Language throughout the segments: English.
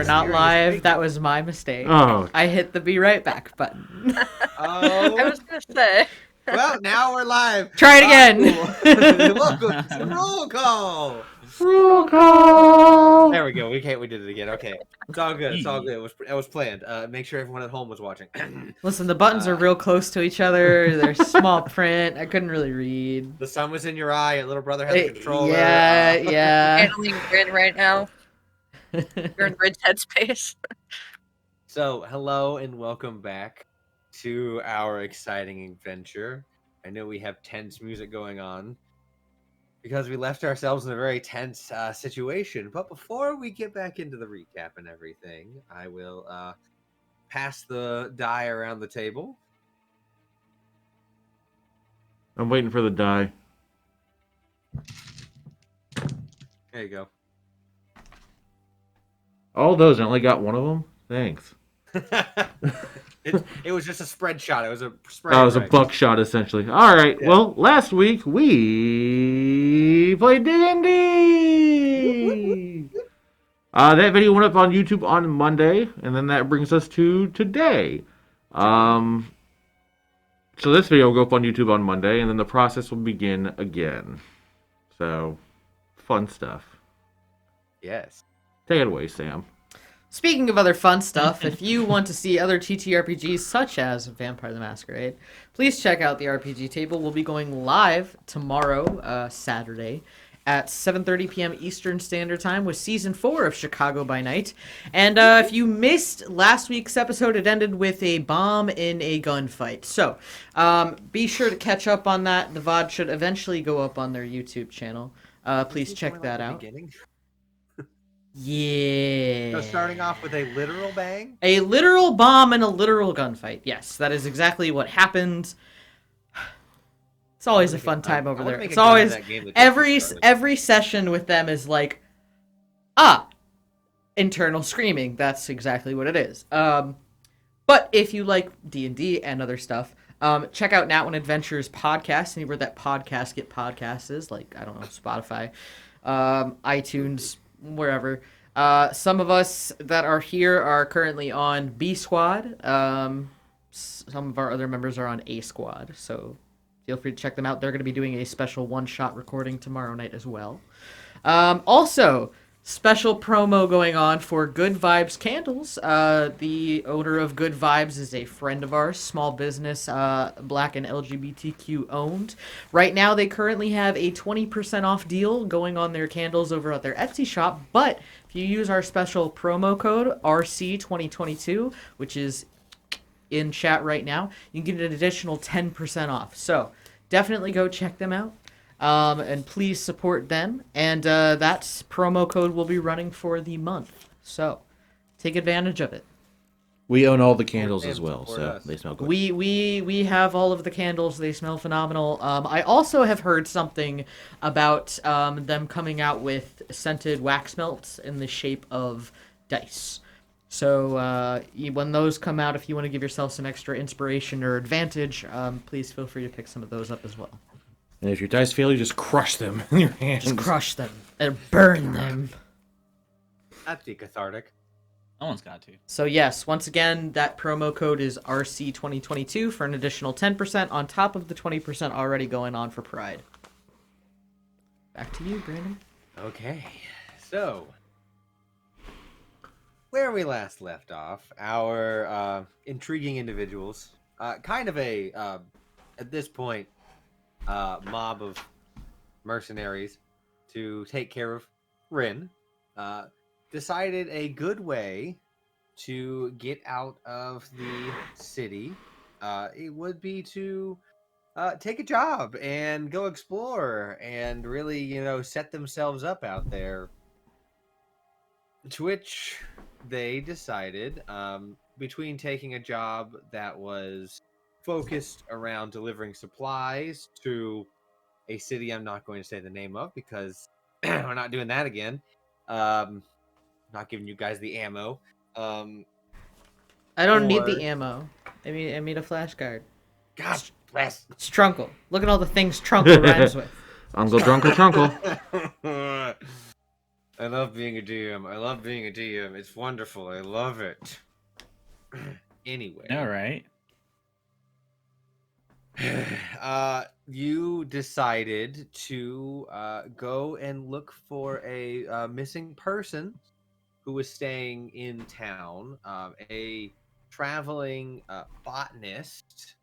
not live. That was my mistake. Oh. I hit the be right back button. Oh. I was gonna say. Well, now we're live. Try it again. Welcome to Roll Call. Roll call. There we go. We did it again. Okay. It's all good. It's all good. It was planned. Make sure everyone at home was watching. Listen, the buttons are real close to each other. They're small print. I couldn't really read. The sun was in your eye. Your little brother had the controller. Yeah. Handling grid right now. You're in grid headspace. So, hello and welcome back to our exciting adventure. I know we have tense music going on because we left ourselves in a very tense situation. But before we get back into the recap and everything, I will pass the die around the table. I'm waiting for the die. There you go. All those, I only got one of them? Thanks. It was just a spread shot. It was a spread. That was a buckshot, essentially. All right. Yeah. Well, last week we played D&D. That video went up on YouTube on Monday, and then that brings us to today. So this video will go up on YouTube on Monday, and then the process will begin again. So, fun stuff. Yes. Take it away, Sam. Speaking of other fun stuff, if you want to see other TTRPGs such as Vampire the Masquerade, please check out the RPG Table. We'll be going live tomorrow, Saturday, at 7:30 p.m. Eastern Standard Time with Season 4 of Chicago by Night. And if you missed last week's episode, it ended with a bomb in a gunfight. So be sure to catch up on that. The VOD should eventually go up on their YouTube channel. Please check that out. Yeah. So starting off with a literal bang? A literal bomb and a literal gunfight. Yes, that is exactly what happened. It's always a fun time over there. It's always every session with them is like, internal screaming. That's exactly what it is. But if you like D&D and other stuff, check out Nat One Adventures podcast. Anywhere that podcast get podcasts is, like, I don't know, Spotify, iTunes, wherever. Some of us that are here are currently on B Squad. Some of our other members are on A Squad, so feel free to check them out. They're going to be doing a special one-shot recording tomorrow night as well. Also, special promo going on for Good Vibes Candles. The owner of Good Vibes is a friend of ours, small business, Black and LGBTQ owned. Right now, they currently have a 20% off deal going on their candles over at their Etsy shop, but if you use our special promo code RC2022, which is in chat right now, you can get an additional 10% off. So definitely go check them out. And please support them. And that promo code will be running for the month. So take advantage of it. We own all the candles as well, so they smell good. We have all of the candles. They smell phenomenal. I also have heard something about them coming out with scented wax melts in the shape of dice. So when those come out, if you want to give yourself some extra inspiration or advantage, please feel free to pick some of those up as well. And if your dice fail, you just crush them in your hands. Just crush them and burn them. That'd be cathartic. Someone's got to. So yes, once again, that promo code is RC2022 for an additional 10% on top of the 20% already going on for Pride. Back to you, Brandon. Okay, so where we last left off, our intriguing individuals, kind of a, at this point, mob of mercenaries to take care of Rin, decided a good way to get out of the city it would be to take a job and go explore and really, set themselves up out there. To which they decided, between taking a job that was focused around delivering supplies to a city I'm not going to say the name of because we're not doing that again. Not giving you guys the ammo. I don't need the ammo. I mean a flashcard. God bless. It's Trunkle. Look at all the things Trunkle rhymes with. Uncle Drunkle Trunkle. I love being a DM. I love being a DM. It's wonderful. I love it. Anyway. All right. You decided to go and look for a missing person who was staying in town, a traveling botanist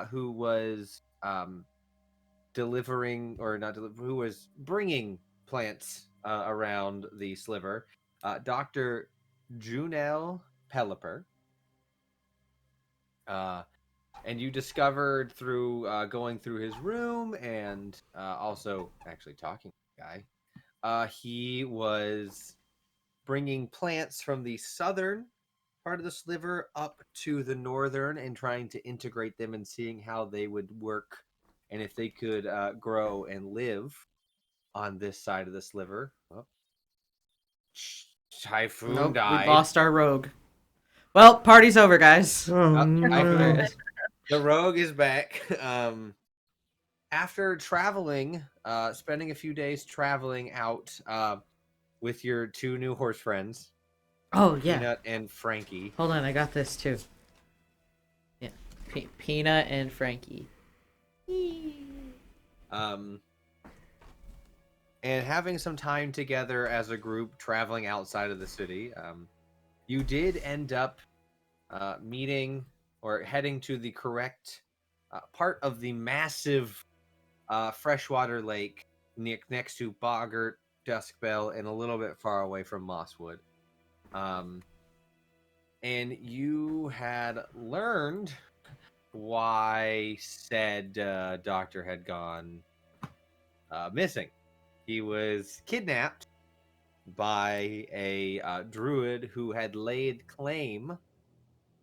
who was delivering, or not delivering, who was bringing plants around the sliver, Dr. Junel Pelipper. And you discovered through going through his room and also actually talking to the guy, he was bringing plants from the southern part of the sliver up to the northern and trying to integrate them and seeing how they would work and if they could grow and live on this side of the sliver. Oh. Typhoon Nope, died. we lost our rogue. Well, party's over, guys. Oh, Typhoon. no. The rogue is back. After traveling, spending a few days traveling out with your two new horse friends, Oh, yeah. Peanut and Frankie. Hold on, I got this too. Yeah, Peanut and Frankie. And having some time together as a group traveling outside of the city, you did end up meeting or heading to the correct part of the massive freshwater lake next to Boggart, Duskbell, and a little bit far away from Mosswood. And you had learned why said doctor had gone missing. He was kidnapped by a druid who had laid claim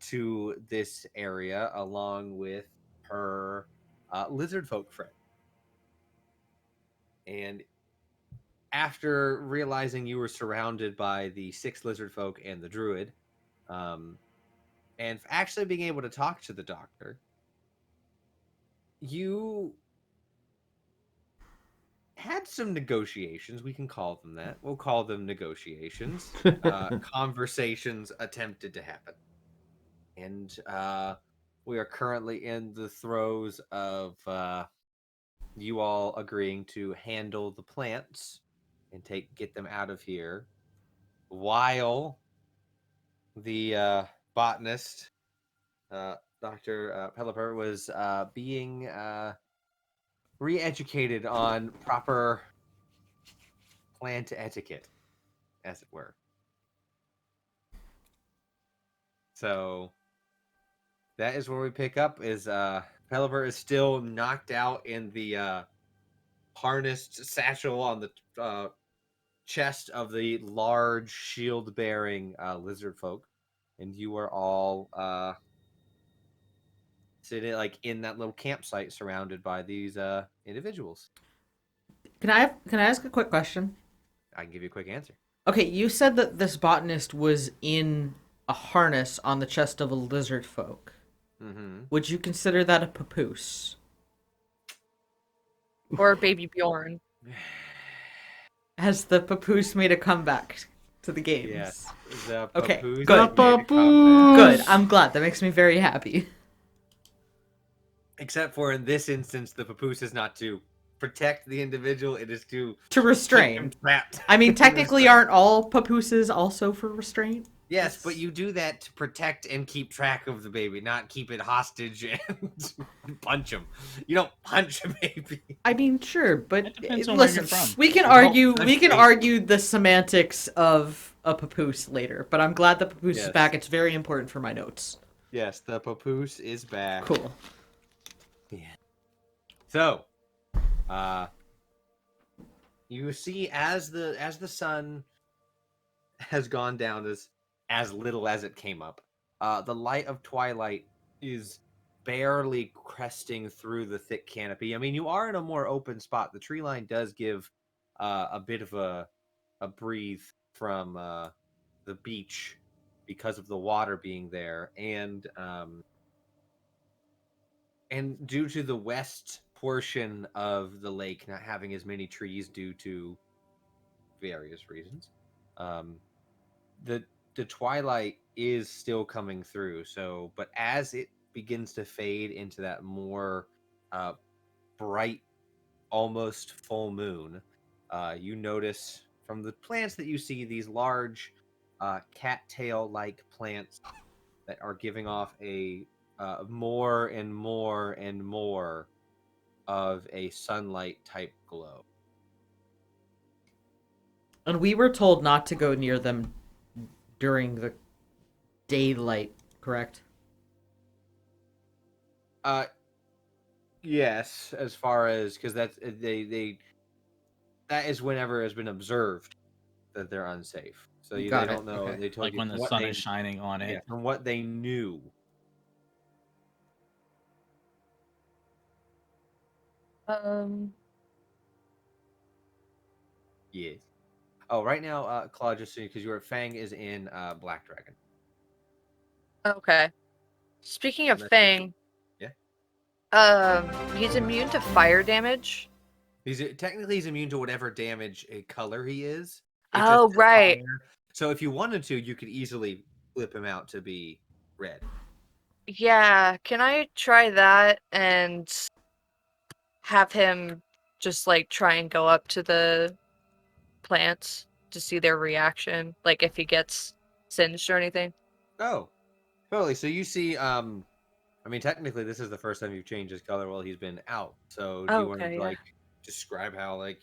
to this area along with her lizard folk friend. And after realizing you were surrounded by the 6 lizard folk and the druid, and actually being able to talk to the doctor, you had some negotiations. We can call them that. We'll call them negotiations. Conversations attempted to happen. And we are currently in the throes of you all agreeing to handle the plants and get them out of here, while the botanist, Dr. Pelipper, was being re-educated on proper plant etiquette, as it were. So that is where we pick up. Is Pelipper is still knocked out in the harnessed satchel on the chest of the large shield-bearing lizard folk, and you are all sitting like in that little campsite surrounded by these individuals. Can I ask a quick question? I can give you a quick answer. Okay, you said that this botanist was in a harness on the chest of a lizard folk. Mm-hmm. Would you consider that a papoose? Or Baby Bjorn. Has the papoose made a comeback to the games? Yes. The Okay, papoose good. made a comeback. Good. I'm glad. That makes me very happy. Except for in this instance, the papoose is not to protect the individual; it is to To keep him restrain. trapped. I mean, technically, aren't all papooses also for restraint? Yes, but you do that to protect and keep track of the baby, not keep it hostage and punch him. You don't punch a baby. I mean, sure, but It depends on where listen, you're from. we can You argue. don't We can punch argue the semantics of a papoose later. But I'm glad the papoose is Yes. back. It's very important for my notes. Yes, the papoose is back. Cool. Yeah. So, you see as the sun has gone down as little as it came up, the light of twilight is barely cresting through the thick canopy. I mean, you are in a more open spot. The tree line does give a bit of a breathe from the beach because of the water being there, and due to the west portion of the lake not having as many trees due to various reasons. The twilight is still coming through. So, but as it begins to fade into that more bright, almost full moon, you notice from the plants that you see these large cattail-like plants that are giving off a more and more and more of a sunlight type glow. And we were told not to go near them during the daylight, correct? Yes, as far as because that's that is whenever has been observed that they're unsafe. So they Got it, don't know. okay. They told Like you when from the what sun they, is shining on it. yeah, from what they knew. Yes. Oh, right now, Claude, just because your Fang is in Black Dragon. Okay. Speaking of Unless Fang, yeah. he's immune to fire damage. He's technically he's immune to whatever damage a color he is. It Oh, just says right. fire. So if you wanted to, you could easily flip him out to be red. Yeah, can I try that and have him just like try and go up to the plants to see their reaction, like if he gets singed or anything? Oh, totally. So you see, I mean, technically, this is the first time you've changed his color while he's been out. So do you want to Okay, yeah. like describe how like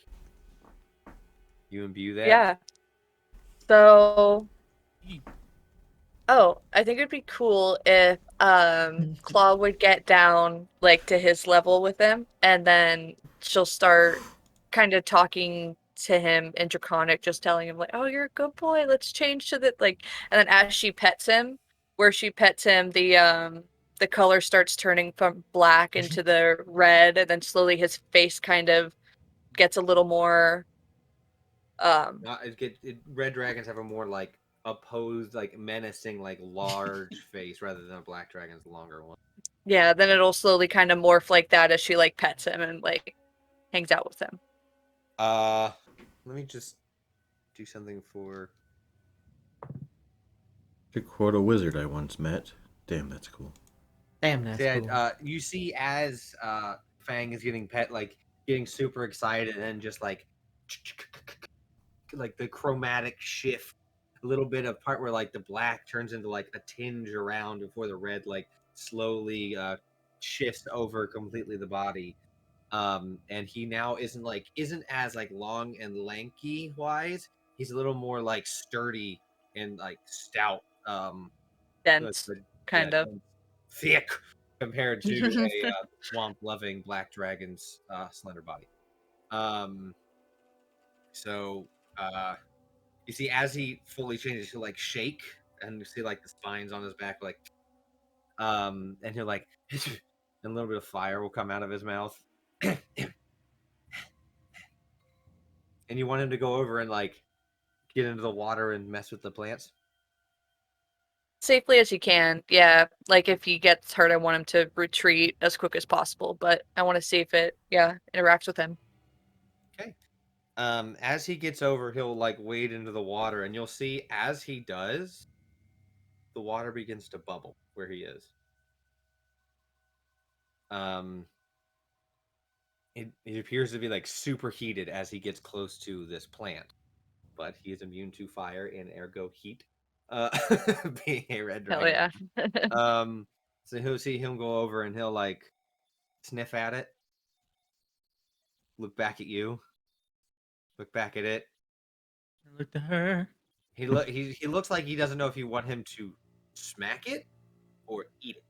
you imbue that? Yeah. So, oh, I think it'd be cool if Claw would get down like to his level with him, and then she'll start kind of talking to him in Draconic, just telling him like, "Oh, you're a good boy. Let's change to the like." And then as she pets him, where she pets him, the color starts turning from black into the red, and then slowly his face kind of gets a little more Red dragons have a more like opposed, like menacing, like large face rather than a black dragon's longer one. yeah, then it'll slowly kind of morph like that as she like pets him and like hangs out with him. Let me just do something for. To quote a wizard I once met. Damn, that's cool. Damn, that's Yeah, cool. you see as Fang is getting pet, like getting super excited, and then just like the chromatic shift, a little bit of part where like the black turns into like a tinge around before the red like slowly shifts over completely the body. And he now isn't as like long and lanky wise. He's a little more like sturdy and like stout. Dense, kind of. Thick compared to a swamp loving black dragon's slender body. So you see as he fully changes, he'll like shake, and you see like the spines on his back, like and he'll like and a little bit of fire will come out of his mouth. And you want him to go over and like get into the water and mess with the plants? Safely as he can, yeah. Like if he gets hurt, I want him to retreat as quick as possible, but I want to see if it, yeah, interacts with him. Okay. As he gets over, he'll like wade into the water, and you'll see as he does, the water begins to bubble where he is. It appears to be like superheated as he gets close to this plant, but he is immune to fire and ergo heat. Being a red Hell dragon. yeah. So he'll see him go over and he'll like sniff at it, look back at you, look back at it. I looked at her. He looks like he doesn't know if you want him to smack it or eat it.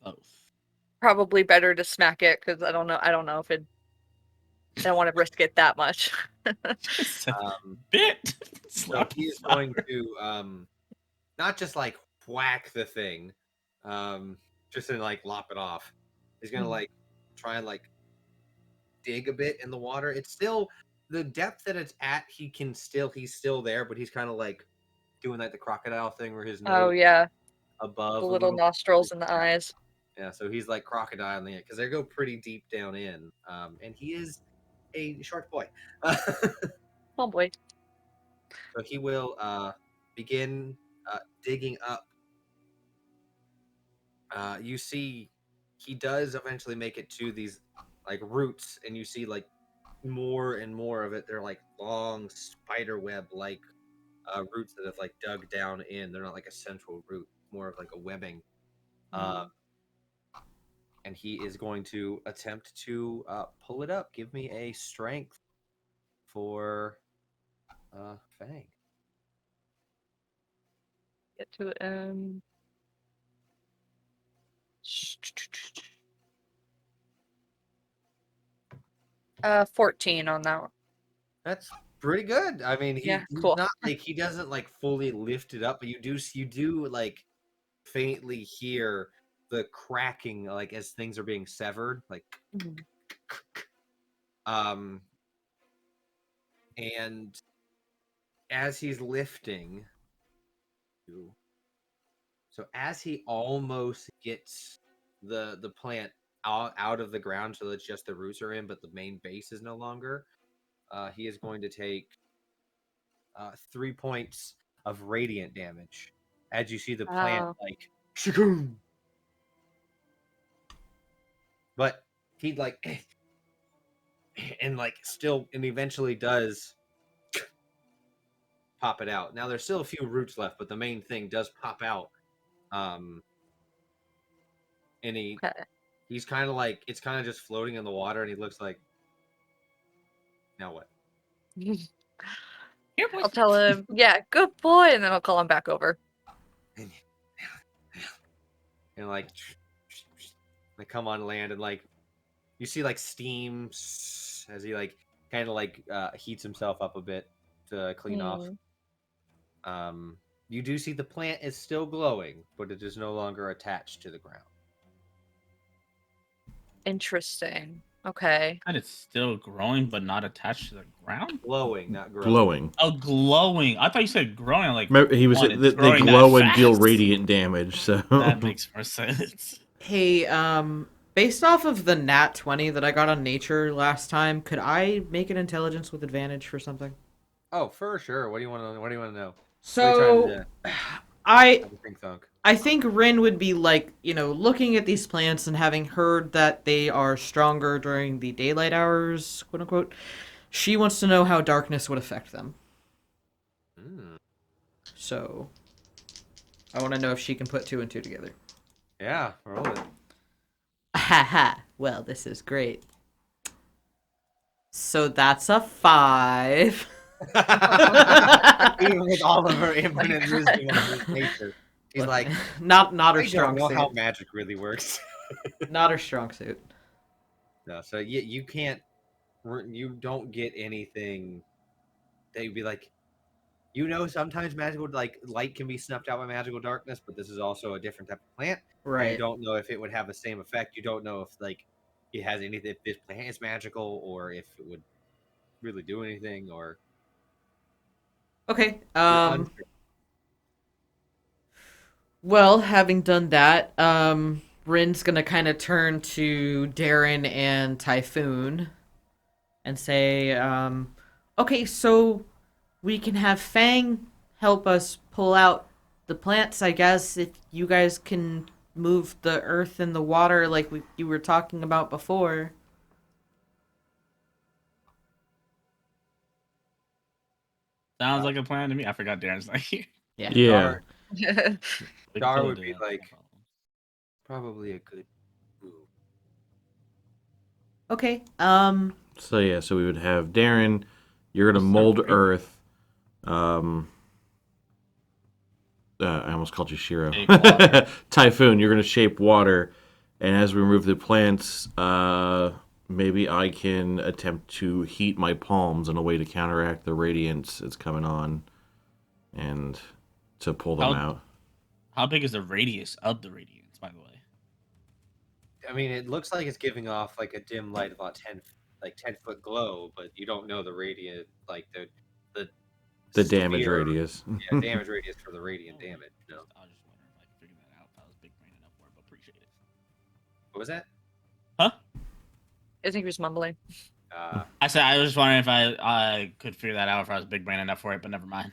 Both. Probably better to smack it because I don't know if it. I don't want to risk it that much. Bit. So he's going to not just like whack the thing, just to like lop it off. He's gonna like try and like dig a bit in the water. It's still the depth that it's at. He's still there, but he's kind of like doing like the crocodile thing where his nose Oh yeah, above the a little little nostrils and the eyes. Yeah, so he's like crocodiling it because they go pretty deep down in, and he is a short boy. Oh boy. So he will begin digging up. You see, he does eventually make it to these like roots, and you see like more and more of it. They're like long spider web like roots that have like dug down in. They're not like a central root, more of like a webbing. And he is going to attempt to pull it up. Give me a strength for Fang. Get to it. 14 on that one. That's pretty good. I mean, he's cool. not like he doesn't like fully lift it up, but you do like faintly hear the cracking like as things are being severed, like and as he's lifting, so as he almost gets the plant out of the ground, so it's just the roots are in, but the main base is no longer. He is going to take 3 points of radiant damage as you see the plant like shagoon. But he like and like still and eventually does pop it out. Now there's still a few roots left, but the main thing does pop out. And he's kind of like it's kind of just floating in the water, and he looks like, now what? I'll tell him, yeah, good boy, and then I'll call him back over. And like come on land, and like you see like steam as he like kind of like heats himself up a bit to clean off. You do see the plant is still glowing, but it is no longer attached to the ground. Interesting. Okay. And it's still growing, but not attached to the ground? Glowing, not growing. Glowing. Oh, glowing. I thought you said growing. Like He was they glow and deal radiant damage, so that makes more sense. Hey, based off of the nat 20 that I got on nature last time, could I make an intelligence with advantage for something? Oh, for sure. What do you want to know? So I think Rin would be like, looking at these plants and having heard that they are stronger during the daylight hours, quote unquote. She wants to know how darkness would affect them. So I want to know if she can put 2 and 2 together. Yeah, roll it. Haha. Well, this is great. So that's a 5. Even with all of her infinite wisdom of his nature, she's like, not her strong suit. I don't know how suit. magic really works. Not her strong suit. No, so you can't, you don't get anything. They'd be like, sometimes magical like light can be snuffed out by magical darkness, but this is also a different type of plant. Right. You don't know if it would have the same effect. You don't know if like it has anything, if this plant is magical, or if it would really do anything, or. Okay. Well, having done that, Rin's gonna kind of turn to Darren and Typhoon and say, okay, so we can have Fang help us pull out the plants, I guess, if you guys can move the earth and the water like you were talking about before. Sounds like a plan to me. I forgot Darren's not here. Yeah. Dar would be like, probably a good move. Okay. So we would have Darren. You're gonna mold earth. I almost called you Shiro. Typhoon. You're gonna shape water, and as we remove the plants, maybe I can attempt to heat my palms in a way to counteract the radiance that's coming on, and to pull them out. How big is the radius of the radiance, by the way? I mean, it looks like it's giving off like a dim light, about 10-foot glow, but you don't know the radiant, like the damage radius. Yeah, damage radius for the radiant damage. No. I was just wondering if I could figure that out. If I was big brain enough for it, but appreciate it. What was that? Huh? I think he was mumbling. I said I was just wondering if I could figure that out if I was big brain enough for it, but never mind.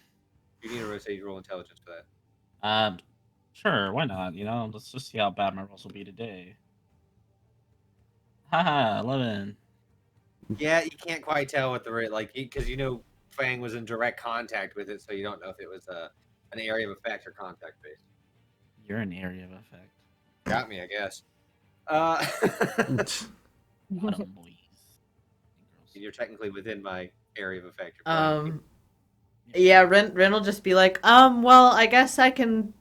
You need a sage roll intelligence for that. Sure, why not? Let's just see how bad my rolls will be today. Haha, 11. Yeah, you can't quite tell what the rate, like, because Fang was in direct contact with it, so you don't know if it was an area of effect or contact based. You're an area of effect. Got me, I guess. Bottom boys. You're technically within my area of effect. Yeah, Ren will just be like, well, I guess I can,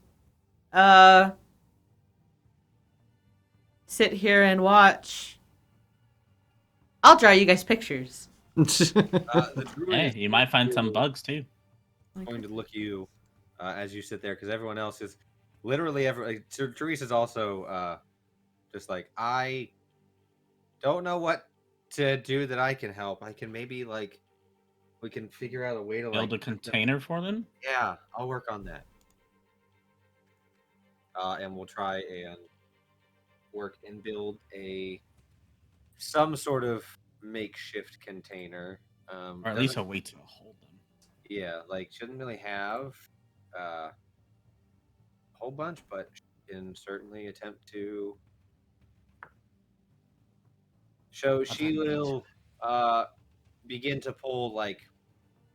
sit here and watch. I'll draw you guys pictures. The druid Hey, is you might find some bugs too. going to look you as you sit there, because everyone else is literally Therese is also just like, I don't know what to do that I can help. I can maybe we can figure out a way to Build a container for them? Yeah, I'll work on that. And we'll try and work and build some sort of makeshift container. Or at least a way to hold them. Yeah, shouldn't really have a whole bunch, but can certainly attempt to. So she will begin to pull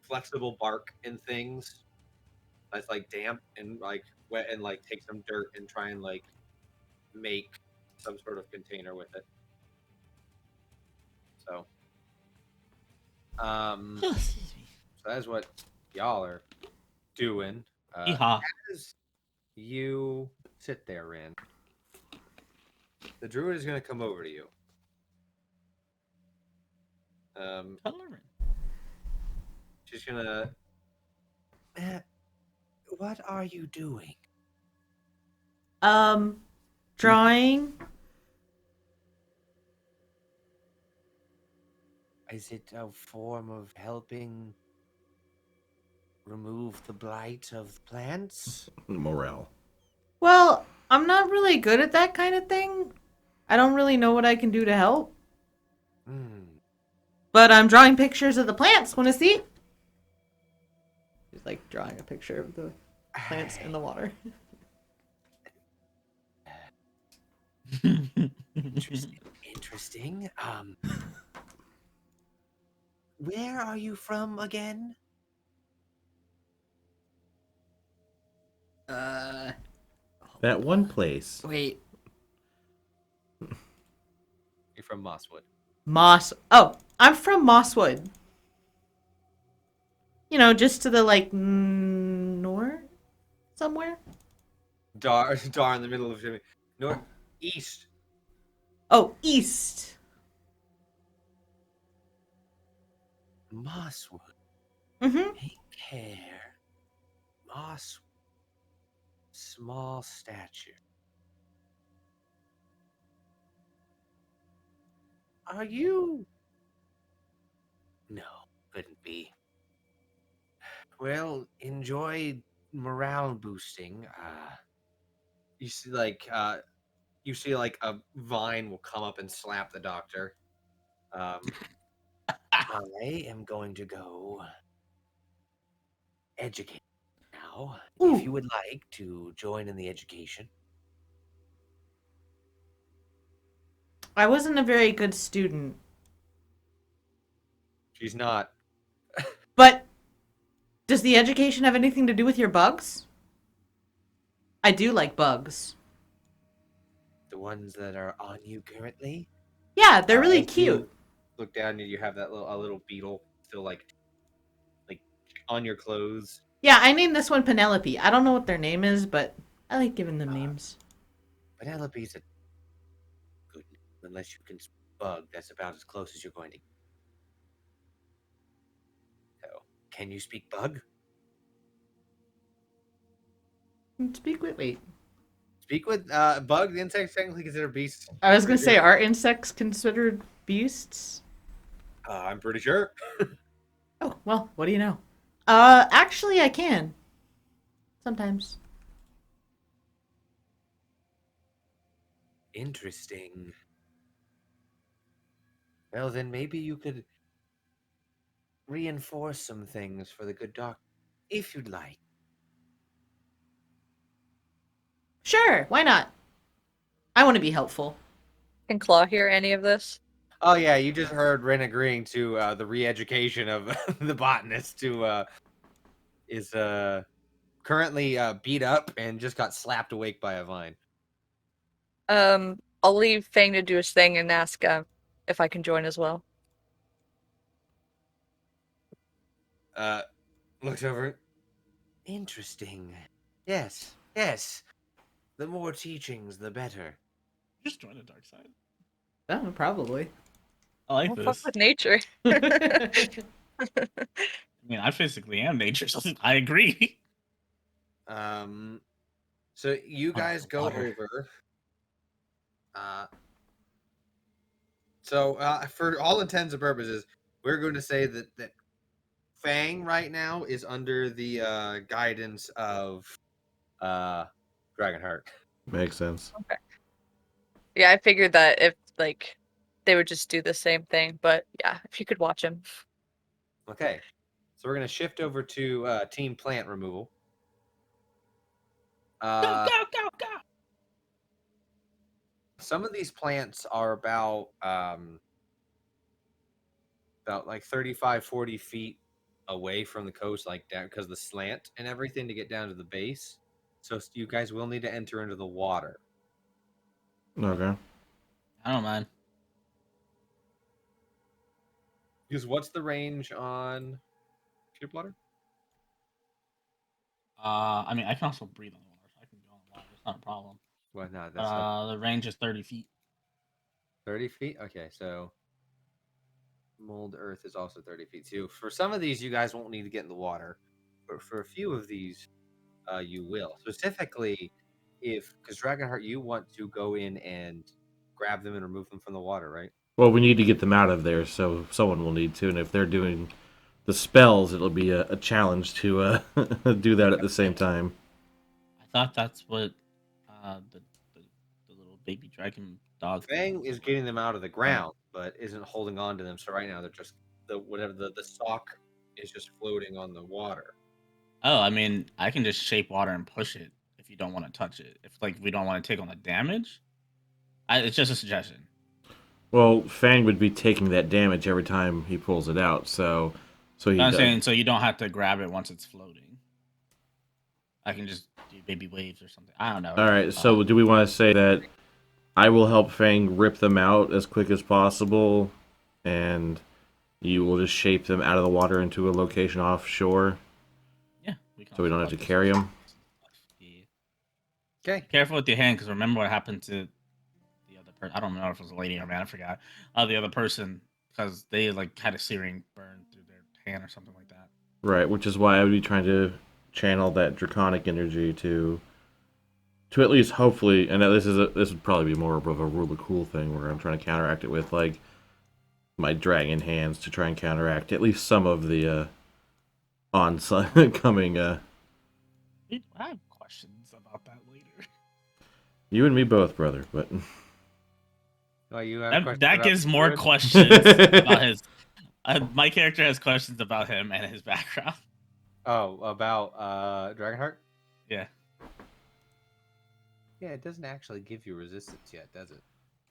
flexible bark and things that's damp and wet, and take some dirt and try and make some sort of container with it. So so that's what y'all are doing. As you sit there, Rin, the druid is going to come over to you. She's gonna. What are you doing? Drawing. Is it a form of helping remove the blight of plants? Morale. Well, I'm not really good at that kind of thing. I don't really know what I can do to help. But I'm drawing pictures of the plants. Want to see? He's drawing a picture of the plants in the water. Interesting. Where are you from again? That one place. Wait. You're from Mosswood. Oh, I'm from Mosswood. Just to the north somewhere. Dar in the middle of Jimmy. Northeast. Oh, east. Mosswood. Take care. Mosswood. Small stature. Are you? No, couldn't be. Well, enjoy morale boosting. You see, a vine will come up and slap the doctor. I am going to go educate now. Ooh. If you would like to join in the education. I wasn't a very good student. She's not. But does the education have anything to do with your bugs? I do like bugs. The ones that are on you currently? Yeah, they're really cute. Look down and you have a little beetle still on your clothes. Yeah, I named this one Penelope. I don't know what their name is, but I like giving them names. Penelope's a good name, unless you can bug. That's about as close as you're going to get. So, can you speak bug? Speak with bug. The insects technically considered beasts. I was gonna say, are insects considered beasts? I'm pretty sure. Oh, well, what do you know? Actually, I can. Sometimes. Interesting. Well, then maybe you could reinforce some things for the good doctor, if you'd like. Sure, why not? I want to be helpful. Can Claw hear any of this? Oh yeah, you just heard Ren agreeing to the re-education of the botanist who is currently beat up and just got slapped awake by a vine. I'll leave Fang to do his thing and ask if I can join as well. Looks over. Interesting. Yes, yes. The more teachings, the better. Just join the dark side. Oh, probably. I like Well, fuck this. with nature. I mean, I physically am nature, so I agree. So you guys the go water. over. So for all intents and purposes, we're going to say that Fang right now is under the guidance of Dragonheart. Makes sense. Okay. Yeah, I figured that if like they would just do the same thing, but yeah, if you could watch him. Okay, so we're going to shift over to Team Plant Removal. Go, go, go! Some of these plants are about like 35, 40 feet away from the coast, like down because the slant and everything to get down to the base. So you guys will need to enter into the water. Okay. I don't mind. Because what's the range on pure blotter? I mean, I can also breathe on the water, so I can go on the water. It's not a problem. Well, no, that's not The range is 30 feet. 30 feet. Okay, so mold earth is also 30 feet too. For some of these, you guys won't need to get in the water, but for a few of these, you will. Specifically, because Dragonheart, you want to go in and grab them and remove them from the water, right? Well, we need to get them out of there, so someone will need to. And if they're doing the spells, it'll be a challenge to do that at the same time. I thought that's what the little baby dragon dog. Fang is getting them out of the ground, but isn't holding on to them. So right now they're just the stalk is just floating on the water. Oh, I mean, I can just shape water and push it if you don't want to touch it. If like we don't want to take on the damage, it's just a suggestion. Well, Fang would be taking that damage every time he pulls it out, so he I'm does. saying so you don't have to grab it once it's floating. I can just do baby waves or something. I don't know. All right, so do we want to say that I will help Fang rip them out as quick as possible, and you will just shape them out of the water into a location offshore, Yeah, we can so we don't have also to carry them? Yeah. Okay. Careful with your hand, because remember what happened to the other person. I don't know if it was a lady or a man. I forgot. The other person, because they like had a searing burn through their hand or something like that. Right, which is why I would be trying to channel that draconic energy to at least hopefully, and this would probably be more of a rule of cool thing where I'm trying to counteract it with like my dragon hands to try and counteract at least some of the onslaught coming. I have questions about that later. You and me both, brother. But Oh, you have that gives more questions about his. My character has questions about him and his background. Oh, about Dragonheart? Yeah. Yeah, it doesn't actually give you resistance yet, does it?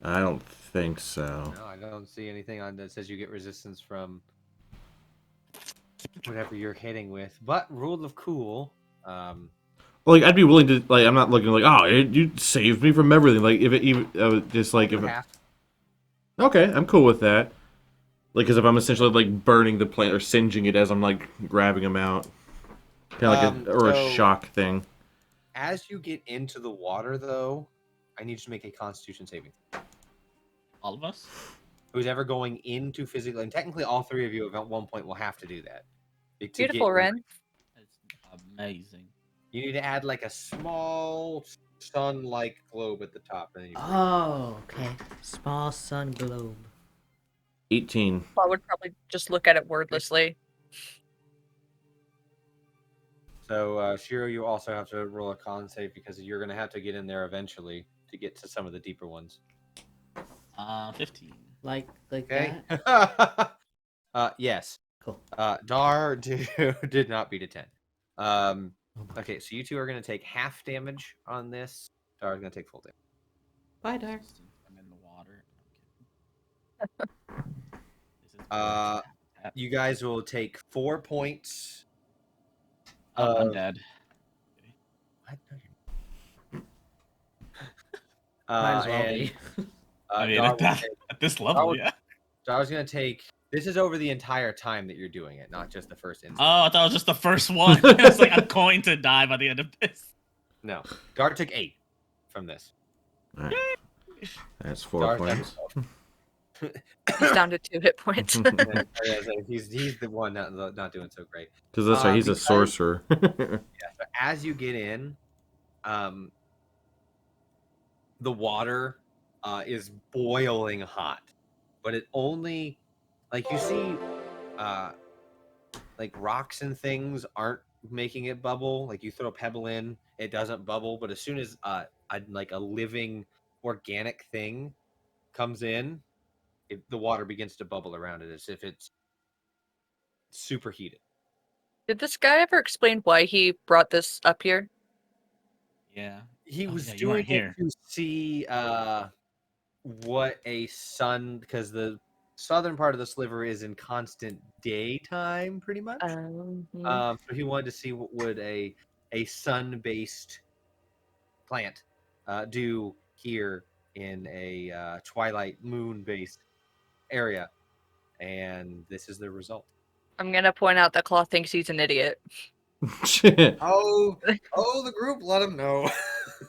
I don't think so. No, I don't see anything on that says you get resistance from whatever you're hitting with. But rule of cool, Like I'd be willing to like. I'm not looking like, oh, you saved me from everything. Like if it even just like if it, half. okay, I'm cool with that. Like, because if I'm essentially like burning the plant or singeing it as I'm like grabbing them out, kind of like a shock thing. As you get into the water, though, I need you to make a Constitution saving. All of us? Who's ever going into physical, and technically all three of you at one point will have to do that. Beautiful, Ren. It's amazing. You need to add like a small sun-like globe at the top. And then you Oh, okay. Small sun globe. 18. I would probably just look at it wordlessly. So, Shiro, you also have to roll a con save because you're going to have to get in there eventually to get to some of the deeper ones. 15. Like Okay. that? Yes. Cool. Dar did not beat a 10. Okay, so you two are going to take half damage on this. Dar is going to take full damage. Bye, Dar. I'm in the water. You guys will take 4 points. I'm dead. What? Might as well and, be. I mean, Dar at this level, yeah. Dar's going to take. This is over the entire time that you're doing it, not just the first instance. Oh, I thought it was just the first one. I was like, I'm going to die by the end of this. No. Dar took 8 from this. All right. That's 4 Dar's points. He's down to 2 hit points. He's the one not doing so great. Because that's right, he's a because- sorcerer. So as you get in, the water is boiling hot, but it only, like, you see, like, rocks and things aren't making it bubble. Like, you throw a pebble in, it doesn't bubble, but as soon as like a living organic thing comes in, the water begins to bubble around it as if it's superheated. Did this guy ever explain why he brought this up here? Yeah. He was you doing weren't here. it to see what a sun, because the southern part of the sliver is in constant daytime, pretty much. So he wanted to see what would a sun-based plant do here in a twilight moon-based area, and this is the result. I'm gonna point out that Claw thinks he's an idiot. Oh, the group let him know.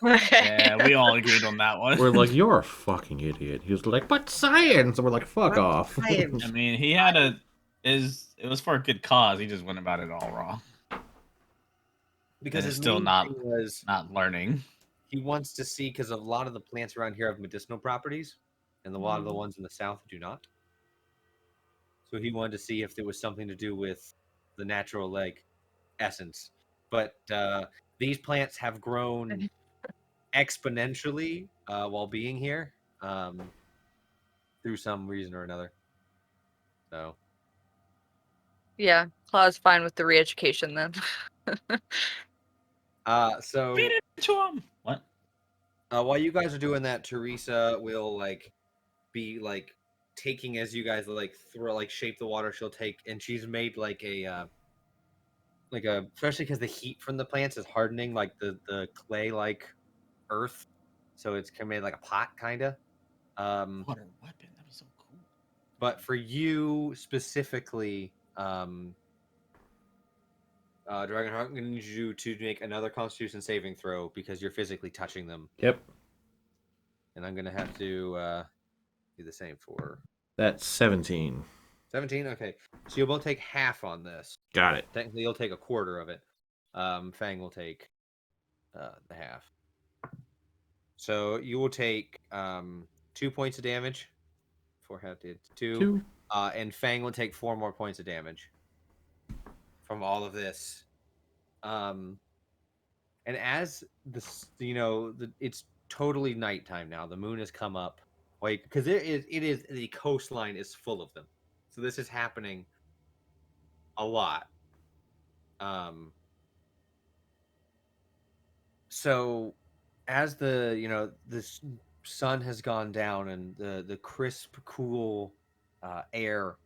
Yeah, we all agreed on that one. We're like, you're a fucking idiot. He was like, but science! And we're like, fuck But off. science. I mean, he had it was for a good cause. He just went about it all wrong. Because And his it's still main not- thing was Not learning. he wants to see, because a lot of the plants around here have medicinal properties, and a lot of the ones in the south do not. So he wanted to see if there was something to do with the natural, like, essence. But these plants have grown exponentially while being here, through some reason or another. So Yeah, Claw's fine with the re-education then. so Feed it to him. What? while you guys are doing that, Teresa will be taking, as you guys shape the water. She'll take, and she's made like a especially because the heat from the plants is hardening like the clay like earth, so it's made like a pot kind of. Water weapon. That was so cool. But for you specifically, Dragonheart, I'm going to need you to make another Constitution saving throw because you're physically touching them. Yep. And I'm going to have to do the same for... That's 17. 17? Okay. So you'll both take half on this. Got it. Technically, you'll take a quarter of it. Fang will take the half. So you will take 2 points of damage. 4 half did 2. 2. And Fang will take 4 more points of damage from all of this. And as this, it's totally nighttime now. The moon has come up, because it is the coastline is full of them. So this is happening a lot. So as the sun has gone down and the crisp, cool air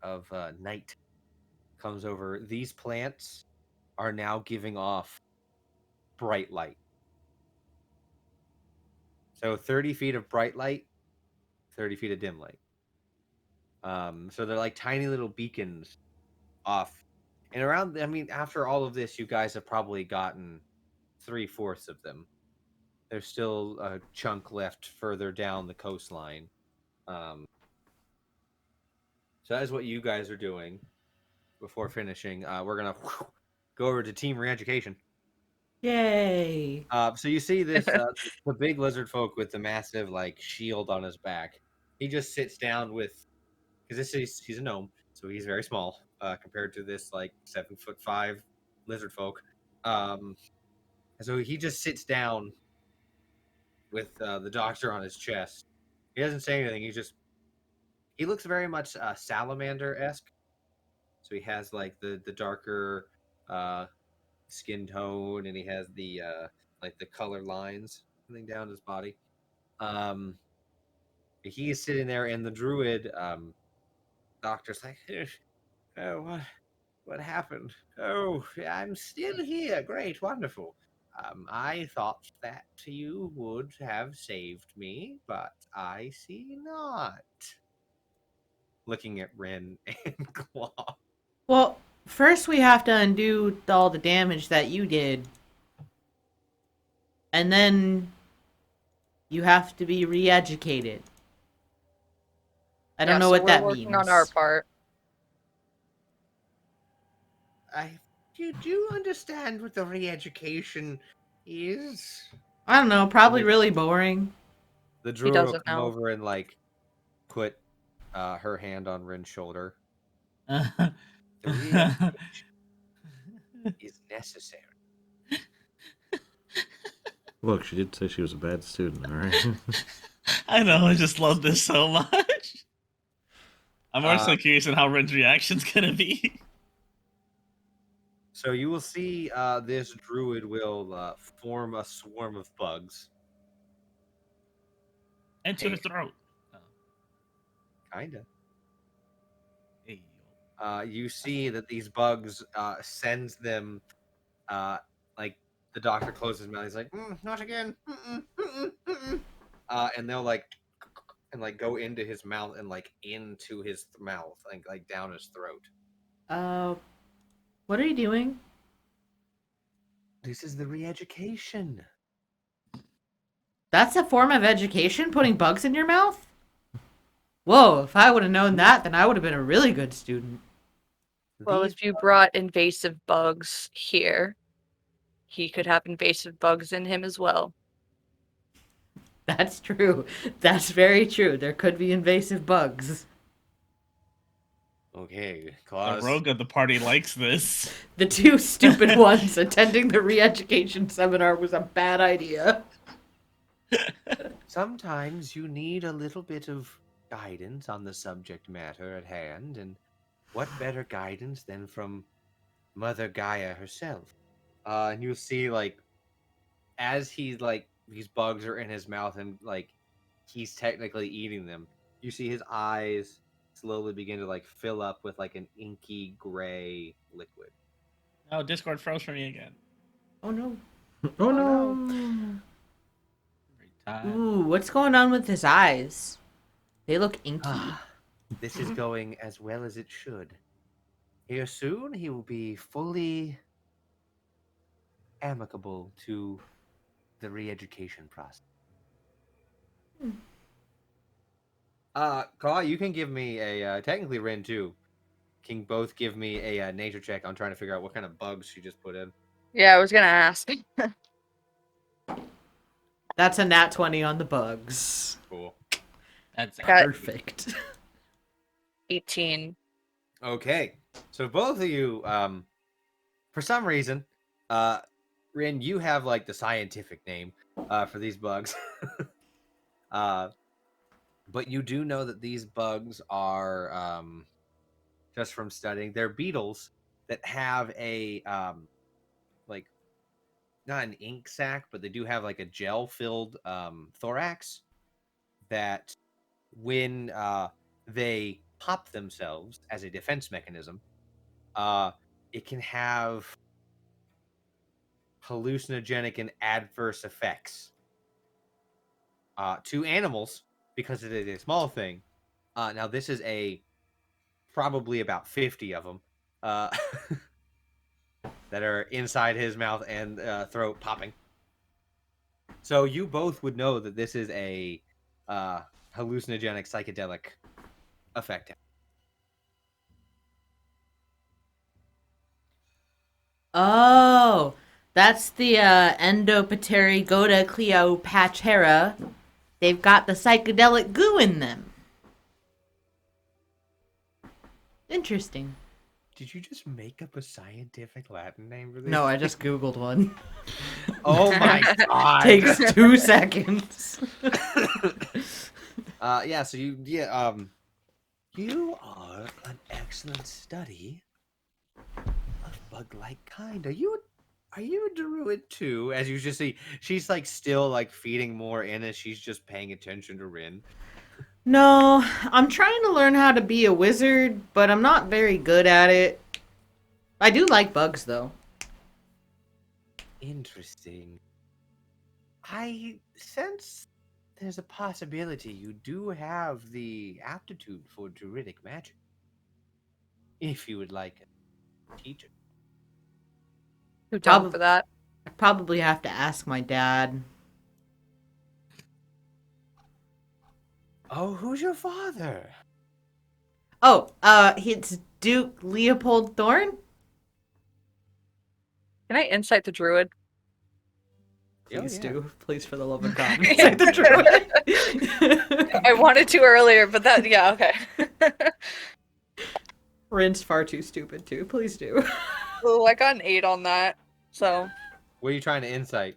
of night comes over, these plants are now giving off bright light. So 30 feet of bright light, 30 feet of dim light. So they're like tiny little beacons off. And around, after all of this, you guys have probably gotten 3/4 of them. There's still a chunk left further down the coastline. So that is what you guys are doing before finishing. We're going to go over to Team Re-Education. Yay! So you see this, the big lizard folk with the massive shield on his back. He just sits down with, because he's a gnome, so he's very small compared to this 7'5" lizard folk. So he just sits down with the doctor on his chest. He doesn't say anything. He looks very much salamander-esque. So he has like the darker skin tone, and he has the like the color lines coming down his body. He's sitting there, and the druid doctor's like, oh, what happened? Oh, I'm still here. Great, wonderful. I thought that you would have saved me, but I see not. Looking at Ren and Claw. Well, first we have to undo all the damage that you did. And then you have to be re-educated. I don't know what that means. We're working on our part. Do you understand what the re-education is? I don't know, probably really boring. The druid will come over and like put her hand on Ren's shoulder. The re-education is necessary. Look, she did say she was a bad student, all right? I know, I just love this so much. I'm also curious on how Ren's reaction's gonna be. So you will see this druid will form a swarm of bugs. Into the throat. Kinda. Hey. You see that these bugs sends them like the doctor closes his mouth. He's like, not again. And they'll like go into his mouth and like into his mouth, like down his throat. What are you doing? This is the re-education. That's a form of education, putting bugs in your mouth? Whoa, if I would have known that, then I would have been a really good student. Well, if you brought invasive bugs here, he could have invasive bugs in him as well. That's true. That's very true. There could be invasive bugs. Okay, The Claus. rogue of the party likes this. The two stupid ones attending the re-education seminar was a bad idea. Sometimes you need a little bit of guidance on the subject matter at hand, and what better guidance than from Mother Gaia herself? And you'll see, like, as he's like these bugs are in his mouth and like he's technically eating them, you see his eyes slowly begin to like fill up with like an inky gray liquid. Oh, Discord froze for me again. Oh no. Oh no. Every time. Ooh, what's going on with his eyes? They look inky. This is going as well as it should. Here soon he will be fully amicable to the re-education process. Claw, you can give me a technically Ren too. Can both give me a nature check. I'm trying to figure out what kind of bugs she just put in. Yeah, I was gonna ask. That's a nat 20 on the bugs. Cool. That's Perfect. 18. Okay, so both of you, for some reason, Ren, you have like the scientific name for these bugs. But you do know that these bugs are, just from studying, they're beetles that have a, like, not an ink sac, but they do have like a gel-filled thorax that when they pop themselves as a defense mechanism, it can have hallucinogenic and adverse effects to animals because it is a small thing. Now this is probably about 50 of them that are inside his mouth and throat popping. So you both would know that this is a hallucinogenic psychedelic effect. Oh, that's the Endopterygoda Cleopatra. They've got the psychedelic goo in them. Interesting. Did you just make up a scientific Latin name for this? No, I just Googled one. Oh my god. Takes 2 seconds. So you are an excellent study bug-like kind. Are you a druid too? As you just see, she's like still like feeding more in as she's just paying attention to Rin. No, I'm trying to learn how to be a wizard, but I'm not very good at it. I do like bugs, though. Interesting. I sense there's a possibility you do have the aptitude for druidic magic. If you would like a teacher. Who down for that? I probably have to ask my dad. Oh, who's your father? Oh, it's Duke Leopold Thorne? Can I insight the druid? Please yeah. do. Please, for the love of God, insight the druid. I wanted to earlier, but yeah, okay. Rin's far too stupid, too. Please do. Oh, I got an 8 on that, so... What are you trying to insight?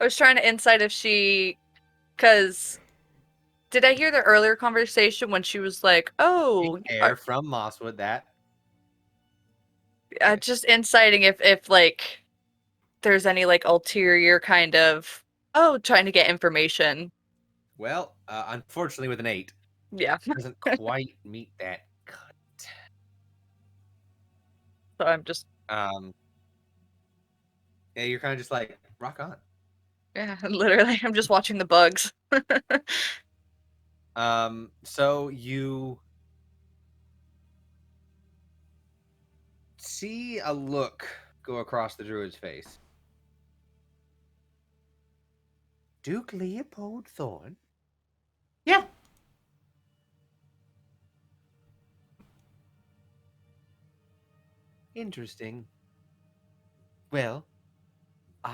I was trying to insight if she... Because... Did I hear the earlier conversation when she was like, oh... Air from Mosswood, that. Just inciting if like, there's any, like, ulterior kind of... Oh, trying to get information. Well, unfortunately with an 8. Yeah. Doesn't quite meet that cut. So I'm just... Yeah, you're kind of just like, rock on. Yeah, literally, I'm just watching the bugs. So you see a look go across the druid's face. Duke Leopold Thorne? Yeah. Interesting. Well,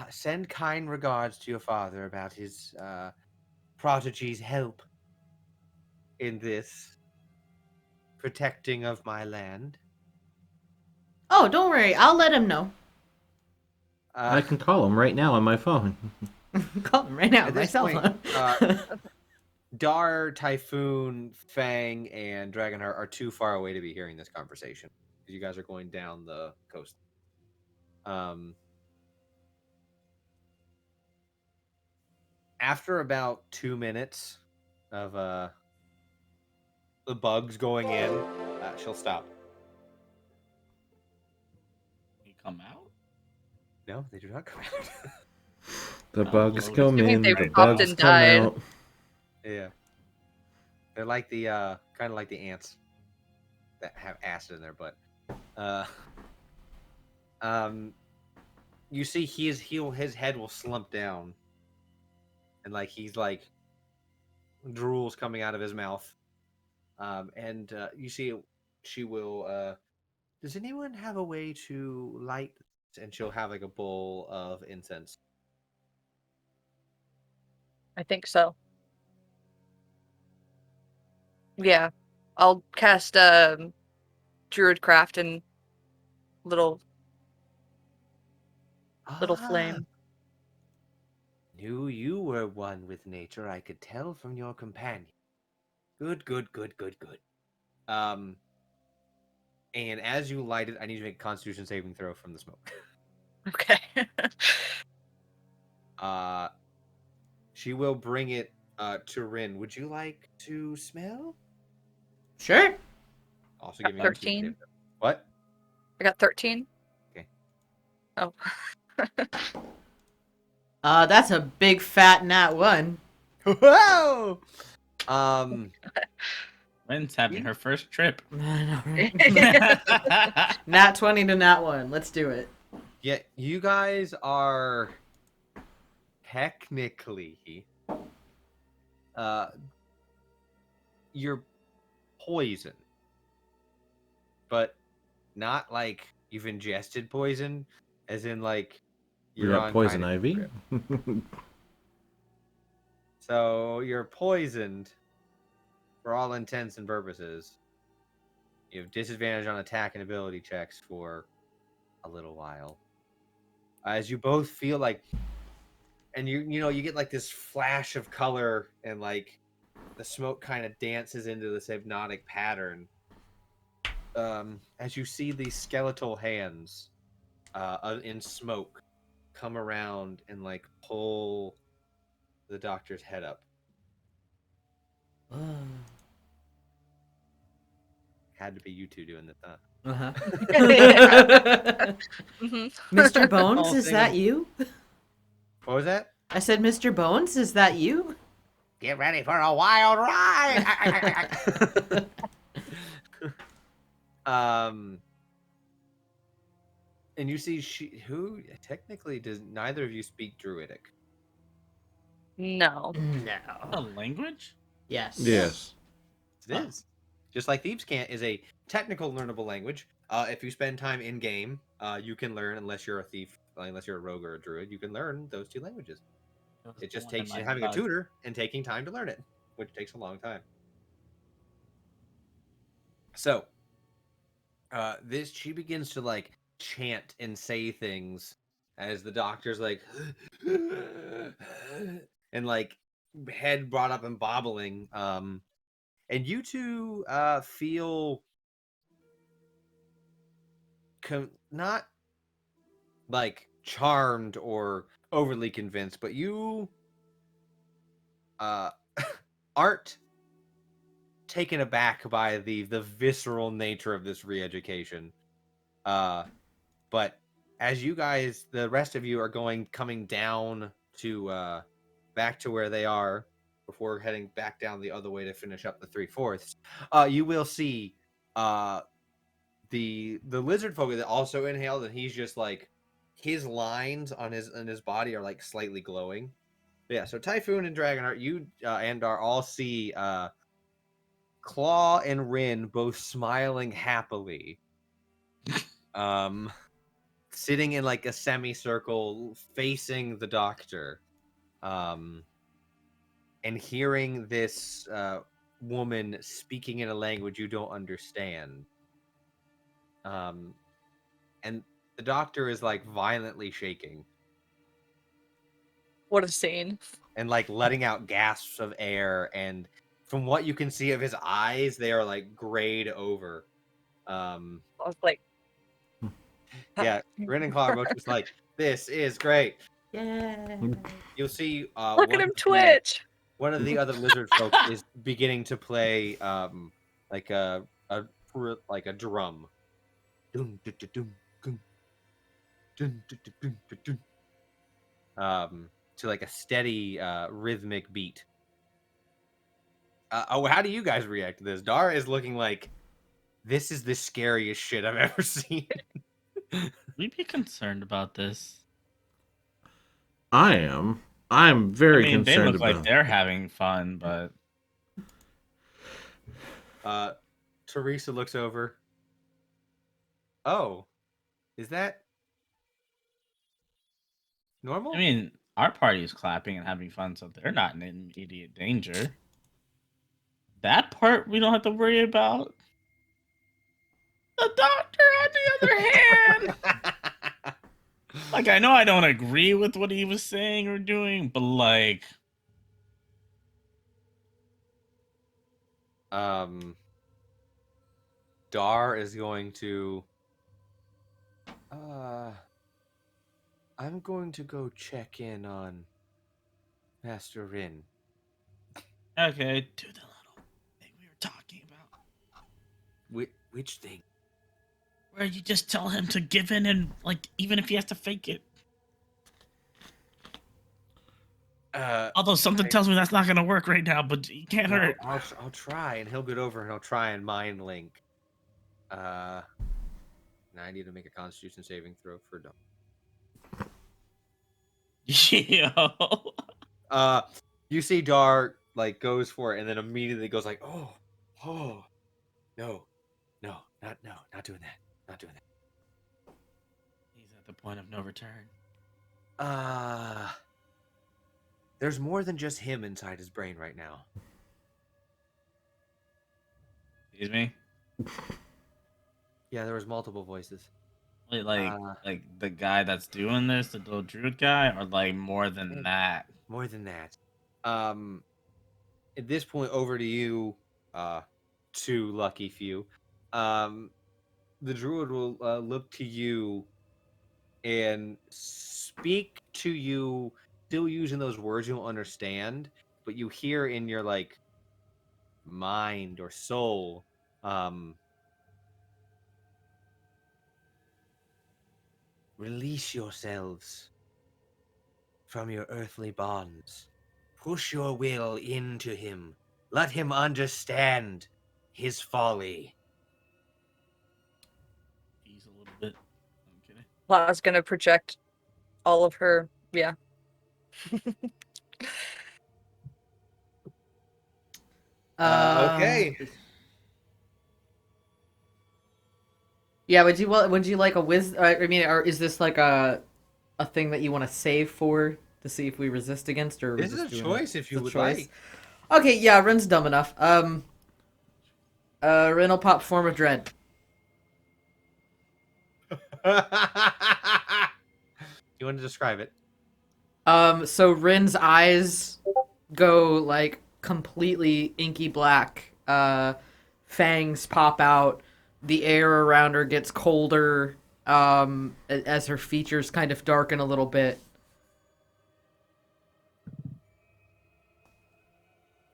send kind regards to your father about his prodigy's help in this protecting of my land. Oh, don't worry. I'll let him know. I can call him right now on my phone. Call him right now on At my this cell point, phone. Dar, Typhoon, Fang, and Dragonheart are too far away to be hearing this conversation because you guys are going down the coast. After about 2 minutes of the bugs going in, she'll stop. You come out? No, they do not come out. The bugs come Assuming in, they the popped bugs and come died. out. Yeah, they're like the kind of like the ants that have acid in their butt. You see, his head will slump down, and like he's like drool's coming out of his mouth. And you see, she will. Does anyone have a way to light? And she'll have like a bowl of incense. I think so. Yeah. I'll cast Druidcraft and little flame. Knew you were one with nature, I could tell from your companion. Good. And as you light it, I need you to make a Constitution saving throw from the smoke. Okay. She will bring it to Rin. Would you like to smell? Sure. Also give me 13. What? I got 13. Okay. Oh. That's a big fat nat 1. Whoa! Rin's having her first trip. Nat 20 to nat 1. Let's do it. Yeah, you guys are technically you're poisoned, but not like you've ingested poison, as in like You're on not poison kind of ivy? trip. So you're poisoned for all intents and purposes. You have disadvantage on attack and ability checks for a little while. As you both feel like, and you get like this flash of color, and like the smoke kind of dances into this hypnotic pattern. As you see these skeletal hands in smoke, come around and like pull the doctor's head up. Had to be you two doing this, huh? Uh-huh. Mhm. Mr. Bones, Whole is thing that is- you? What was that? I said, Mr. Bones, is that you? Get ready for a wild ride. And you see who technically does neither of you speak Druidic. No. A No. language? Yes. Yes. It is. Just like Thieves' Cant is a technical learnable language. If you spend time in game, you can learn, unless you're a thief, unless you're a rogue or a druid, you can learn those two languages. It just takes you having a tutor and taking time to learn it, which takes a long time. So, she begins to like chant and say things as the doctor's like, and like head brought up and bobbling. And you two feel not like charmed or overly convinced, but you aren't taken aback by the visceral nature of this re-education. But as you guys, the rest of you are coming down to back to where they are before heading back down the other way to finish up the 3/4, you will see the lizard folk that also inhaled, and he's just like, his lines on his body are like slightly glowing. But yeah, so Typhoon and Dragonheart, you and Dar all see Claw and Rin both smiling happily, sitting in like a semicircle facing the doctor, and hearing this woman speaking in a language you don't understand. And the doctor is like violently shaking What a scene. and like letting out gasps of air, and from what you can see of his eyes, they are like grayed over. I was like, Yeah, Rin and Claw are both just like, this is great. Yeah. You'll see look at him twitch. one of the other lizard folk is beginning to play like a drum. Dun, dun, dun, dun, dun. Dun, dun, dun, dun, dun, dun. To like a steady rhythmic beat. How do you guys react to this? Dar is looking like, this is the scariest shit I've ever seen. We'd be concerned about this. I am. I'm very I mean, they concerned look like about. they're having fun, but Teresa looks over. Oh, is that normal? I mean, our party is clapping and having fun, so they're not in immediate danger. That part we don't have to worry about. The doctor, on the other hand, like, I know I don't agree with what he was saying or doing, but like, Dar is going to I'm going to go check in on Master Rin. okay, do the little thing we were talking about, Which thing? where you just tell him to give in, and like, even if he has to fake it. Although something tells me that's not gonna work right now, but you can't hurt. I'll try, and he'll get over and he'll try and mind link. Now I need to make a Constitution saving throw for Dar. Yo. You see Dar like goes for it and then immediately goes like, oh, no, not doing that. He's at the point of no return. There's more than just him inside his brain right now. Excuse me? Yeah, there was multiple voices. Wait, like the guy that's doing this, the little druid guy, or like more than that? More than that. At this point, over to you, two lucky few. The druid will look to you and speak to you, still using those words you don't understand, but you hear in your like mind or soul, release yourselves from your earthly bonds. Push your will into him. Let him understand his folly. Ease a little bit. I'm kidding. Claw's gonna project all of her. Yeah. Okay. Yeah, would you like a I mean, or is this like a thing that you want to save for to see if we resist against, or are we This is just a doing choice it? if you It's a would choice? Okay, yeah, Ren's dumb enough. Ren will pop Form of Dread. like. You want to describe it? So Rin's eyes go like completely inky black. Fangs pop out. The air around her gets colder. As her features kind of darken a little bit.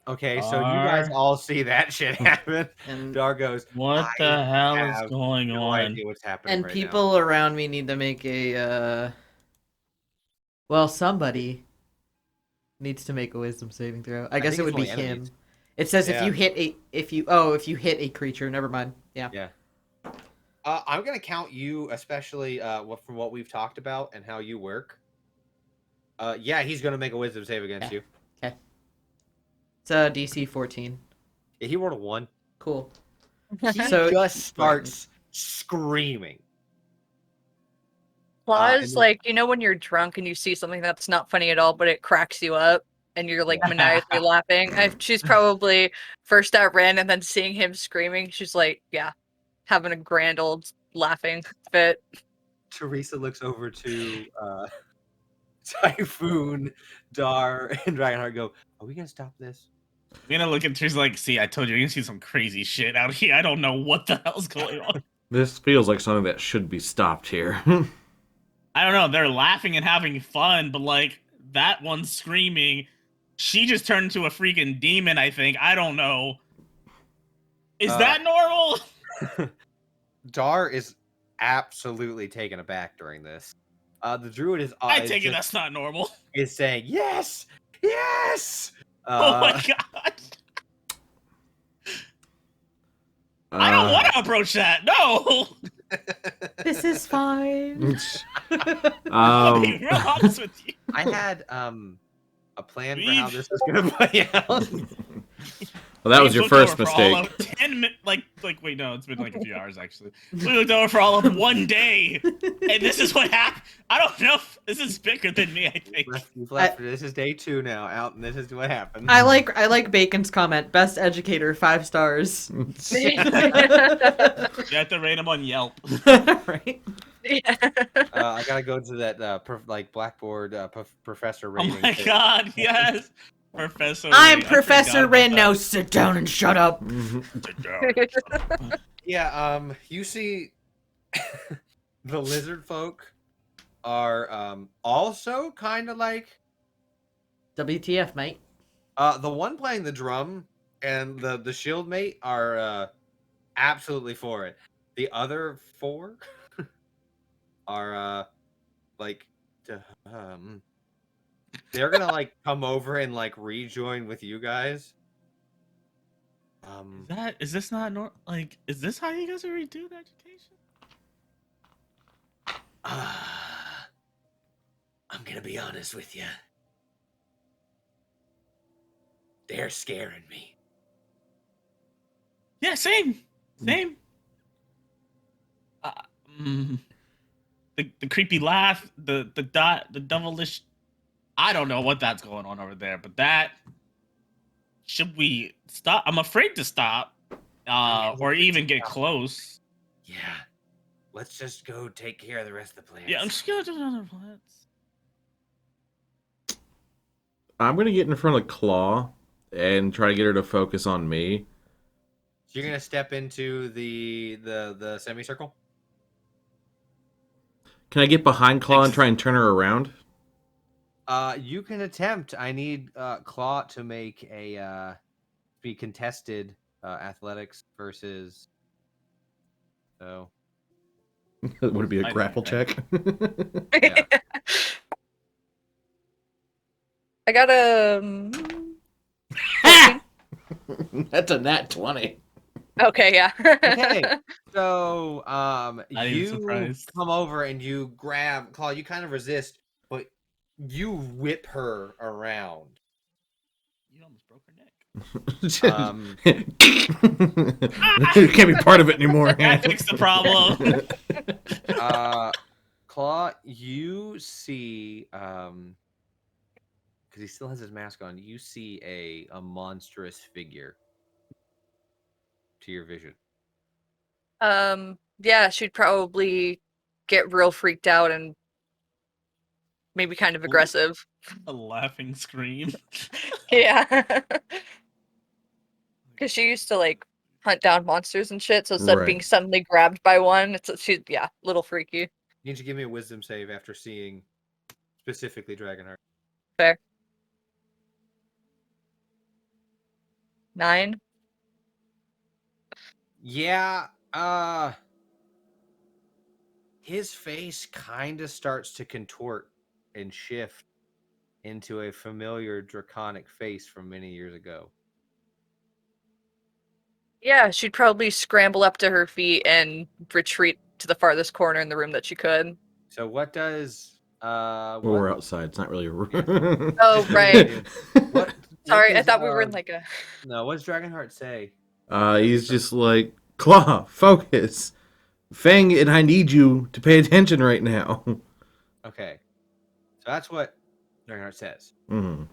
Okay, so you guys all see that shit happen. And Dar goes, What I the hell is have going no on? idea what's happening right people around me need to make a well, somebody needs to make a wisdom saving throw. I guess think it would it's be only him. enemies. It says Yeah. if you hit a creature, never mind. Yeah. Yeah. I'm gonna count you, especially from what we've talked about and how you work. Yeah, he's gonna make a wisdom save against you. Okay. It's a DC 14. Yeah, he rolled a 1. Cool. He So- just starts screaming. Claw's and- like, you know when you're drunk and you see something that's not funny at all, but it cracks you up and you're like maniacally laughing. She's probably first at Ren and then seeing him screaming, she's like, yeah, having a grand old laughing fit. Teresa looks over to Typhoon, Dar, and Dragonheart. Go, are we gonna stop this? I'm gonna look at Trish like, see, I told you, you're gonna see some crazy shit out here. I don't know what the hell's going on. This feels like something that should be stopped here. I don't know. They're laughing and having fun, but like that one's screaming. She just turned into a freaking demon, I think. I don't know. Is that normal? Dar is absolutely taken aback during this. The druid is. I take it that's not normal. Is saying yes, yes. Oh my god! I don't want to approach that. No. This is fine. I'll be real honest with you. I had a plan for how this was gonna play out. Well, that was your We looked first over for all mistake. of 10 wait, no, it's been like a few hours actually. We looked over for all of one day, and this is what happened. I don't know if this is bigger than me. I think. You've left. This is day 2 now out, and this is what happened. I like Bacon's comment. Best educator, 5 stars. You have to rate him on Yelp. Right. I gotta go to that Blackboard professor Oh rating. my thing. god, yes, Professor. I'm Ray. I Professor forgot Ren. about Now that. sit down and shut up. Sit down. Yeah, you see the lizard folk are also kind of like WTF, mate? the one playing the drum and the shield mate are absolutely for it. The other 4 are they're gonna come over and rejoin with you guys. Is this not is this how you guys are redoing education? I'm gonna be honest with you. They're scaring me. Yeah, same. The creepy laugh, the devilish. I don't know what that's going on over there, but that should we stop? I'm afraid to stop, or even get close. Yeah. Let's just go take care of the rest of the plants. Yeah, I'm just gonna do another plants. I'm gonna get in front of Claw and try to get her to focus on me. So you're gonna step into the semicircle? Can I get behind Claw and try and turn her around? You can attempt. I need Claw to make a be contested athletics versus. So Would it be a Fighting, grapple right? check? yeah. I got a. 14. That's a nat 20. Okay, yeah. Okay. So Not even you surprised. come over and you grab Claw. You kind of resist, but you whip her around. You almost broke her neck. Can't be part of it anymore. That fixed the problem. Claw, you see because he still has his mask on, you see a monstrous figure to your vision. Yeah, she'd probably get real freaked out and maybe kind of aggressive. A laughing scream. Yeah. Because she used to like hunt down monsters and shit, so instead of being Right. suddenly grabbed by one, she's little freaky. You need to give me a wisdom save after seeing specifically Dragonheart. Fair. 9. Yeah, his face kind of starts to contort and shift into a familiar draconic face from many years ago. Yeah, she'd probably scramble up to her feet and retreat to the farthest corner in the room that she could. So what does Well, we're outside. It's not really a room. Oh, right. what Sorry, I does, thought we were in like a. No, what does Dragonheart say? He's just like, Claw, focus. Fang and I need you to pay attention right now. Okay. So that's what Dragonheart says. Mm.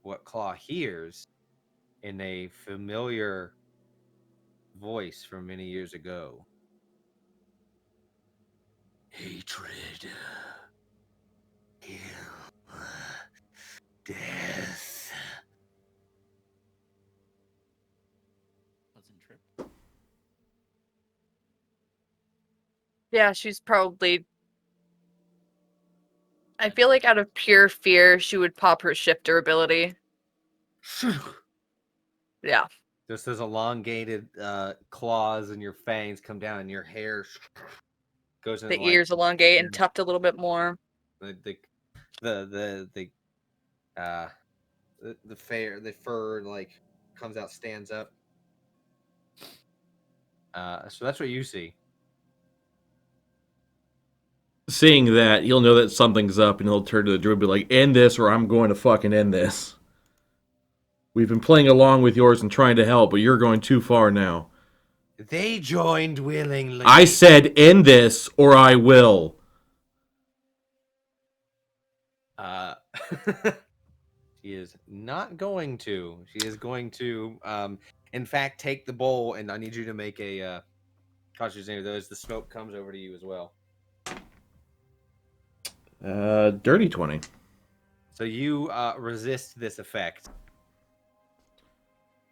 What Claw hears in a familiar voice from many years ago. Hatred. Kill. Death. Wasn't trip. Yeah, she's probably. I feel like out of pure fear, she would pop her shifter ability. Yeah. Just as elongated claws and your fangs come down and your hair goes in The ears elongate and tuft a little bit more. the fur like comes out, stands up. So that's what you see. Seeing that, you'll know that something's up, and he'll turn to the druid and be like, end this, or I'm going to fucking end this. We've been playing along with yours and trying to help, but you're going too far now. They joined willingly. I said, end this, or I will. She is not going to. She is going to, in fact, take the bowl, and I need you to make a Constitution save. As the smoke comes over to you as well. Dirty 20. So you resist this effect.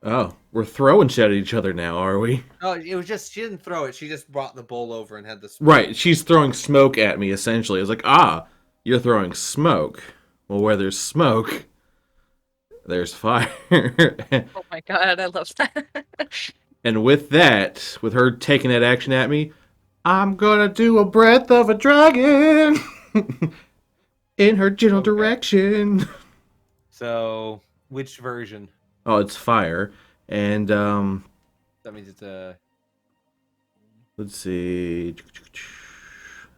Oh, we're throwing shit at each other now, are we? No, it was just, she didn't throw it. She just brought the bowl over and had the smoke. Right, she's throwing smoke at me, essentially. It's like, you're throwing smoke. Well, where there's smoke, there's fire. Oh my god, I love that. And with that, with her taking that action at me, I'm gonna do a breath of a dragon in her general direction. So, which version? Oh, it's fire. And, That means it's a... let's see.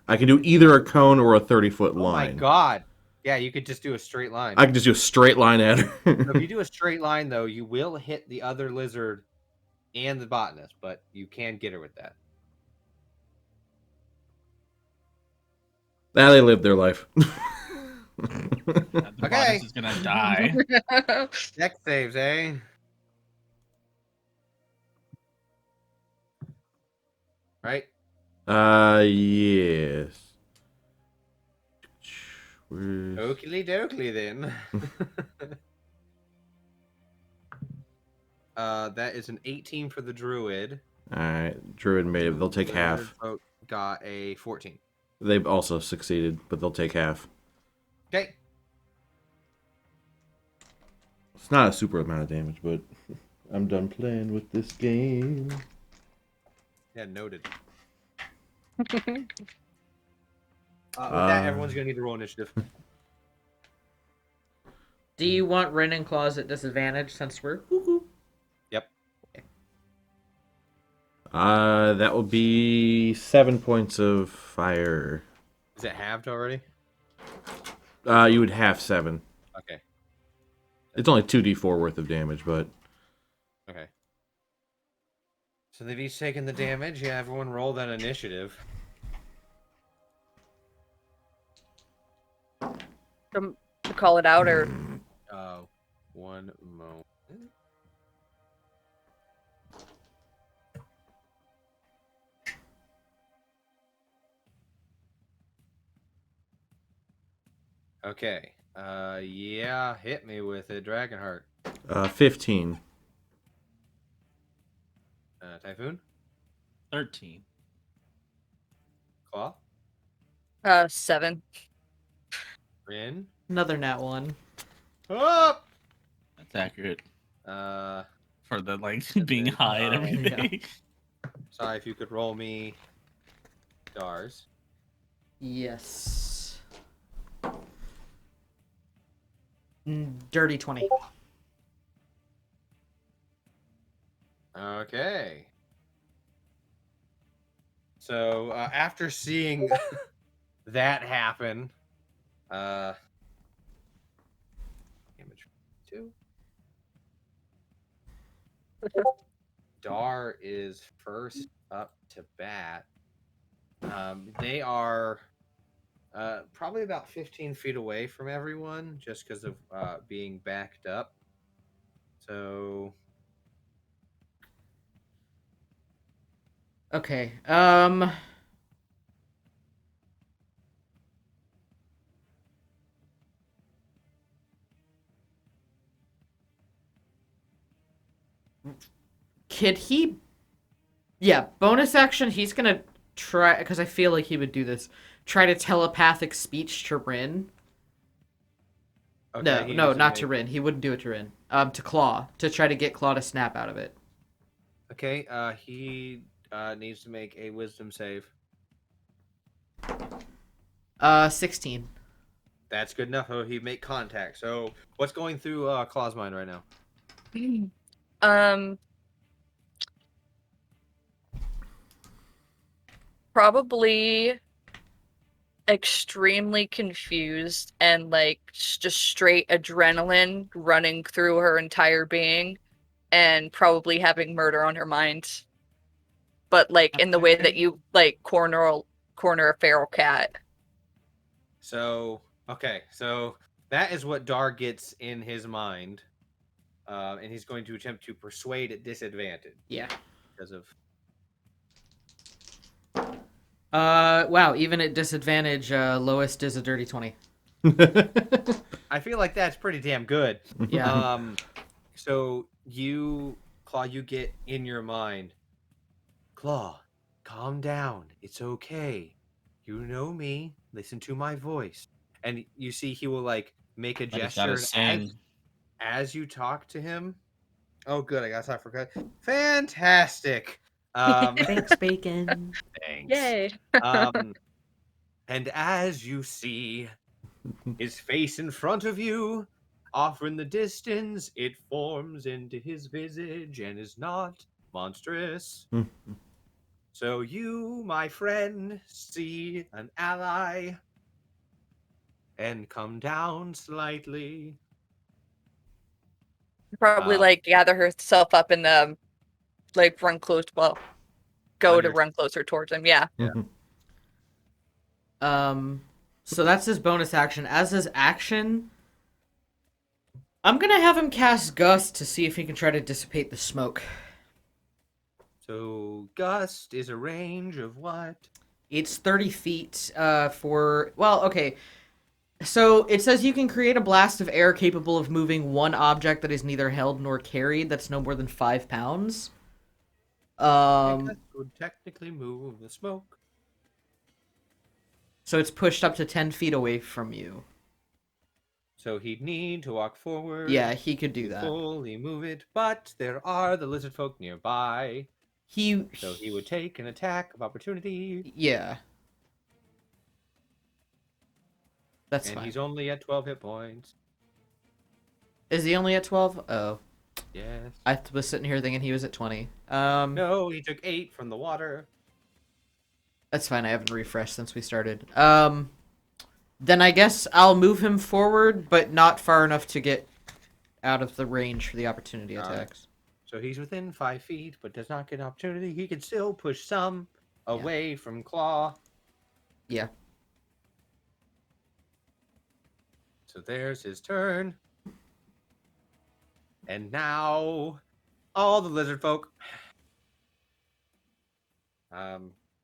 I can do either a cone or a 30-foot line. Oh my god. Yeah, you could just do a straight line. I can just do a straight line at her. If you do a straight line, though, you will hit the other lizard and the botanist, but you can get her with that. They lived their life. The Okay. botanist is gonna die. Dex saves, eh? Right? Yes. Where's... Oakley dokley, then. That is an 18 for the druid. Alright, druid made it. They'll take half. Folk got a 14. They've also succeeded, but they'll take half. Okay. It's not a super amount of damage, but I'm done playing with this game. Yeah, noted. With that, everyone's gonna need to roll initiative. Do you want Rin and Claws at disadvantage since we're woohoo? Yep. That will be 7 points of fire. Is it halved already? You would have 7. Okay. It's only 2d4 worth of damage, but Okay. So they've each taken the damage. Yeah, everyone roll that initiative. To call it out, or One moment. Okay. Yeah, hit me with it, Dragonheart. 15. Typhoon? 13. Claw? 7. Rin? Another nat 1. Oh! That's accurate. For the being it. high and Yeah. everything. Sorry, if you could roll me stars. Yes. Dirty 20. Okay. So after seeing that happen, damage 2. Dar is first up to bat. They are probably about 15 feet away from everyone just because of being backed up. So Okay. Could he? Yeah, bonus action. He's gonna try because I feel like he would do this. Try to telepathic speech to Rin. okay, he No, needs to not to make- Rin. He wouldn't do it to Rin. To Claw to try to get Claw to snap out of it. Okay, he needs to make a wisdom save. 16. That's good enough. Oh, he make contact. So what's going through Claw's mind right now? Probably extremely confused and just straight adrenaline running through her entire being, and probably having murder on her mind, but in the way that you corner a feral cat. So okay, so that is what Dar gets in his mind, and he's going to attempt to persuade at disadvantage. Yeah. Because of Wow. Even at disadvantage, lowest is a dirty 20. I feel like that's pretty damn good. Yeah. So you, Claw, you get in your mind, Claw, calm down. It's okay. You know me. Listen to my voice. And you see he will make a But he's gesture gotta sing. as you talk to him. Oh, good. I guess I forgot. Fantastic. Thanks, Bacon. Thanks. Yay. And as you see his face in front of you, off in the distance, it forms into his visage and is not monstrous. So you, my friend, see an ally and come down slightly. Probably gather herself up and run close. Well, go to run closer towards him. Yeah. So that's his bonus action. As his action, I'm gonna have him cast Gust to see if he can try to dissipate the smoke. So gust is a range of what? It's 30 feet okay. So it says you can create a blast of air capable of moving one object that is neither held nor carried that's no more than 5 pounds. Gust would technically move the smoke. So it's pushed up to 10 feet away from you. So he'd need to walk forward. Yeah, he could do to that. fully move it, but there are the lizard folk nearby. So he would take an attack of opportunity. Yeah. That's and fine. he's only at 12 hit points. Is he only at 12? Oh. Yes. I was sitting here thinking he was at 20. No, he took 8 from the water. That's fine. I haven't refreshed since we started. Then I guess I'll move him forward, but not far enough to get out of the range for the opportunity attacks. So he's within 5 feet, but does not get an opportunity. He can still push some away from Claw. Yeah. So there's his turn. And now, all the lizard folk.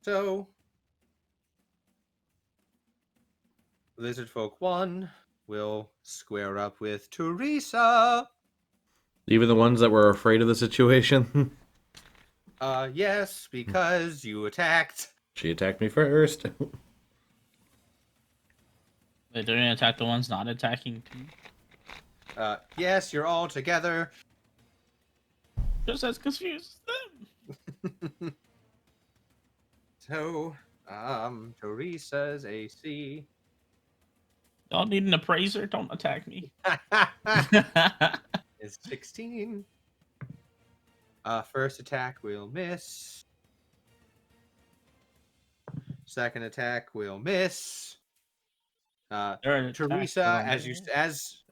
So Lizard Folk 1 will square up with Teresa. Even the ones that were afraid of the situation. Yes, because you attacked. She attacked me first. They're going to attack the ones not attacking too. Yes, you're all together. Just as confused as them. So, Teresa's AC. Y'all need an appraiser? Don't attack me. is 16. First attack will miss. Second attack will miss. Teresa,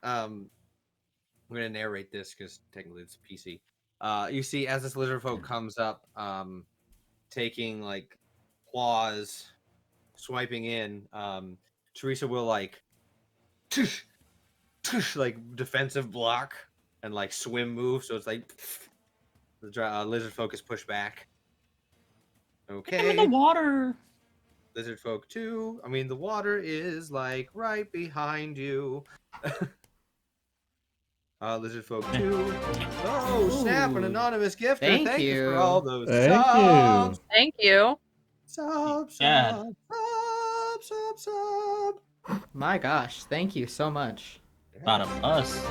I'm gonna narrate this because technically it's PC. You see, as this lizard folk comes up, taking like claws, swiping in, Teresa will like defensive block and like swim move, so it's like the lizard folk is pushed back. Okay. I'm in the water. Lizard folk 2. I mean, the water is like right behind you. Lizard folk 2. Oh, snap! An anonymous gifter. Thank you you. for all those Thank subs. you. Thank you. Yeah. Sub. My gosh, thank you so much. Not of us.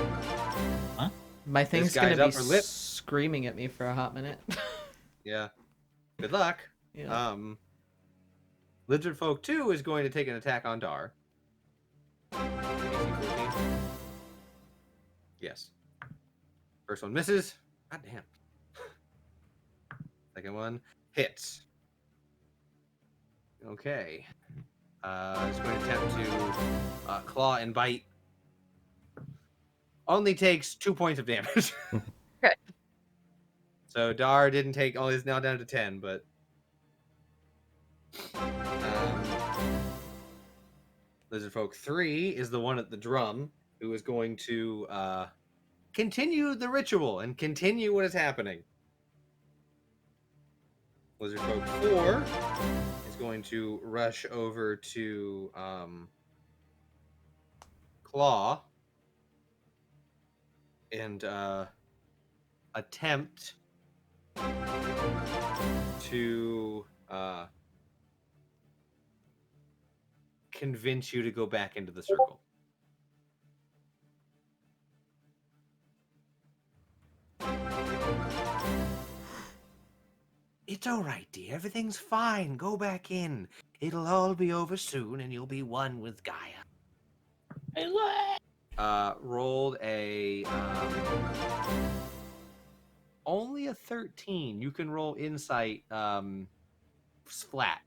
My thing's guy's gonna be upper lip. screaming at me for a hot minute. Yeah. Good luck. Yeah. Lizard folk 2 is going to take an attack on Dar. AC 14. Yes. First one misses. God damn. Second one hits. Okay. It's going to attempt to claw and bite. Only takes 2 points of damage. Okay. So Dar didn't take. Oh, is now down to 10, but. Lizard Folk 3 is the one at the drum who is going to continue the ritual and continue what is happening. Lizard Folk 4 is going to rush over to Claw and attempt to convince you to go back into the circle. It's all right, dear. Everything's fine. Go back in. It'll all be over soon, and you'll be one with Gaia. Hey, look. Rolled a only a 13. You can roll insight flat.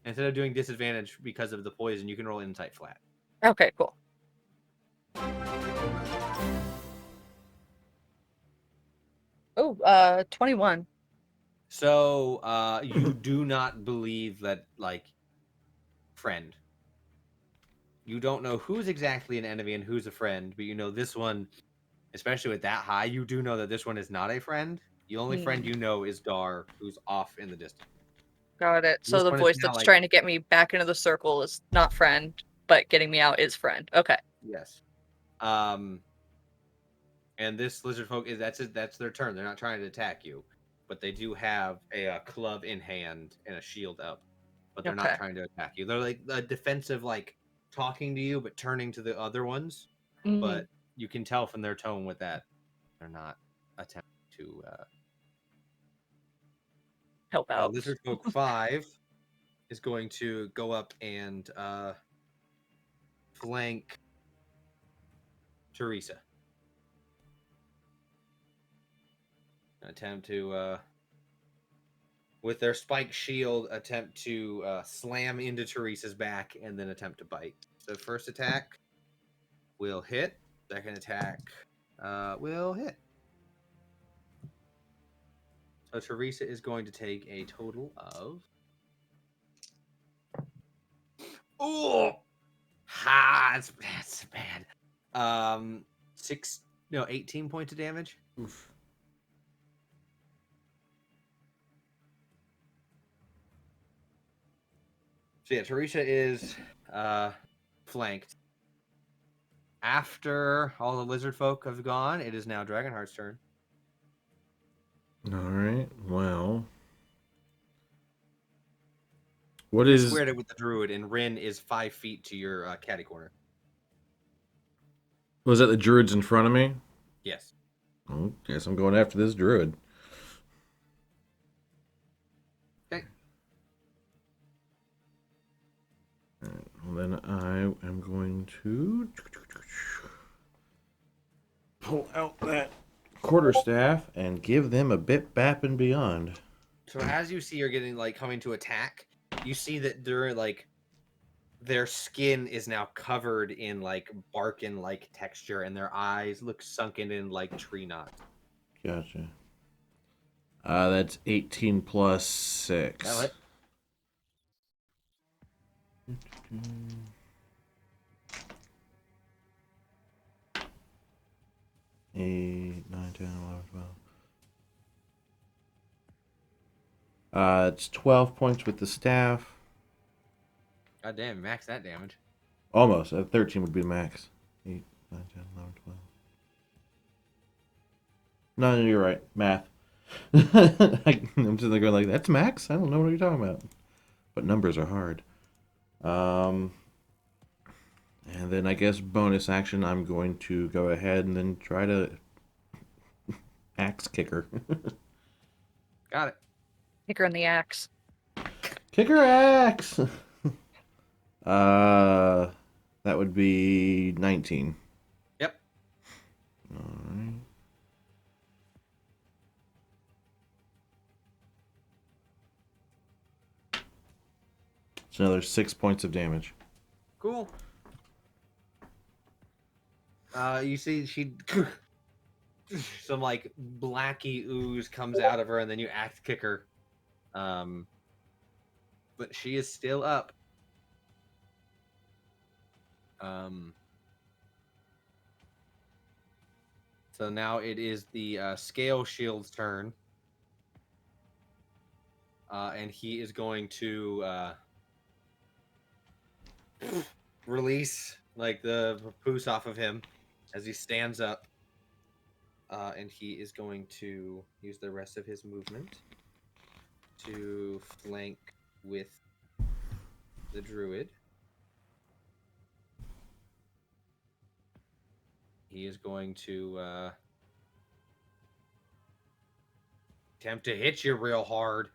Instead of doing disadvantage because of the poison, you can roll insight flat. Okay, cool. Oh, 21. So you do not believe that, like, friend. You don't know who's exactly an enemy and who's a friend, but you know this one, especially with that high, you do know that this one is not a friend. The only friend you know is Dar, who's off in the distance. Got it. So This the one is voice now, that's like- trying to get me back into the circle is not friend, but getting me out is friend. Okay. Yes. And this lizard folk that's their turn. They're not trying to attack you, but they do have a club in hand and a shield up. but they're not Okay. trying to attack you. They're like a defensive, like talking to you, but turning to the other ones. Mhm. But you can tell from their tone with that they're not attempting to. Help out. Lizard Folk 5 is going to go up and flank Teresa. Attempt to, with their spike shield, attempt to slam into Teresa's back and then attempt to bite. So first attack will hit. Second attack will hit. So Teresa is going to take a total of. Oh, that's bad. 18 points of damage. Oof. So yeah, Teresa is flanked. After all the lizard folk have gone, it is now Dragonheart's turn. All right. Well, what You is squared it with the druid, and Rin is 5 feet to your catty corner. was that? The druid's in front of me. Yes. Oh, guess I'm going after this druid. Okay. All right, well, then I am going to pull out that quarterstaff and give them a bit bap and beyond. So as you see, you're getting like coming to attack. You see that they're like their skin is now covered in like barken like texture, and their eyes look sunken in like tree knots. Gotcha. That's 18 plus 6. That'll hit. 8, 9, 10, 11, 12. It's 12 points with the staff. God damn, max that damage. Almost. 13 would be max. 8, 9, 10, 11, 12. No, you're right. Math. I'm just going like, that's max? I don't know what you're talking about. But numbers are hard. And then I guess bonus action, I'm going to go ahead and then try to axe kicker. Got it. Kicker in the axe. Kicker axe! That would be 19. Yep. Alright. It's another 6 points of damage. Cool. You see she some like blacky ooze comes out of her, and then you axe kick her. But she is still up. So now it is the Scale Shield's turn. And he is going to release like the papoose off of him as he stands up. And he is going to use the rest of his movement to flank with the druid. He is going to attempt to hit you real hard.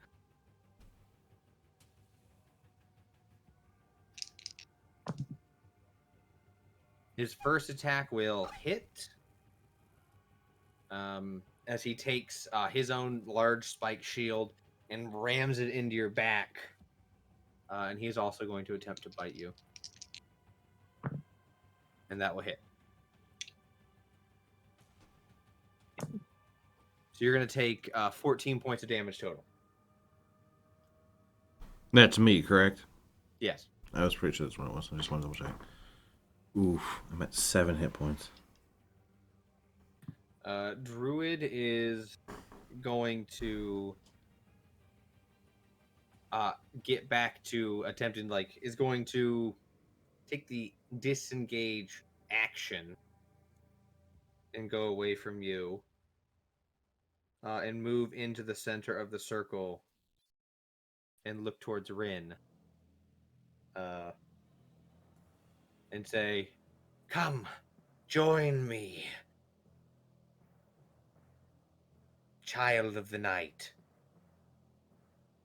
His first attack will hit. As he takes his own large spike shield and rams it into your back. And he's also going to attempt to bite you. And that will hit. So you're going to take 14 points of damage total. That's me, correct? Yes. I was pretty sure that's what it was. I just wanted to double check. Oof, I'm at 7 hit points. Druid is going to get back to attempting, like, is going to take the disengage action and go away from you and move into the center of the circle and look towards Rin. and say, "Come, join me, child of the night.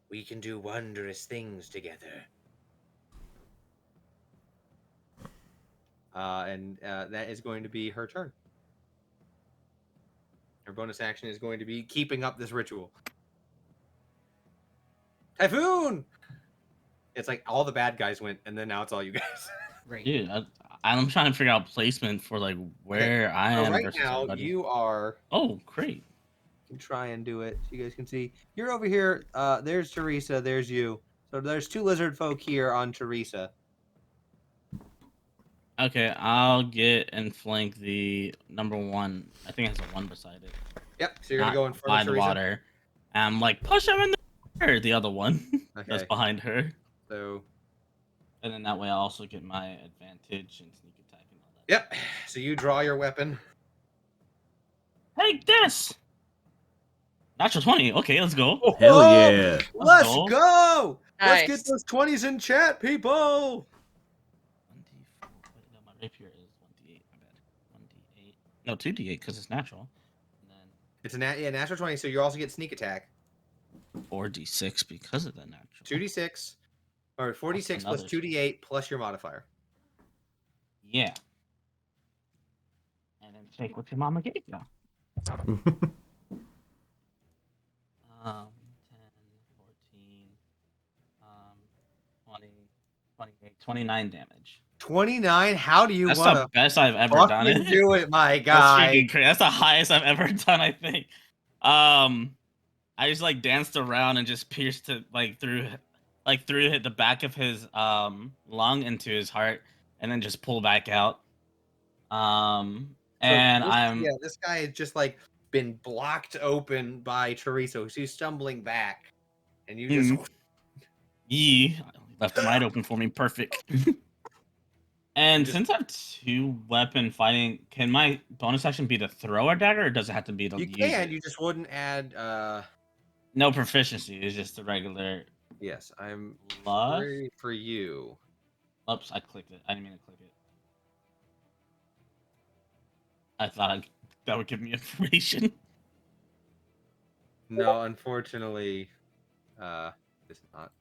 We can do wondrous things together." And that is going to be her turn. Her bonus action is going to be keeping up this ritual. Typhoon! It's like all the bad guys went, and then now it's all you guys. Right. Dude, I'm trying to figure out placement for like where I So am right versus now, everybody. you are... Oh, great. You can try and do it so you guys can see. You're over here. There's Teresa. There's you. So there's 2 lizard folk here on Teresa. Okay, I'll get and flank the number 1. I think it has a 1 beside it. Yep. So you're going to go in front by of the Teresa. water. I'm like, push him in the water. The other one that's Okay. behind her. So... And then that way I also get my advantage and sneak attack and all that. Yep. So you draw your weapon. Take this! Natural 20. Okay, let's go. Hell Whoa! yeah. Let's go. go! Let's Nice. get those 20s in chat, people! 1d4. Wait, no, my rapier is 1d8. My bad. 1d8. No, 2d8 because it's natural. And then It's a natural 20, so you also get sneak attack. 4d6 because of the natural. 2d6, or 46 plus another 2d8 plus your modifier. Yeah. And then take what your mama gave you. 10, 14, 20, 28, 29 damage. 29? How do you That's want the to best I've ever done fucking it. do it, my That's guy? freaking crazy. That's the highest I've ever done, I think. I just like danced around and just pierced it through hit the back of his lung into his heart, and then just pull back out. And this guy has just like been blocked open by Teresa. She's stumbling back, and you just left and right open for me, perfect. And since I have 2 weapon fighting, can my bonus action be to throw a dagger, or does it have to be to you use can. it? You just wouldn't add. No proficiency. It's just the regular. Yes, I'm Plus? ready for you. Oops, I clicked it. I didn't mean to click it. I thought that would give me information. No, unfortunately, it's not.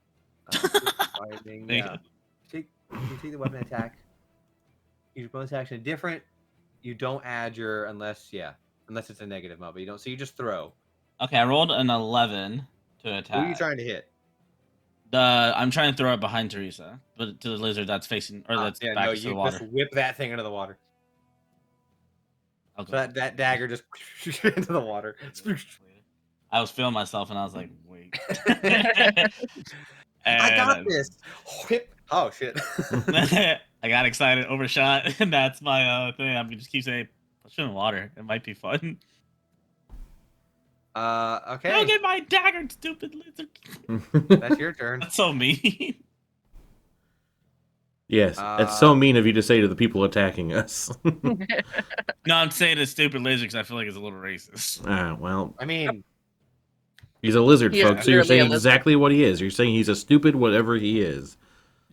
Fighting. Thank Yeah. You take the weapon attack. Use your bonus action. Different. You don't add your unless it's a negative mod, but you don't. So you just throw. Okay, I rolled an 11 to attack. Who are you trying to hit? I'm trying to throw it behind Teresa, but to the lizard that's facing or that's back to the you water. just whip that thing into the water. Okay. So that dagger just into the water. I was feeling myself, and I was like, "Wait." I got this. Whip. Oh shit. I got excited, overshot, and that's my thing. I'm gonna just keep saying, "Push it in the water. It might be fun." Okay. Don't get my dagger, stupid lizard. That's your turn. That's so mean. Yes, it's so mean of you to say to the people attacking us. No, I'm saying it's stupid lizard because I feel like it's a little racist. Well, I mean, he's a lizard, He's folks, so you're clearly a saying lizard. exactly what he is. You're saying he's a stupid whatever he is.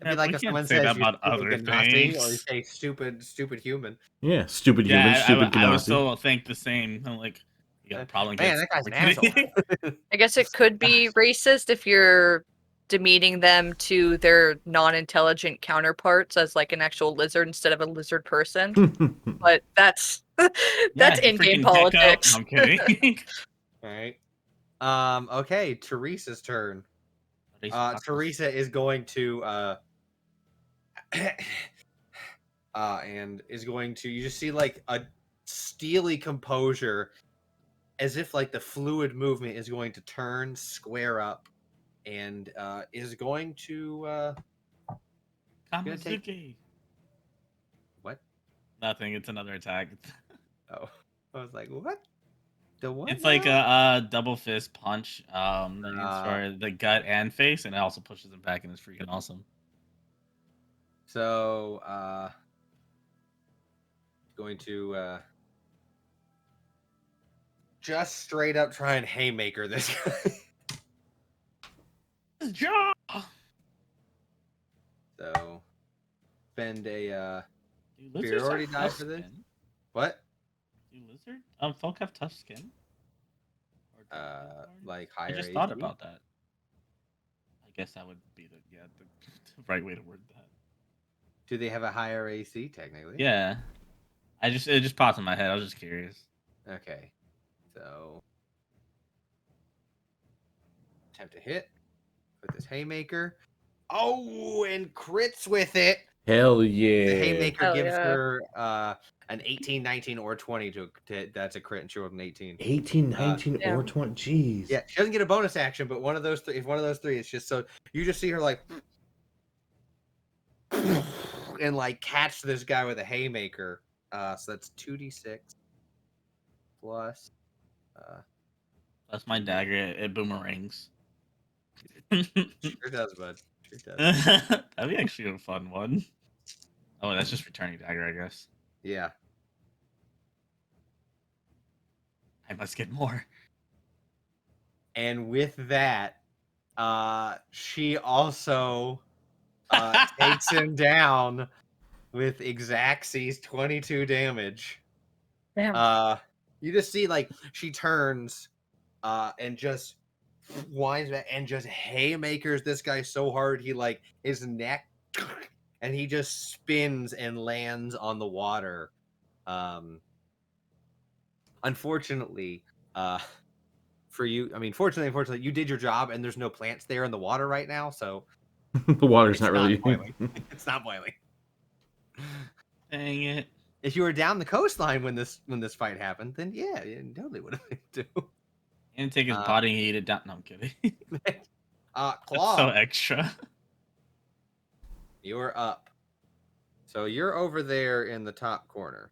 it'd be like we if can't someone say says that you're about other stupid Ganassi, or you things. say stupid human. Yeah, stupid human, Yeah, stupid I would Ganassi. still think the same. I'm like, you got a problem? Man, that guy's an asshole. I guess it could be racist if you're demeaning them to their non-intelligent counterparts as like an actual lizard instead of a lizard person. But that's Yeah, in-game freaking politics. gecko. I'm kidding. All right. Okay, Teresa's turn. Teresa is going to and is going to, you just see like a steely composure, as if like the fluid movement is going to turn square up, and is going to gonna take- Kamazuki. what? Nothing. It's another attack. Oh, I was like, what? The what? It's like a double fist punch. That is for the gut and face, and it also pushes him back, and it's freaking awesome. So going to just straight up try and haymaker this guy. Jaw. So spend a Do Fear lizards already have died tough for this? skin? what? Do lizard folk have tough skin? Or delicate bones? Like I higher just thought AC? about that. I guess that would be the right way to word that. Do they have a higher AC technically? Yeah. It just popped in my head. I was just curious. Okay. So attempt to hit with this haymaker. Oh, and crits with it. Hell The yeah. haymaker Hell gives yeah. her an 18, 19, or 20 to that's a crit, and she rolled an 18. 18, 19, Yeah. or 20. Jeez. Yeah, she doesn't get a bonus action, but one of those three. If one of those three, it's just so you just see her like and like catch this guy with a haymaker. So that's 2d6 plus. That's my dagger. It boomerangs. Sure does, bud. Sure does. That'd be actually a fun one. Oh, that's just returning dagger, I guess. Yeah. I must get more. And with that, she also takes him down with Exacxie's 22 damage. Damn. You just see like she turns and just winds back and just haymakers this guy so hard he like his neck and he just spins and lands on the water. Unfortunately, for you, I mean, unfortunately, you did your job and there's no plants there in the water right now, so The water's it's not really. boiling. It's not boiling. Dang it. If you were down the coastline when this fight happened, then yeah, it totally would have been too. And take his body and eat it down. No, I'm kidding. That's Claw, so extra. you're up. So you're over there in the top corner.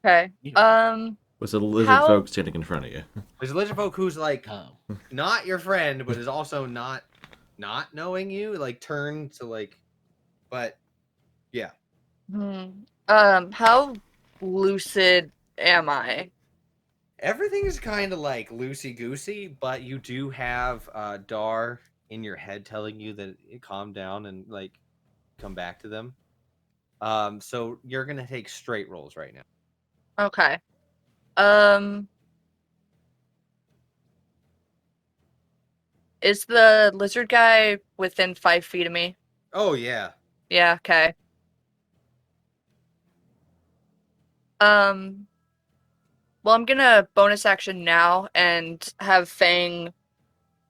Okay. Was a lizard How- folk standing in front of you? There's a lizard folk who's like Oh. not your friend, but is also not knowing you. Like turn to like, but yeah. How lucid am I? Everything is kind of like loosey goosey, but you do have Dar in your head telling you that it calm down and like come back to them. So you're gonna take straight rolls right now. Okay. Is the lizard guy within 5 feet of me? Oh yeah. Yeah, okay. Well, I'm gonna bonus action now and have Fang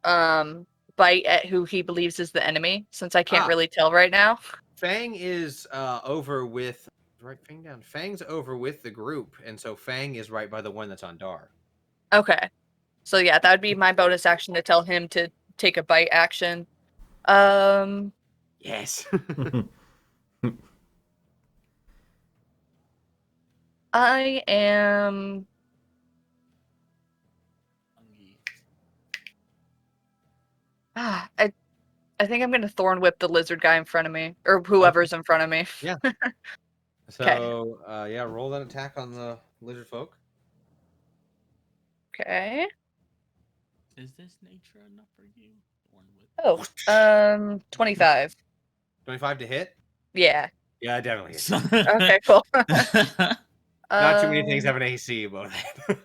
bite at who he believes is the enemy, since I can't really tell right now. Fang is over with write Fang down. Fang's over with the group, and so Fang is right by the one that's on Dar. Okay. So yeah, that would be my bonus action to tell him to take a bite action. Yes. I am I think I'm gonna thorn whip the lizard guy in front of me. Or whoever's in front of me. Yeah. So yeah, roll that attack on the lizard folk. Okay. Is this nature enough for you? Thorn whip. 25. 25 to hit? Yeah. Yeah, definitely. Hits. Okay, cool. Not too many things have an AC above that.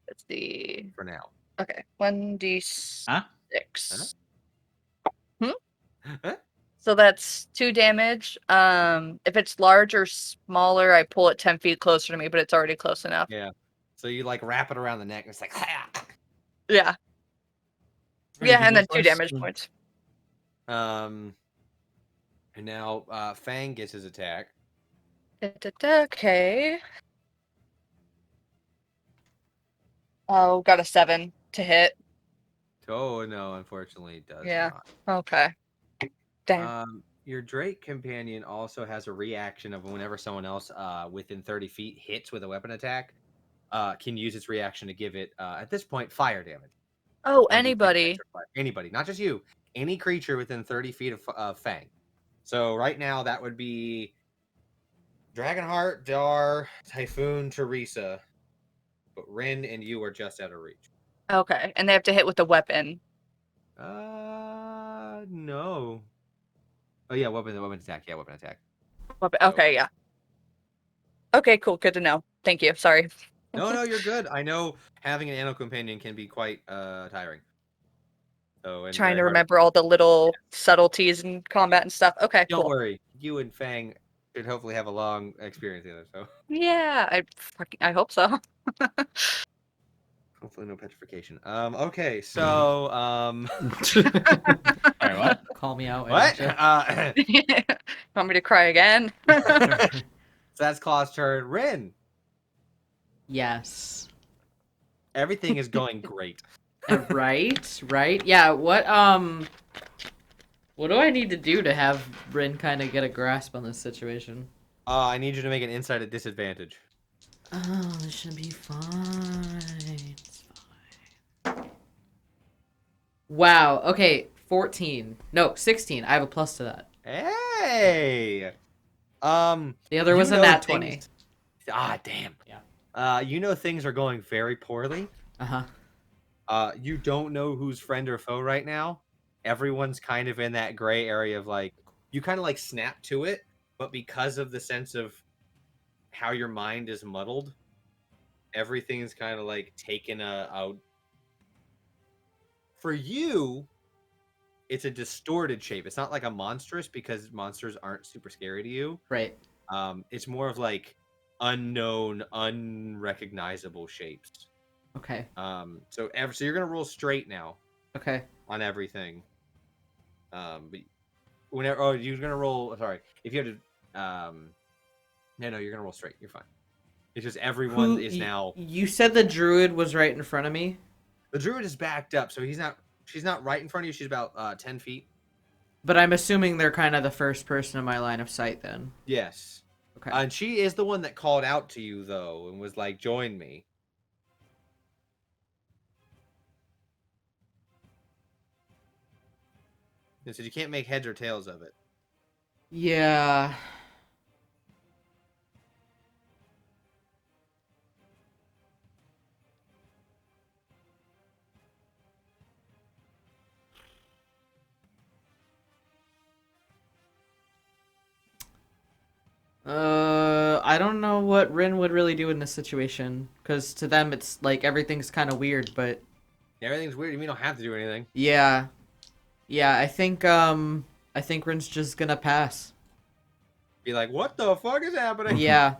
Let's see. For now. Okay. 1d6. Huh? So that's 2 damage. If it's large or smaller, I pull it 10 feet closer to me, but it's already close enough. Yeah. So you like wrap it around the neck and it's like Yeah. Yeah, and then 2 damage points. And now Fang gets his attack. Okay. Oh, got a 7 to hit. Oh no, unfortunately it does Yeah. not. Okay. Damn. Your Drake companion also has a reaction of whenever someone else within 30 feet hits with a weapon attack, can use its reaction to give it, at this point, fire damage. Oh, anybody. Anybody, not just you. Any creature within 30 feet of Fang. So right now that would be Dragonheart, Dar, Typhoon, Teresa. But Rin and you are just out of reach. Okay, and they have to hit with a weapon. No. Oh yeah, weapon attack. Yeah, weapon attack. Okay, yeah. Okay, cool. Good to know. Thank you. Sorry. No, you're good. I know having an animal companion can be quite tiring. So and Trying very to hard. remember all the little subtleties in combat and stuff. Okay, Don't cool. worry, you and Fang should hopefully have a long experience together. So Yeah, I hope so. hopefully no petrification. Okay, so Sorry, what? Call me out. what? I Want me to cry again? gotcha. So that's Claw's turn. Rin, Yes. everything is going great. Right. Yeah. What do I need to do to have Bryn kind of get a grasp on this situation? I need you to make an insight at disadvantage. Oh, this should be fine. It's fine. Wow. Okay. 14. No, 16. I have a plus to that. Hey. The other was a nat 20. Damn. Yeah. You know things are going very poorly. Uh-huh. You don't know who's friend or foe right now. Everyone's kind of in that gray area of like, you kind of like snap to it, but because of the sense of how your mind is muddled, everything is kind of like taken out. For you, it's a distorted shape. It's not like a monstrous because monsters aren't super scary to you. Right. It's more of like unknown, unrecognizable shapes. Okay. So you're gonna roll straight now Okay. on everything. But whenever you're gonna roll. Sorry, if you have to. No, you're gonna roll straight. You're fine. It's just everyone is now. You said the druid was right in front of me. The druid is backed up, so she's not right in front of you. She's about 10 feet. But I'm assuming they're kind of the first person in my line of sight then. Yes. Okay. And she is the one that called out to you though, and was like, "Join me." And said you can't make heads or tails of it. Yeah. I don't know what Rin would really do in this situation, because to them it's like everything's kind of weird, but Everything's weird. You don't have to do anything. yeah. I think Rin's just gonna pass. Be like, "What the fuck is happening?" Yeah.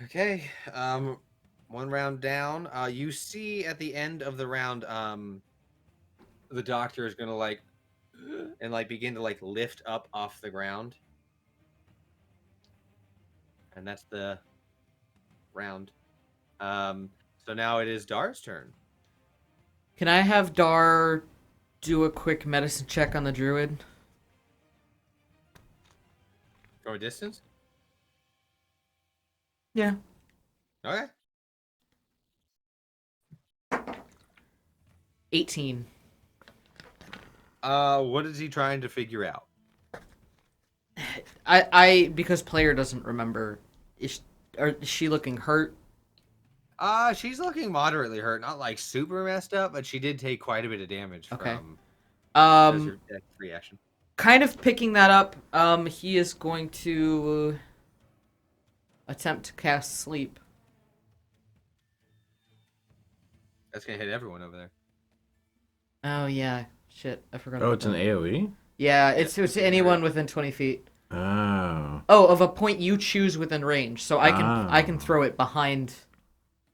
Okay. One round down. You see at the end of the round, the doctor is gonna like, and like begin to like lift up off the ground, and that's the round. So now it is Dar's turn. Can I have Dar do a quick medicine check on the druid? Go a distance. Yeah. Okay. 18. What is he trying to figure out? I because player doesn't remember. Is she looking hurt? She's looking moderately hurt, not like super messed up, but she did take quite a bit of damage Okay. from her reaction. Kind of picking that up, he is going to attempt to cast sleep. That's gonna hit everyone over there. Oh yeah, shit, I forgot. Oh, about it's an that. AoE? Yeah, it's anyone within 20 feet. Oh. Oh, of a point you choose within range, so I can throw it behind.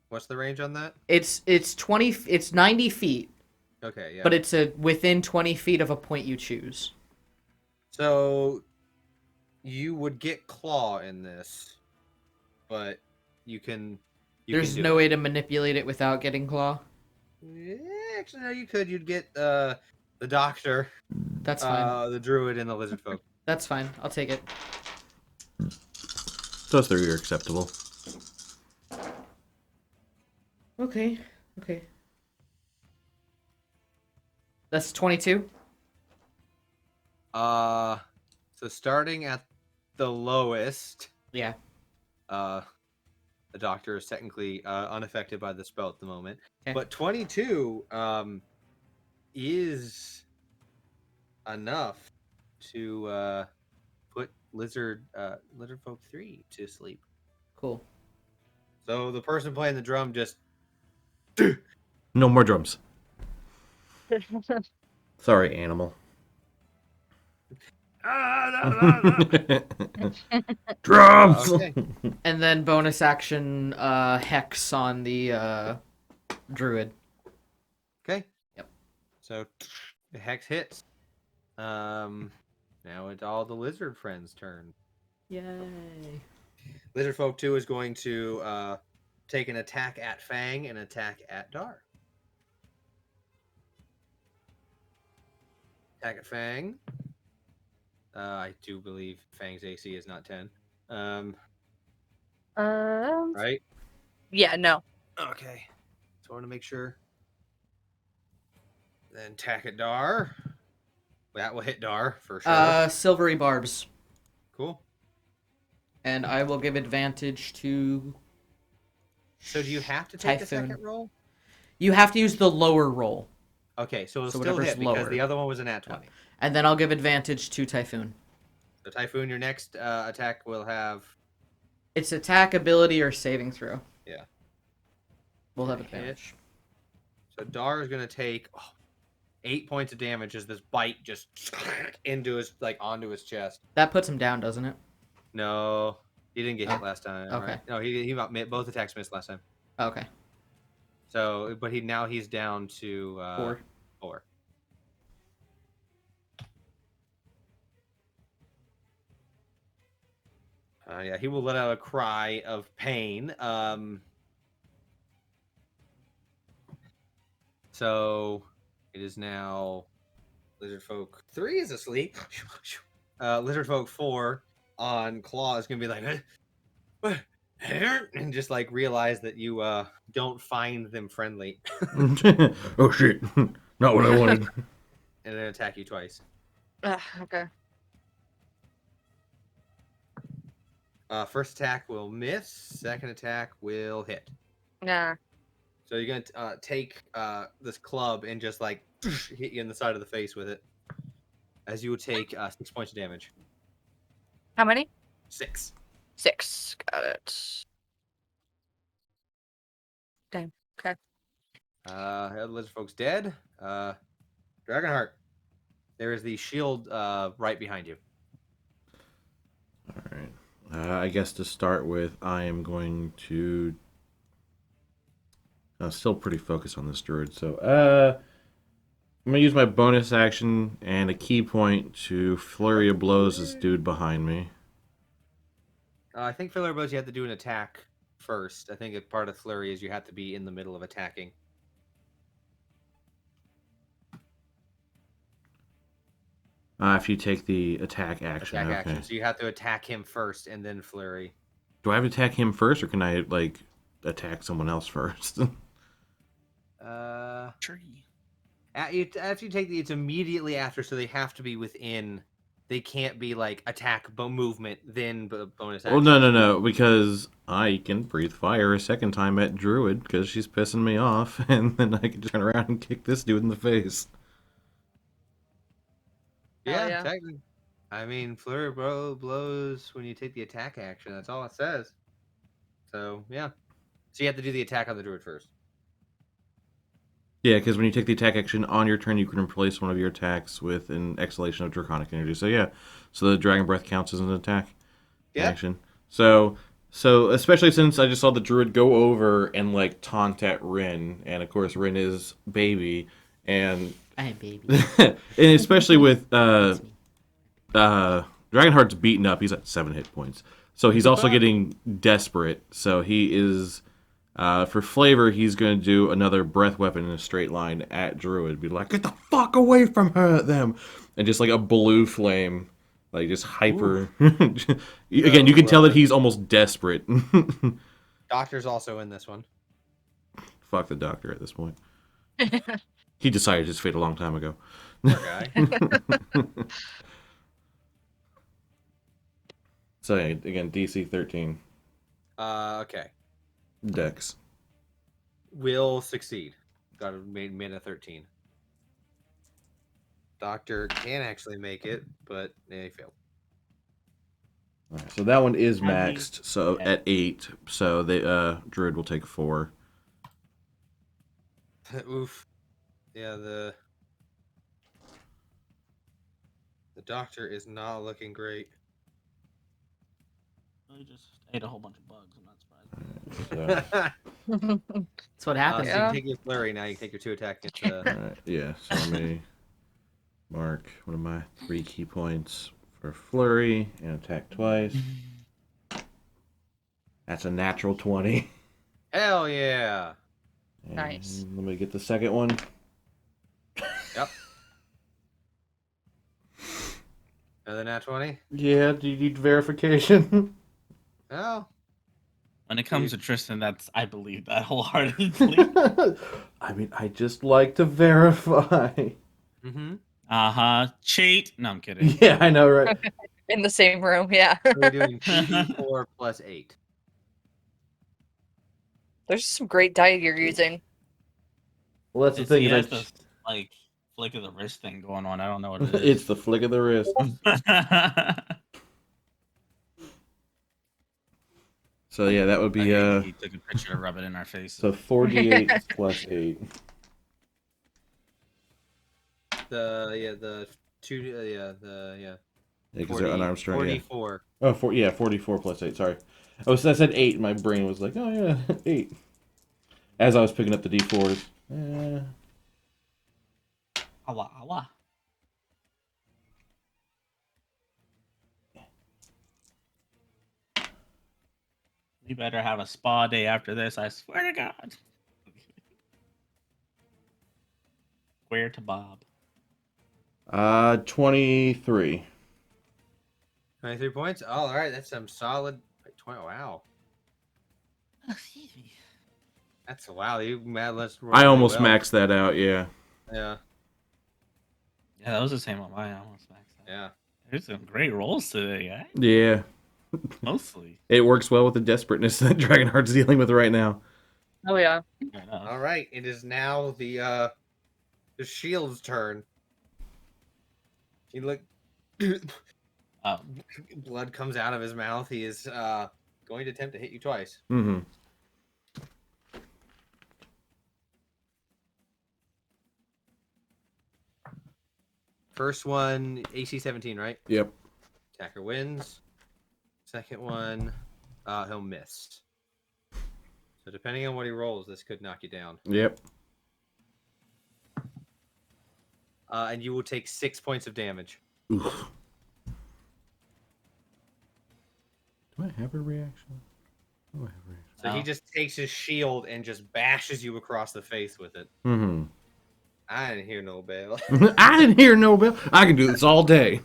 What's the range on that? It's 90 feet, Okay, yeah. but it's within 20 feet of a point you choose. So you would get claw in this, but you can. There's no way to manipulate it without getting claw. Yeah, actually, no, you could. You'd get the doctor, That's fine. the druid, and the lizard folk. That's fine. I'll take it. Those three are acceptable. Okay. That's 22. So starting at the lowest, Yeah. The doctor is technically unaffected by the spell at the moment. Okay. But 22 is enough to put Lizard Folk 3 to sleep. Cool. So the person playing the drum just No more drums. Sorry, animal. Drums. okay. And then bonus action hex on the druid. Okay. Yep. So the hex hits. Now it's all the lizard friends' turn. Yay. Lizard Folk 2 is going to take an attack at Fang and attack at Dar. Attack at Fang. I do believe Fang's AC is not 10. Right? Yeah, no. Okay. So I want to make sure. Then attack at Dar. That will hit Dar for sure. Silvery barbs. Cool. And I will give advantage to... So do you have to take Typhoon. the second roll? You have to use the lower roll. Okay, so it'll So still whatever's hit because lower. the other one was a nat 20. And then I'll give advantage to Typhoon. So Typhoon, your next attack will have... It's attack, ability, or saving throw. Yeah. We'll have Hit. advantage. So Dar is going to take 8 points of damage as this bite just into his onto his chest. That puts him down, doesn't it? No, he didn't get hit Oh, last time. okay. Right? No, he both attacks missed last time. Okay. So, but he's down to 4. Yeah, he will let out a cry of pain. So it is now Lizard Folk 3 is asleep. Lizard Folk 4 on Claw is gonna be like, and just realize that you don't find them friendly, Oh shit! Not what I wanted. and then attack you twice. Okay. First attack will miss. Second attack will hit. Nah. So you're gonna take this club and just hit you in the side of the face with it, as you will take 6 points of damage. How many? 6. 6. Got it. Damn. Okay. Lizard Folk's dead. Dragonheart. There is the shield right behind you. All right. I guess to start with, I am going to. I'm still pretty focused on this druid, so I'm gonna use my bonus action and a key point to flurry of blows this dude behind me. I think Flurry of Blows you have to do an attack first. I think a part of Flurry is you have to be in the middle of attacking. If you take the attack action, Attack okay. action. So you have to attack him first and then Flurry. Do I have to attack him first, or can I attack someone else first? Tree. After you take it's immediately after, so they have to be within. They can't be attack movement then bonus action. Well, no, because I can breathe fire a second time at druid because she's pissing me off, and then I can turn around and kick this dude in the face. Yeah, technically. I mean, Flurry of Blows when you take the attack action. That's all it says. So yeah. So you have to do the attack on the druid first. Yeah, because when you take the attack action on your turn, you can replace one of your attacks with an exhalation of draconic energy. So yeah, so the dragon breath counts as an attack action. So especially since I just saw the druid go over and taunt at Rin, and of course Rin is baby, and I'm baby. and especially with Dragonheart's beaten up, he's at 7 hit points, so he's also getting desperate. So he is. For flavor, he's going to do another breath weapon in a straight line at Druid. Be like, get the fuck away from them! And just a blue flame. Just hyper. Again, you can tell that he's almost desperate. Doctor's also in this one. Fuck the doctor at this point. He decided his fate a long time ago. Poor guy. So, yeah, again, DC 13. Okay. Dex. Will succeed. Got a made a 13. Doctor can actually make it, but he failed. All right, so that one is How do you- maxed. So Yeah. at 8. So the druid will take 4. Oof. Yeah, the doctor is not looking great. I just ate a whole bunch of bugs. I'm not surprised. So, That's what happens. So you Yeah. can take your flurry now. You can take your 2 attack against all right, yeah. So let me mark one of my 3 key points for flurry and attack twice. That's a natural 20. Hell yeah! And Nice. let me get the second one. Yep. Another nat 20. Yeah, do you need verification? Oh. When it comes to Tristan, I believe that wholeheartedly. I mean, I just like to verify. Mm-hmm. Cheat. No, I'm kidding. Yeah, I know, right? In the same room, yeah. We're doing 2d4 plus 8. There's some great die you're using. Well, that's the It's, thing. he Is has this like flick of the wrist thing going on. I don't know what it it's is. the flick of the wrist. So yeah, that would be he took a picture to rub it in our face. so 4d8 plus 8. The 2 Yeah, because 40, they're unarmed strike. Yeah. 44. Oh, 44 plus 8. Sorry, I said 8. My brain was like, oh yeah, 8. As I was picking up the d4s. Awa, awa. We better have a spa day after this. I swear to God. Swear to Bob. 23. 23 points. Oh, all right. That's some solid. 20. Wow. Excuse me. That's wow. You mad? Let's. I almost maxed that out. Yeah. Yeah. Yeah, that was the same on mine. I almost maxed out. Yeah. There's some great rolls today, guys. Yeah. Mostly. It works well with the desperateness that Dragonheart's dealing with right now. Oh yeah. Fair enough. All right. It is now the shield's turn. He look. Oh, Blood comes out of his mouth. He is going to attempt to hit you twice. Mm-hmm. First one, AC 17, right? Yep. Attacker wins. Second one, he'll miss. So depending on what he rolls, this could knock you down. Yep. And you will take 6 points of damage. Oof. Do I have a reaction? Do I have a reaction? So he Oh. just takes his shield and just bashes you across the face with it. Mm-hmm. I didn't hear no bell. I didn't hear no bell. I can do this all day.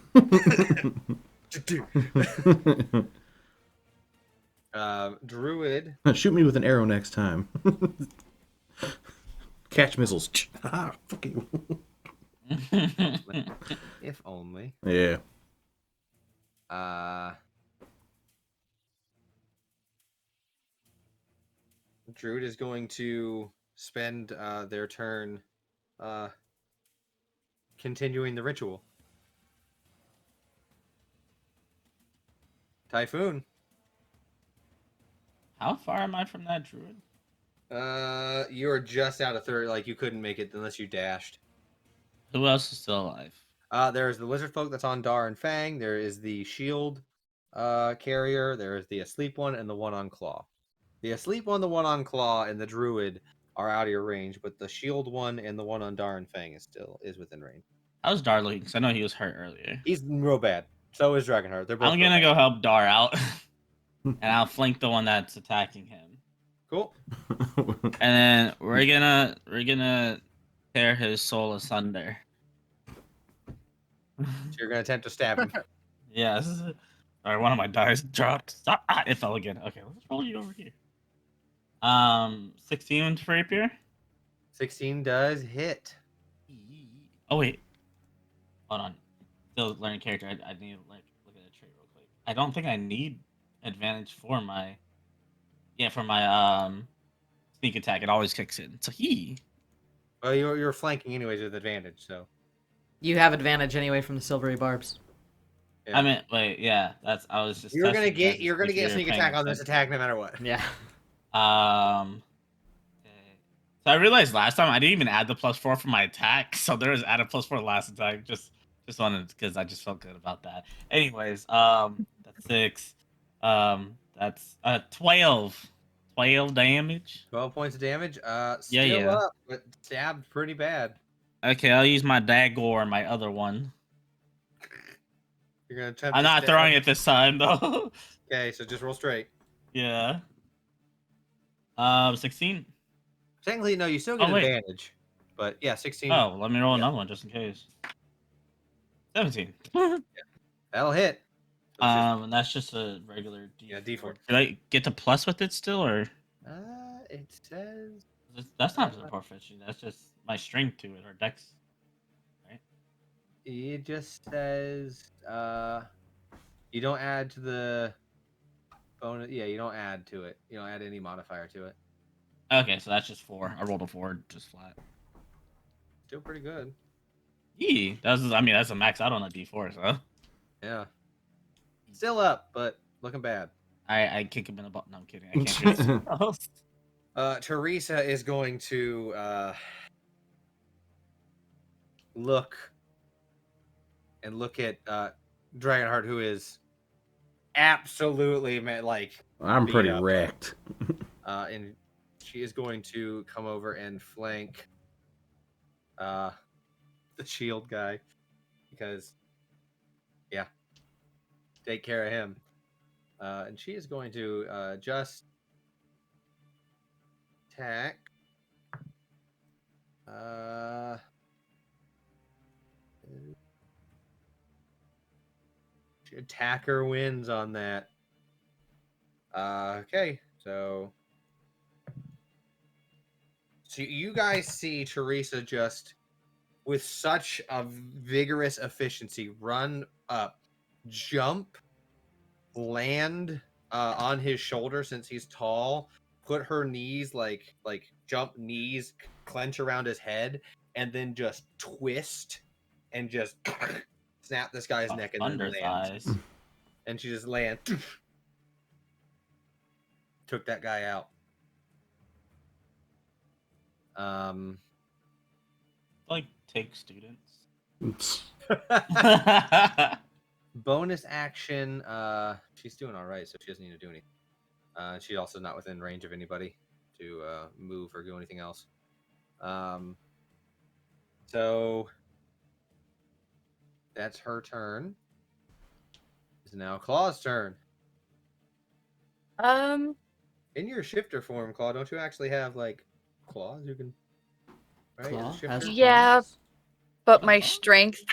Druid. Shoot me with an arrow next time. Catch missiles. Ah, fuck you. If only. Yeah. Druid is going to spend their turn continuing the ritual. Typhoon. How far am I from that druid? You are just out of 30. Like, you couldn't make it unless you dashed. Who else is still alive? There's the lizard folk that's on Dar and Fang. There is the shield carrier. There is the asleep one and the one on Claw. The asleep one, the one on Claw, and the druid are out of your range, but the shield one and the one on Dar and Fang is within range. How's Dar looking? Because I know he was hurt earlier. He's real bad. So is Dragonheart. They're both. I'm real gonna bad. go help Dar out, and I'll flank the one that's attacking him. Cool. And then we're gonna tear his soul asunder. So you're gonna attempt to stab him. Yes. Alright, one of my dice dropped. Stop. Ah, it fell again. Okay, let's roll you over here. 16 for rapier. 16 does hit. Oh wait. Hold on. Still learning character. I need to look at a trait real quick. I don't think I need advantage for my Yeah, for my sneak attack, it always kicks in. So Well, you're flanking anyways with advantage, so. You have advantage anyway from the silvery barbs. Yeah. I meant wait, yeah, that's I was just. You're gonna testing get that to see if a you sneak were paying attack on this attention. attack no matter what. Yeah. Okay. So I realized last time I didn't even add the +4 for my attack, so there was added +4 last attack. Just wanted because I just felt good about that. Anyways, that's 6. That's 12. 12 damage. 12 points of damage. Yeah, Still yeah. up, but stabbed pretty bad. Okay, I'll use my dagger, my other one. You're gonna attempt. I'm to not stab. throwing it this time though. Okay, so just roll straight. Yeah. 16. Technically, no, you still get Oh, wait. advantage. But yeah, 16. Oh, let me roll Yeah. another one just in case. 17. That'll hit. So it's just- And that's just a regular D4. Yeah, D4. Did I get the plus with it still, or it says. that's not the proficiency? That's just my strength to it, or dex. It just says. You don't add to the bonus. Yeah, you don't add to it. You don't add any modifier to it. Okay, so that's just 4. I rolled a 4, just flat. Still pretty good. Yee, that's a max out on a D4, so Yeah. Still up, but looking bad. I kick him in the butt. No, I'm kidding. I can't do anything else. Teresa is going to look at Dragonheart, who is absolutely I'm pretty up. wrecked. And she is going to come over and flank the shield guy because take care of him. And she is going to just attack. Attacker wins on that. Okay, so you guys see Teresa just with such a vigorous efficiency run up, jump, land on his shoulder since he's tall, put her knees like jump knees, clench around his head, and then just twist and just snap this guy's neck and Thunder then land. thighs. And she just land. Took that guy out. Like take students. Bonus action. She's doing all right, so she doesn't need to do anything. She's also not within range of anybody to move or do anything else. So that's her turn. It's now Claw's turn. In your shifter form, Claw, don't you actually have claws you can? Right? Claw As a has shifter? Yeah, claws? but my strength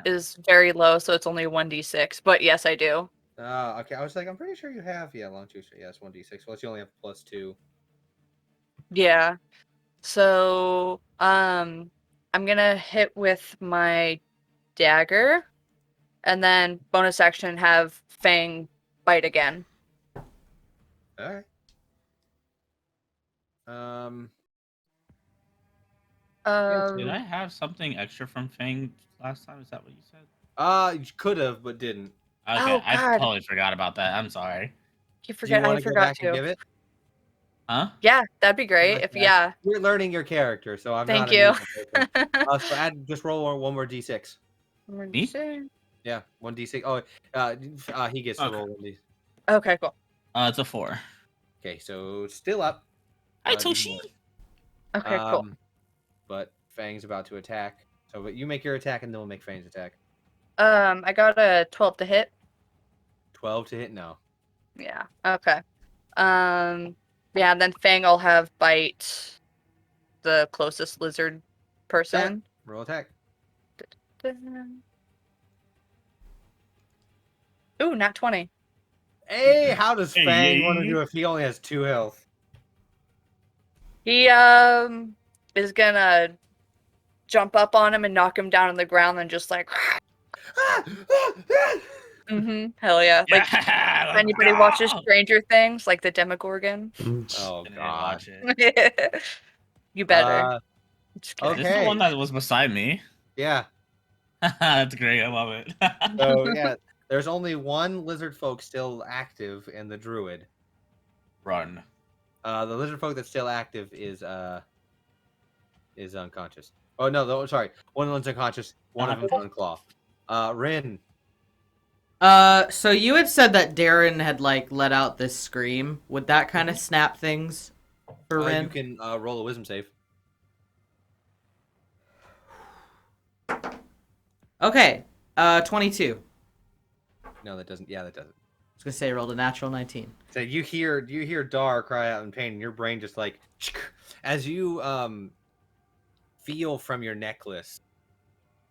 is very low, so it's only 1d6. But yes, I do. Okay. I was like, I'm pretty sure you have. Yeah, long two. Yes, 1d6. Well, you only have +2. Yeah. So I'm gonna hit with my dagger, and then bonus action have Fang bite again. All right. Did I have something extra from Fang last time? Is that what you said? You could have, but didn't. Okay, Oh, I God. totally forgot about that. I'm sorry. You Do forget? you want I to go forgot back and to. give it? Huh? Yeah, that'd be great. Like If that? yeah. You're learning your character, so I'm Thank not. you. So just roll one more d6. Me? Yeah, 1d6. Oh, he gets to Okay. roll 1d. Okay, cool. It's a 4. Okay, so still up. Hi, do Toshi. more. Okay, cool. But Fang's about to attack. So, but you make your attack, and then we'll make Fang's attack. I got a 12 to hit. 12 to hit? No. Yeah. Okay. Yeah, and then Fang will have bite the closest lizard person. Roll attack. Ooh, not 20. Hey, how does Hey, Fang want to yeah. do if he only has 2 health? He is gonna jump up on him and knock him down on the ground and just like Hell yeah. Like, Yeah, if let's anybody watches go! Stranger Things, like the Demogorgon, Oh I didn't God. watch it. you better. Uh, Just kidding. Is this the okay. one that was beside me? Yeah. That's great. I love it. So yeah, there's only one lizard folk still active in the druid. Run. The lizard folk that's still active is unconscious. Oh no, sorry. One of them's unconscious. One of them's on claw. Rin. So you had said that Darren had like let out this scream. Would that kind of snap things for Rin? You can roll a wisdom save. Okay. 22. No, that doesn't. Yeah, that doesn't. I was gonna say rolled a natural 19. So you hear Dar cry out in pain, and your brain just like as you feel from your necklace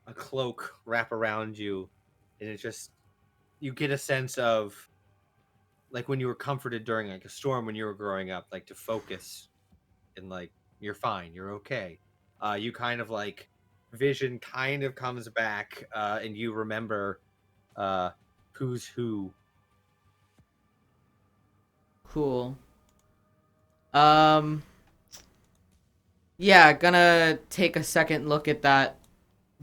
a cloak wrap around you, and it just you get a sense of like when you were comforted during like a storm when you were growing up, like to focus and like you're fine, you're okay. You kind of like vision kind of comes back, and you remember who's who. Cool. Yeah, gonna take a second look at that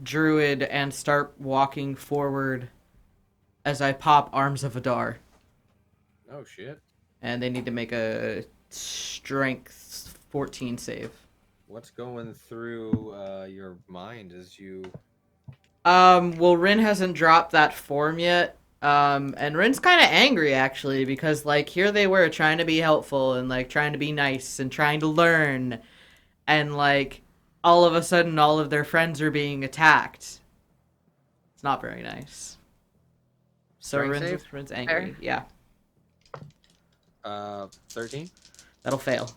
druid and start walking forward as I pop Arms of Adar. Oh shit! And they need to make a strength 14 save. What's going through your mind as you? Well, Rin hasn't dropped that form yet. And Rin's kind of angry actually because like here they were trying to be helpful and like trying to be nice and trying to learn, and like all of a sudden all of their friends are being attacked. It's not very nice. So Rin's angry. Fair. Yeah. 13. That'll fail.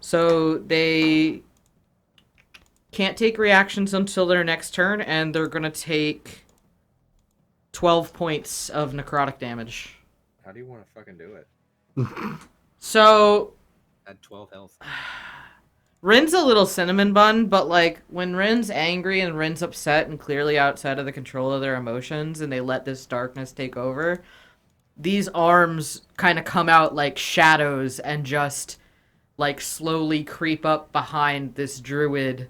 So they can't take reactions until their next turn, and they're gonna take 12 points of necrotic damage. How do you want to fucking do it? So Add 12 health. Rin's a little cinnamon bun, but like when Rin's angry and Rin's upset and clearly outside of the control of their emotions and they let this darkness take over, these arms kind of come out like shadows and just like slowly creep up behind this druid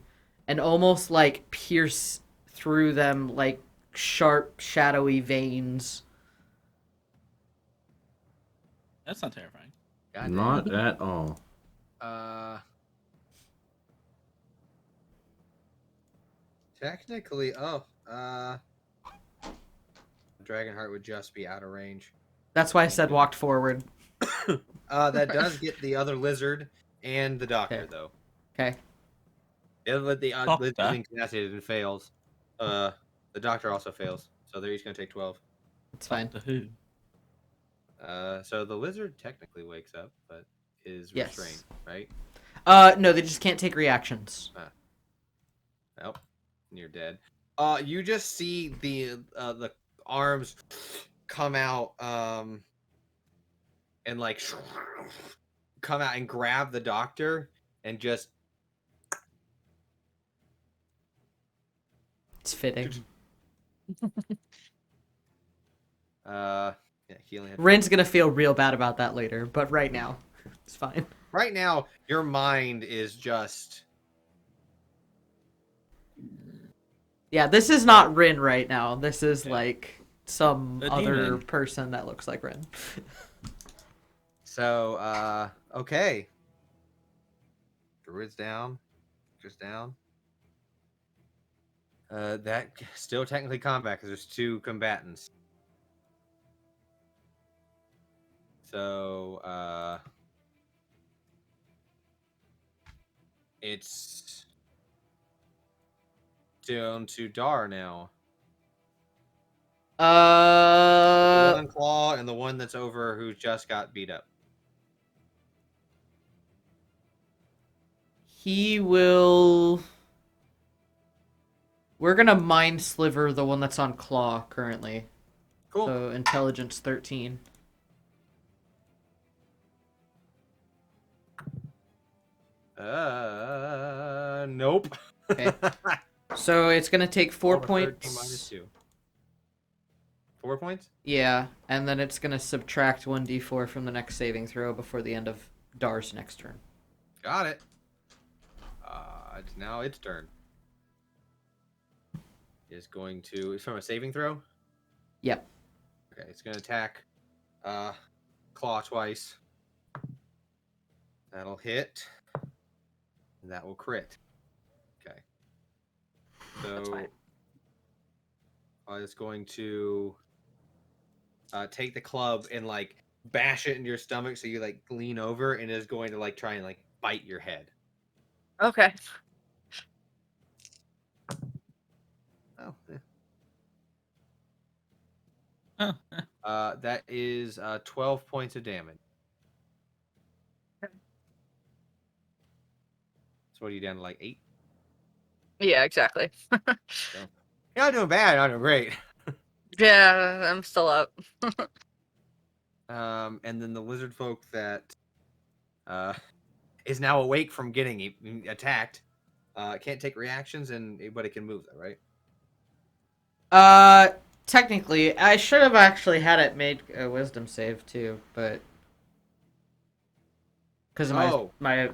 and almost like pierce through them like sharp, shadowy veins. That's not terrifying. Goddamn. Not at all. Technically, Dragonheart would just be out of range. That's why I said walked forward. That does get the other lizard and the doctor, Okay. though. Okay. The Fuck lizard that. is incapacitated and fails. The doctor also fails, so they're each going to take 12. It's fine. The who? So the lizard technically wakes up, but is Yes. restrained, right? No, they just can't take reactions. Nope. You're dead. You just see the arms come out, and like come out and grab the doctor and just It's fitting. yeah, healing. Rin's gonna feel real bad about that later, but right now, it's fine. Right now, your mind is just Yeah, this is not Rin right now. This is like some The other demon. person that looks like Rin. so. Okay. Druid's down. Just down. That still technically combat because there's 2 combatants. So, it's down to Dar now. The one on claw and the one that's over who just got beat up. He will. We're gonna mind sliver the one that's on claw currently. Cool. So intelligence 13. Nope. Okay. So it's gonna take 4 Roll a 13 points. minus 2. 4 points? Yeah, and then it's gonna subtract 1d4 from the next saving throw before the end of Dar's next turn. Got it. It's now its turn. It's going to... It's from a saving throw? Yep. Okay, it's going to attack Claw twice. That'll hit. And that will crit. Okay. That's So fine. it's going to take the club and like bash it into your stomach so you like lean over, and is going to like try and like bite your head. Okay. Oh. Huh. That is 12 points of damage. Okay. So what are you down to, like 8? Yeah, exactly. So, you're not doing bad. You're not doing great. Yeah, I'm still up. And then the lizard folk that is now awake from getting attacked can't take reactions, but it can move, though, right? Technically, I should have actually had it made a wisdom save too, but because of my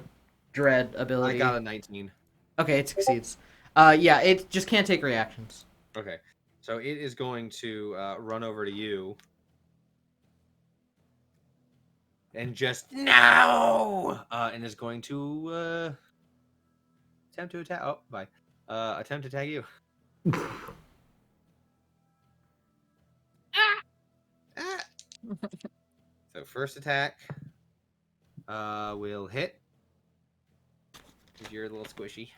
dread I ability. got a 19. Okay, it succeeds. Yeah, it just can't take reactions. Okay, so it is going to run over to you and just and is going to attempt to attack. Oh, bye. Attempt to attack you. Ah. So first attack will hit. 'Cause you're a little squishy.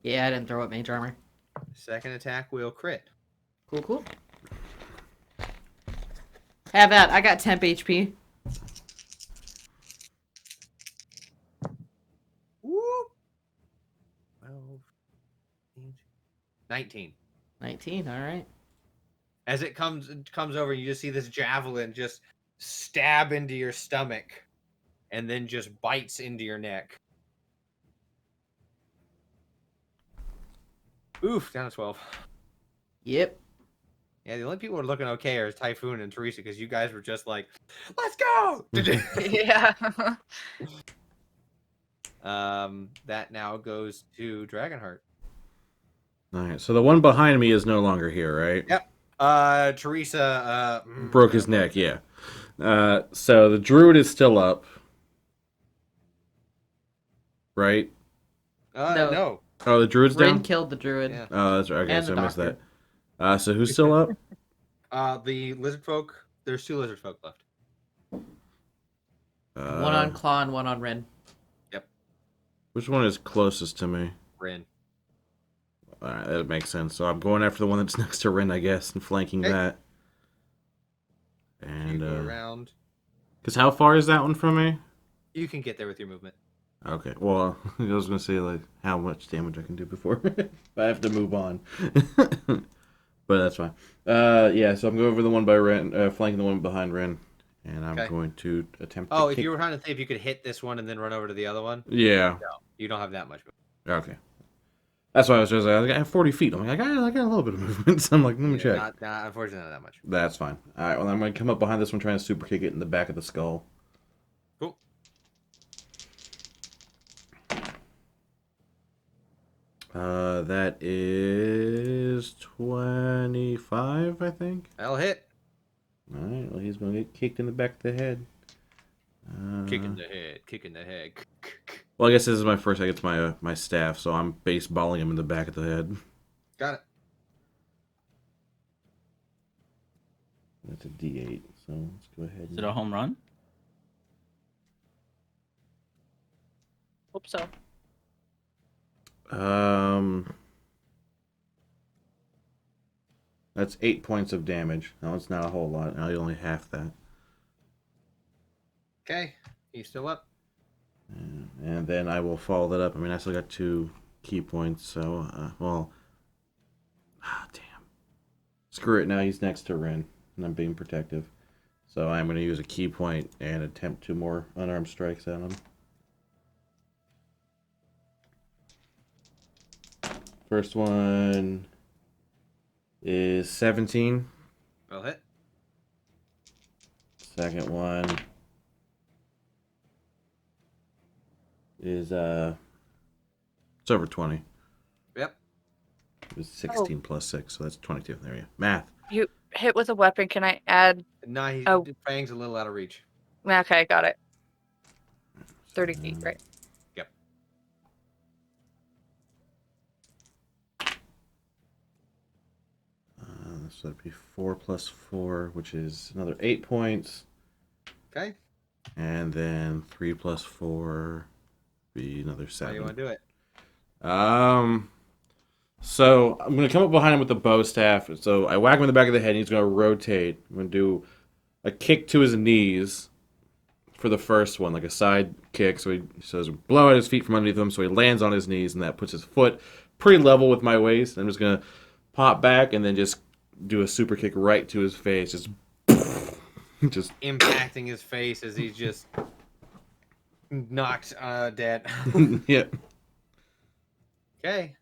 Yeah, I didn't throw up mage armor. Second attack will crit. Cool, cool. Have that. I got temp HP. Whoop. 12, 19. 19. All right. As it comes over, you just see this javelin just stab into your stomach, and then just bites into your neck. Oof, down to 12. Yep. Yeah, the only people who are looking okay are Typhoon and Teresa, because you guys were just like, "Let's go!" Yeah. That now goes to Dragonheart. All right, so the one behind me is no longer here, right? Yep. Teresa Broke his neck, yeah. So the druid is still up, right? No. Oh, the druid's Rin down? killed the druid. Yeah. Oh, that's right. Okay, And so the I missed doctor. that. So who's still up? The lizard folk. There's 2 lizard folk left. One on Claw and one on Rin. Which one is closest to me? Rin. Alright, that makes sense. So I'm going after the one that's next to Rin, I guess, and flanking Okay. that. You And go around. because how far is that one from me? You can get there with your movement. Okay, well, I was gonna say like how much damage I can do before I have to move on, but that's fine. Yeah, so I'm going over the one by Ren, flanking the one behind Ren, and I'm Okay. going to attempt. Oh, to if kick... you were trying to say if you could hit this one and then run over to the other one, Yeah. no, you don't have that much movement. Okay. That's why I was just like, I have 40 feet. I'm like, I got a little bit of movement, so I'm like, let me check. Not unfortunately, not that much. That's fine. All right, well, I'm going to come up behind this one, trying to super kick it in the back of the skull. Cool. That is 25, I think. That'll hit. All right, well, he's going to get kicked in the back of the head. Kick in the head. Kick in the head. Well, I guess this is my first against my staff, so I'm baseballing him in the back of the head. Got it. That's a D8, so let's go ahead. Is it a home run? Hope so. That's 8 points of damage. No, it's not a whole lot. Now you only half that. Okay. He's still up. And then I will follow that up. I mean, I still got 2 key points, so, damn. Screw it, now he's next to Ren, and I'm being protective. So I'm going to use a key point and attempt 2 more unarmed strikes at him. First one is 17. That'll hit. Second one is it's over 20. Yep. It was 16 plus 6, so that's 22. There you go. Math. You hit with a weapon. Can I add? Nah, Oh. Fang's a little out of reach. Okay, got it. 30 feet, right? Yep. So that'd be 4 plus 4, which is another 8 points. Okay. And then 3 plus 4 be another How 7. do you want to do it? So I'm gonna come up behind him with the bow staff. So I whack him in the back of the head, and he's gonna rotate. I'm gonna do a kick to his knees for the first one, like a side kick. So he says blow at his feet from underneath him, so he lands on his knees, and that puts his foot pretty level with my waist. I'm just gonna pop back and then just do a super kick right to his face, just Impacting his face as he's just knocked dead. Yep. Okay.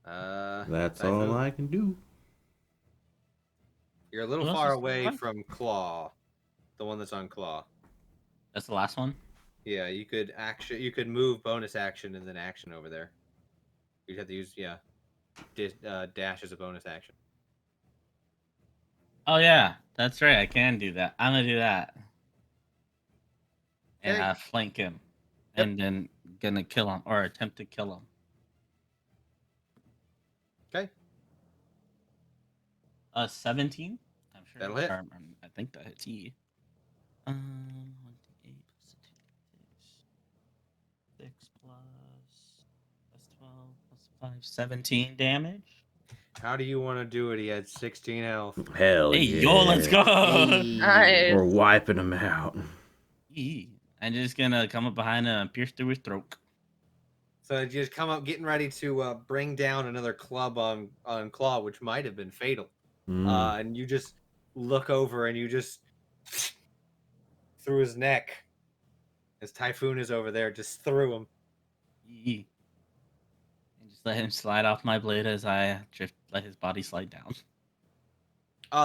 That's Typhoon. all I can do. You're a little Who else far is away left? from Claw, the one that's on Claw. That's the last one. Yeah, you could move bonus action and then action over there. You'd have to use dash as a bonus action. Oh yeah, that's right. I can do that. I'm gonna do that, and Okay. flank him, Yep. and then gonna kill him or attempt to kill him. Okay. 17. I'm sure That'll hit. I think that hits E. 1d8 plus 6 plus 12 plus 5, 17 damage. How do you want to do it? He had 16 health. Hell Hey, yeah. yo, let's go. Nice. We're wiping him out. I'm just gonna come up behind him and pierce through his throat. So you just come up, getting ready to bring down another club on Claw, which might have been fatal. And you just look over and you just through his neck as Typhoon is over there, just through him. And just let him slide off my blade as I let his body slide down.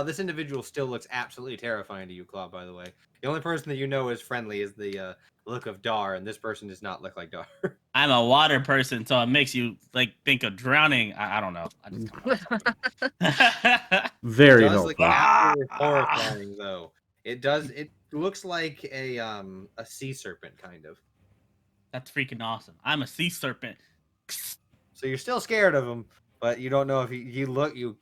This individual still looks absolutely terrifying to you, Claw, by the way. The only person that you know is friendly is the look of Dar, and this person does not look like Dar. I'm a water person, so it makes you think of drowning. I don't know. I just come up with something. Very It does look helpful. absolutely horrifying, though. It does. It looks like a sea serpent, kind of. That's freaking awesome. I'm a sea serpent. So you're still scared of him, but you don't know if you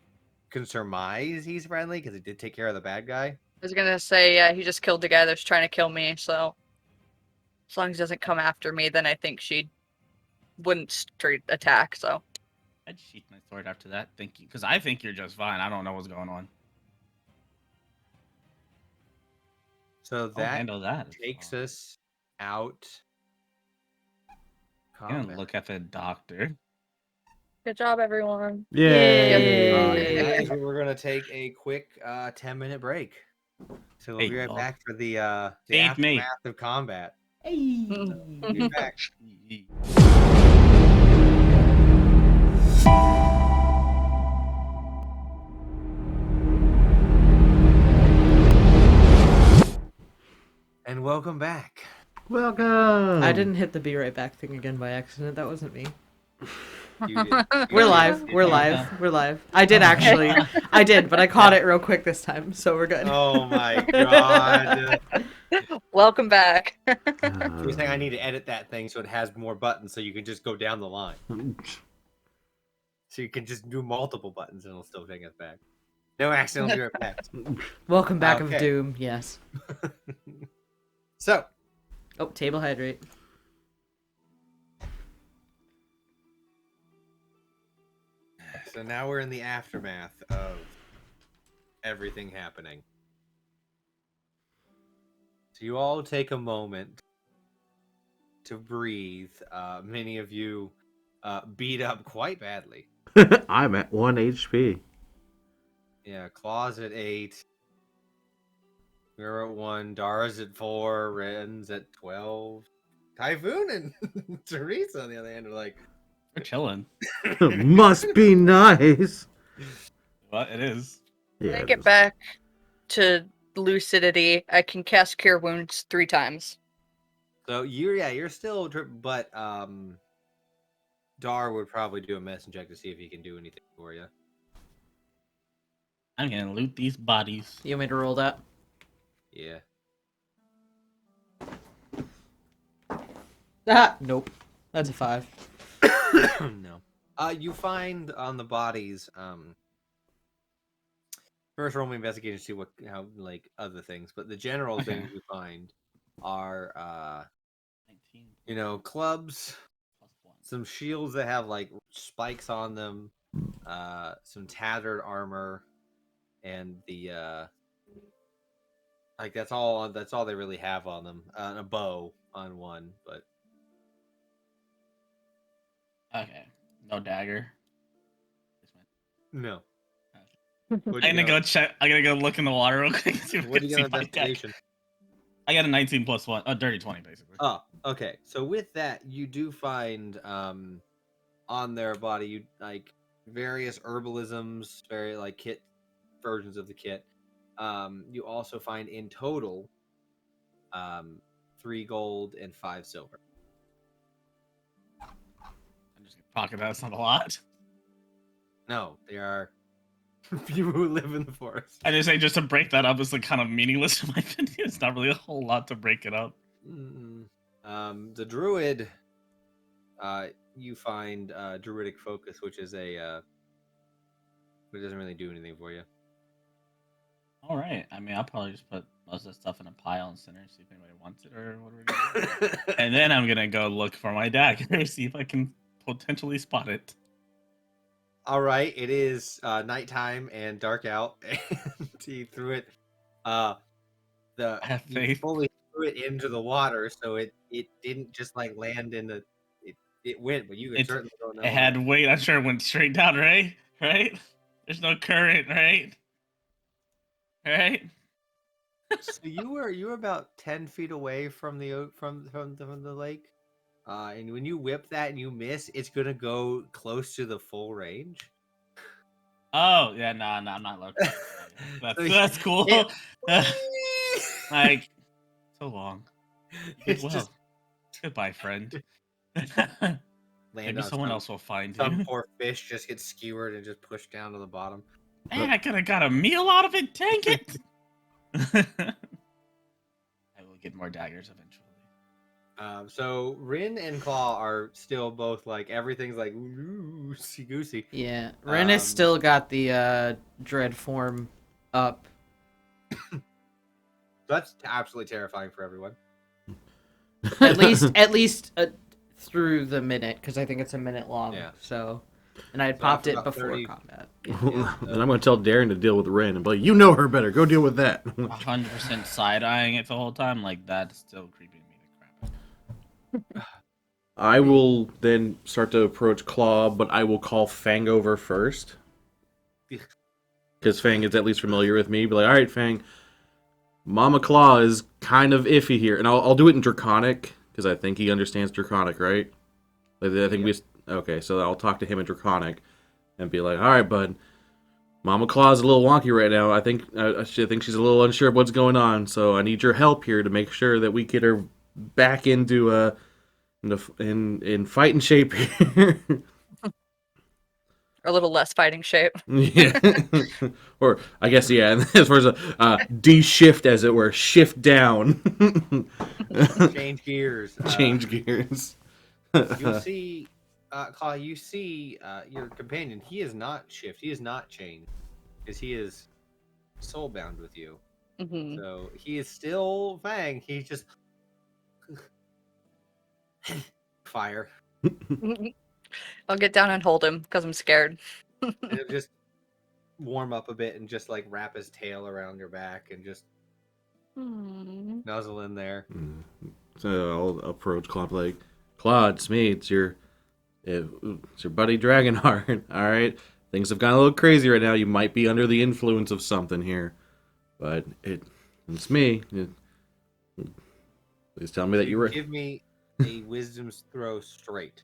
can surmise he's friendly because he did take care of the bad guy. I was gonna say, yeah, he just killed the guy that's trying to kill me, so as long as he doesn't come after me, then I think she wouldn't straight attack, so. I'd sheath my sword after that. Thank you. Because I think you're just fine. I don't know what's going on. So I'll that handle that. It's takes fine. us out. I'm gonna Combat. look at the doctor. Good job, everyone. Yay! Guys, we're gonna take a quick 10-minute break. So we'll Hey, be right y'all. back for the Save me. aftermath of combat. Hey. Be back. And welcome back. Welcome. I didn't hit the be right back thing again by accident. That wasn't me. You did. We're You live. did. We're live. We're live. I did actually. I did, but I caught it real quick this time, so we're good. Oh my god. Welcome back. You're saying I need to edit that thing so it has more buttons so you can just go down the line. So you can just do multiple buttons and it'll still take us back. No accidental be right back. Welcome back of Okay. Doom. Yes. So, Oh, table hydrate. so now we're in the aftermath of everything happening. So you all take a moment to breathe. Many of you beat up quite badly. I'm at 1 HP. Yeah, Claw's at 8. We're at 1. Dara's at 4. Ren's at 12. Typhoon and Teresa, on the other hand, are like, We're chilling. Must be nice. Well, it is. When Yeah. I get back to lucidity, I can cast Cure Wounds 3 times. So you're still, but Dar would probably do a medicine check to see if he can do anything for you. I'm gonna loot these bodies. You want me to roll that? Yeah. Ah, nope. That's a 5. No. You find on the bodies. First, roll me investigation to see how like other things, but the general Okay. things you find are 19 clubs, plus 1. some shields that have like spikes on them, some tattered armor, and the like that's all they really have on them. And a bow on one, but Okay. No dagger. no. I'm gonna go check. I'm gonna go look in the water real quick. See if I What do can you see get on my dagger. investigation? I got a 19 plus 1. A dirty 20, basically. Oh, okay. So with that, you do find on their body you like various herbalisms, very like kit versions of the kit. You also find in total 3 gold and 5 silver. I'm just gonna pocket that. That's not a lot. No, they are people who live in the forest. I just say just to break that up is like kind of meaningless in my opinion. It's not really a whole lot to break it up. The druid, you find druidic focus, which is which doesn't really do anything for you. All right. I mean, I'll probably just put most of the stuff in a pile and center, see if anybody wants it or what we're gonna do. And then I'm gonna go look for my dagger, see if I can potentially spot it. All right, it is nighttime and dark out, and he threw it. I have You faith. fully threw it into the water, so it didn't just like land in the. It went, but you can certainly don't know. It had weight. I'm sure it went straight down, right? Right? There's no current, right? Right? So you were about 10 feet away from the lake, and when you whip that and you miss, it's gonna go close to the full range. Oh, yeah, no, I'm not looking. So That's cool. it- Like, so long. You did It's well. just Goodbye, friend. land Maybe on someone else will find some you. poor fish just gets skewered and just pushed down to the bottom. Man, I could have got a meal out of it. Dang it! I will get more daggers eventually. So Rin and Claw are still both like everything's like loosey goosey. Yeah, Ren has still got the dread form up. That's absolutely terrifying for everyone. At least through the minute, because I think it's a minute long. Yeah. So, and I had So popped after it about before 30 combat. And I'm going to tell Darren to deal with Ren and be like, you know her better. Go deal with that. 100% side-eyeing it the whole time, like that's still creeping me the crap out. I will then start to approach Claw, but I will call Fang over first. Because Fang is at least familiar with me. Be like, all right, Fang, Mama Claw is kind of iffy here. And I'll do it in Draconic, because I think he understands Draconic, right? Like, I think okay, so I'll talk to him in Draconic and be like, all right, bud, Mama Claw is a little wonky right now. I think she's a little unsure of what's going on, so I need your help here to make sure that we get her back into in fighting shape here. A little less fighting shape. Yeah. Or I guess, yeah, as far as de-shift, as it were, shift down. Change gears. Change gears. You'll see, Claw, you see your companion. He is not shift. He is not changed. Because he is soulbound with you. Hmm. So he is still Fang. He's just fire. I'll get down and hold him because I'm scared. And he'll just warm up a bit and just like wrap his tail around your back and just nuzzle in there. So I'll approach Claude like, Claude, it's me. It's your buddy Dragonheart. All right, things have gone a little crazy right now. You might be under the influence of something here, but it's me. Please tell me that you were. Give me a wisdom throw straight.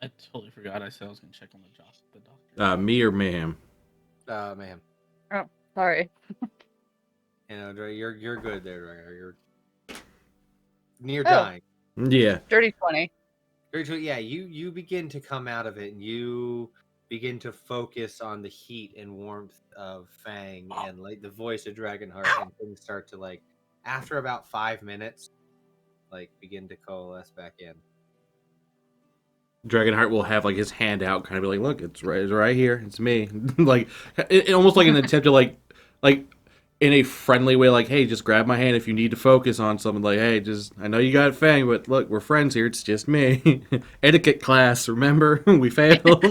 I totally forgot. I said I was gonna check on the doctor. Me or Mayhem? Mayhem. Oh, sorry. You know, you're good there, Dragonheart. You're near Oh. dying. Yeah. Dirty 20. Yeah, you begin to come out of it, and you begin to focus on the heat and warmth of Fang and like the voice of Dragonheart, and things start to like after about 5 minutes, like begin to coalesce back in. Dragonheart will have like his hand out, kind of be like, "Look, it's right here. It's me." Like, it almost like an attempt to like in a friendly way, like, "Hey, just grab my hand if you need to focus on something." Like, "Hey, just I know you got Fang, but look, we're friends here. It's just me." Etiquette class, remember? We failed.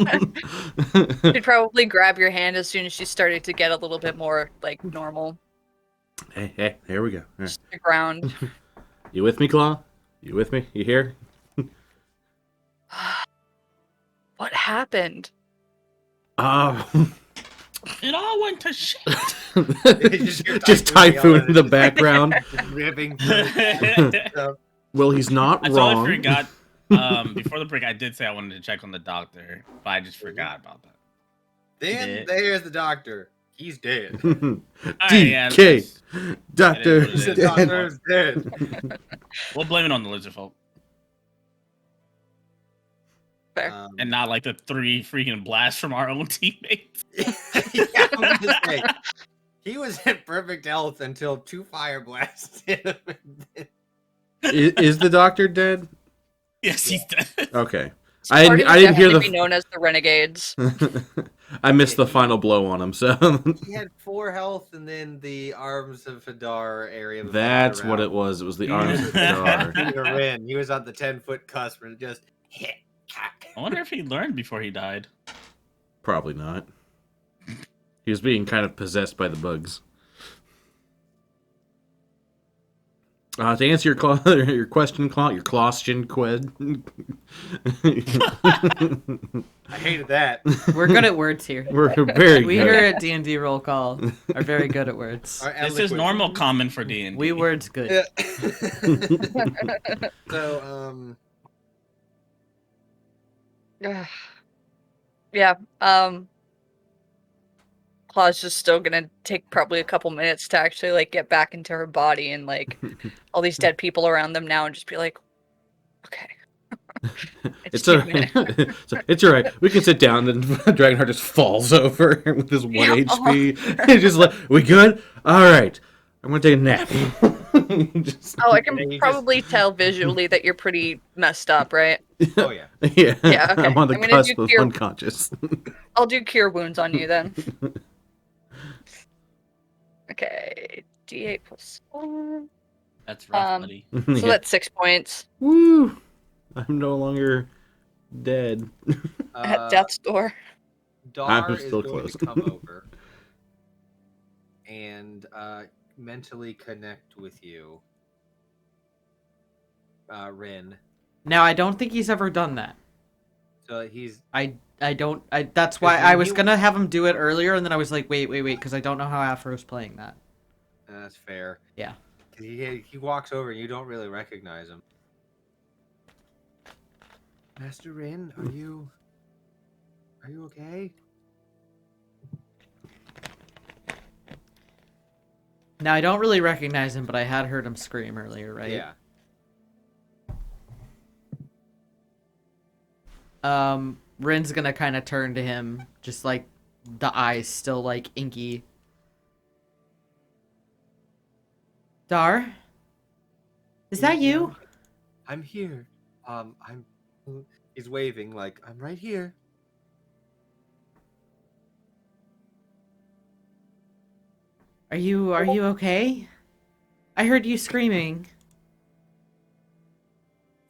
She'd probably grab your hand as soon as she started to get a little bit more like normal. Hey, here we go. All right. Just the ground. You with me, Claw? You with me? You here? What happened? It all went to shit. Just Typhoon in the background. Ripping. Well, he's not I wrong. totally forgot. Before the break, I did say I wanted to check on the doctor, but I just forgot about that. Then there's the doctor. He's dead. DK. Doctor It is The what it is. doctor's dead. We'll blame it on the lizard folk, Fair. and not like the 3 freaking blasts from our own teammates. Yeah, I was gonna say, he was in perfect health until 2 fire blasts hit him. Is the doctor dead? Yes, he's dead. Okay. This I party didn't would hear definitely the. be known as the Renegades. I missed the final blow on him, so He had 4 health, and then the arms of Hadar area. that's what it was. It was the arms of Dar. He was on the 10-foot cusp and just hit. I wonder if he learned before he died. Probably not. He was being kind of possessed by the bugs. To answer your question, Claw, your question, Qued. I hated that. We're good at words here. We're very We good. here at D&D Roll Call are very good at words. This is normal common for D&D. We words good. Yeah. So, Yeah. Claw's just still gonna take probably a couple minutes to actually like get back into her body and like all these dead people around them now and just be like, okay. It's all right. It's all right. We can sit down. Then Dragonheart just falls over with his 1 HP. He's just like, we good? All right. I'm gonna take a nap. I can probably tell visually that you're pretty messed up, right? oh yeah. Yeah. Yeah, okay. I'm on the I'm gonna cusp do of cure- unconscious. I'll do cure wounds on you then. Okay, D8 plus 4. That's rough, buddy. So Yeah. that's 6 points Woo! I'm no longer dead. at death's door. Dar I'm is still going close. to come over and mentally connect with you, Rin. Now, I don't think he's ever done that. So he's That's why Because I was you- gonna have him do it earlier, and then I was like, wait, because I don't know how Afro's playing that. that's fair. Yeah. He walks over and you don't really recognize him. Master Rin, are you okay? Now, I don't really recognize him, but I had heard him scream earlier, right? Yeah. Rin's gonna kind of turn to him, just like the eyes still like inky. Dar? Is that you? I'm here. He's waving like I'm right here. Are you okay? I heard you screaming.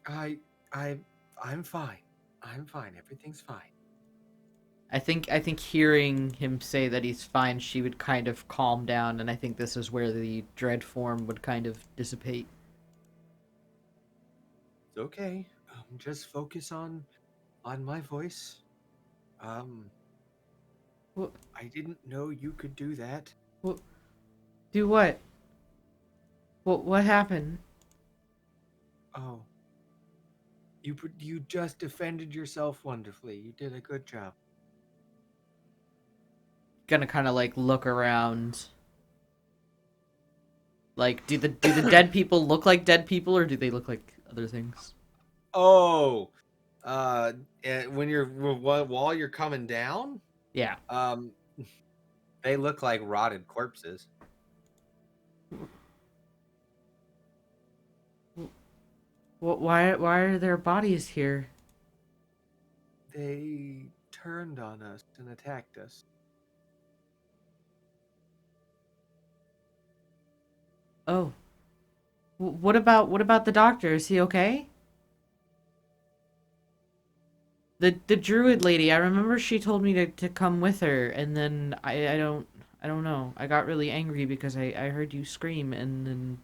I'm fine. I'm fine. Everything's fine. I think hearing him say that he's fine, she would kind of calm down, and I think this is where the dread form would kind of dissipate. It's okay. Just focus on my voice. What? I didn't know you could do that. Do what? What happened? Oh. You just defended yourself wonderfully. You did a good job. gonna kind of like look around. Like, do the dead people look like dead people, or do they look like other things? Oh, when while you're coming down, Yeah. they look like rotted corpses. Why are there bodies here? They turned on us and attacked us. Oh. What about the doctor? Is he okay? The druid lady, I remember she told me to come with her, and then I don't know. I got really angry because I heard you scream, and then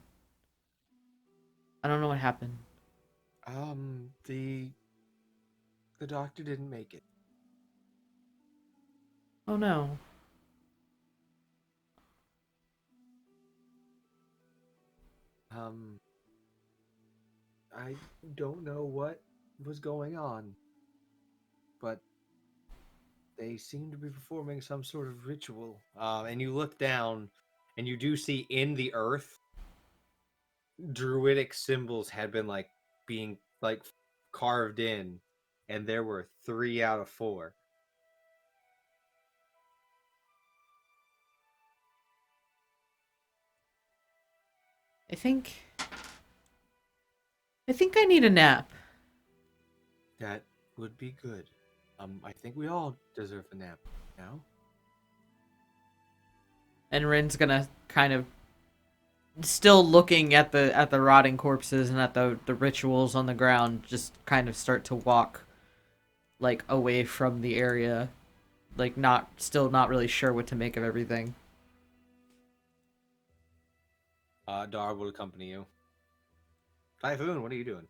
I don't know what happened. The doctor didn't make it. Oh no. I don't know what was going on, but they seem to be performing some sort of ritual. And you look down, and you do see in the earth, druidic symbols had been being carved in, and there were 3 out of 4. I think I need a nap. That would be good. I think we all deserve a nap now. And Rin's gonna kind of still looking at the rotting corpses and at the rituals on the ground, just kind of start to walk like away from the area, like still not really sure what to make of everything. Dar will accompany you. Typhoon, what are you doing?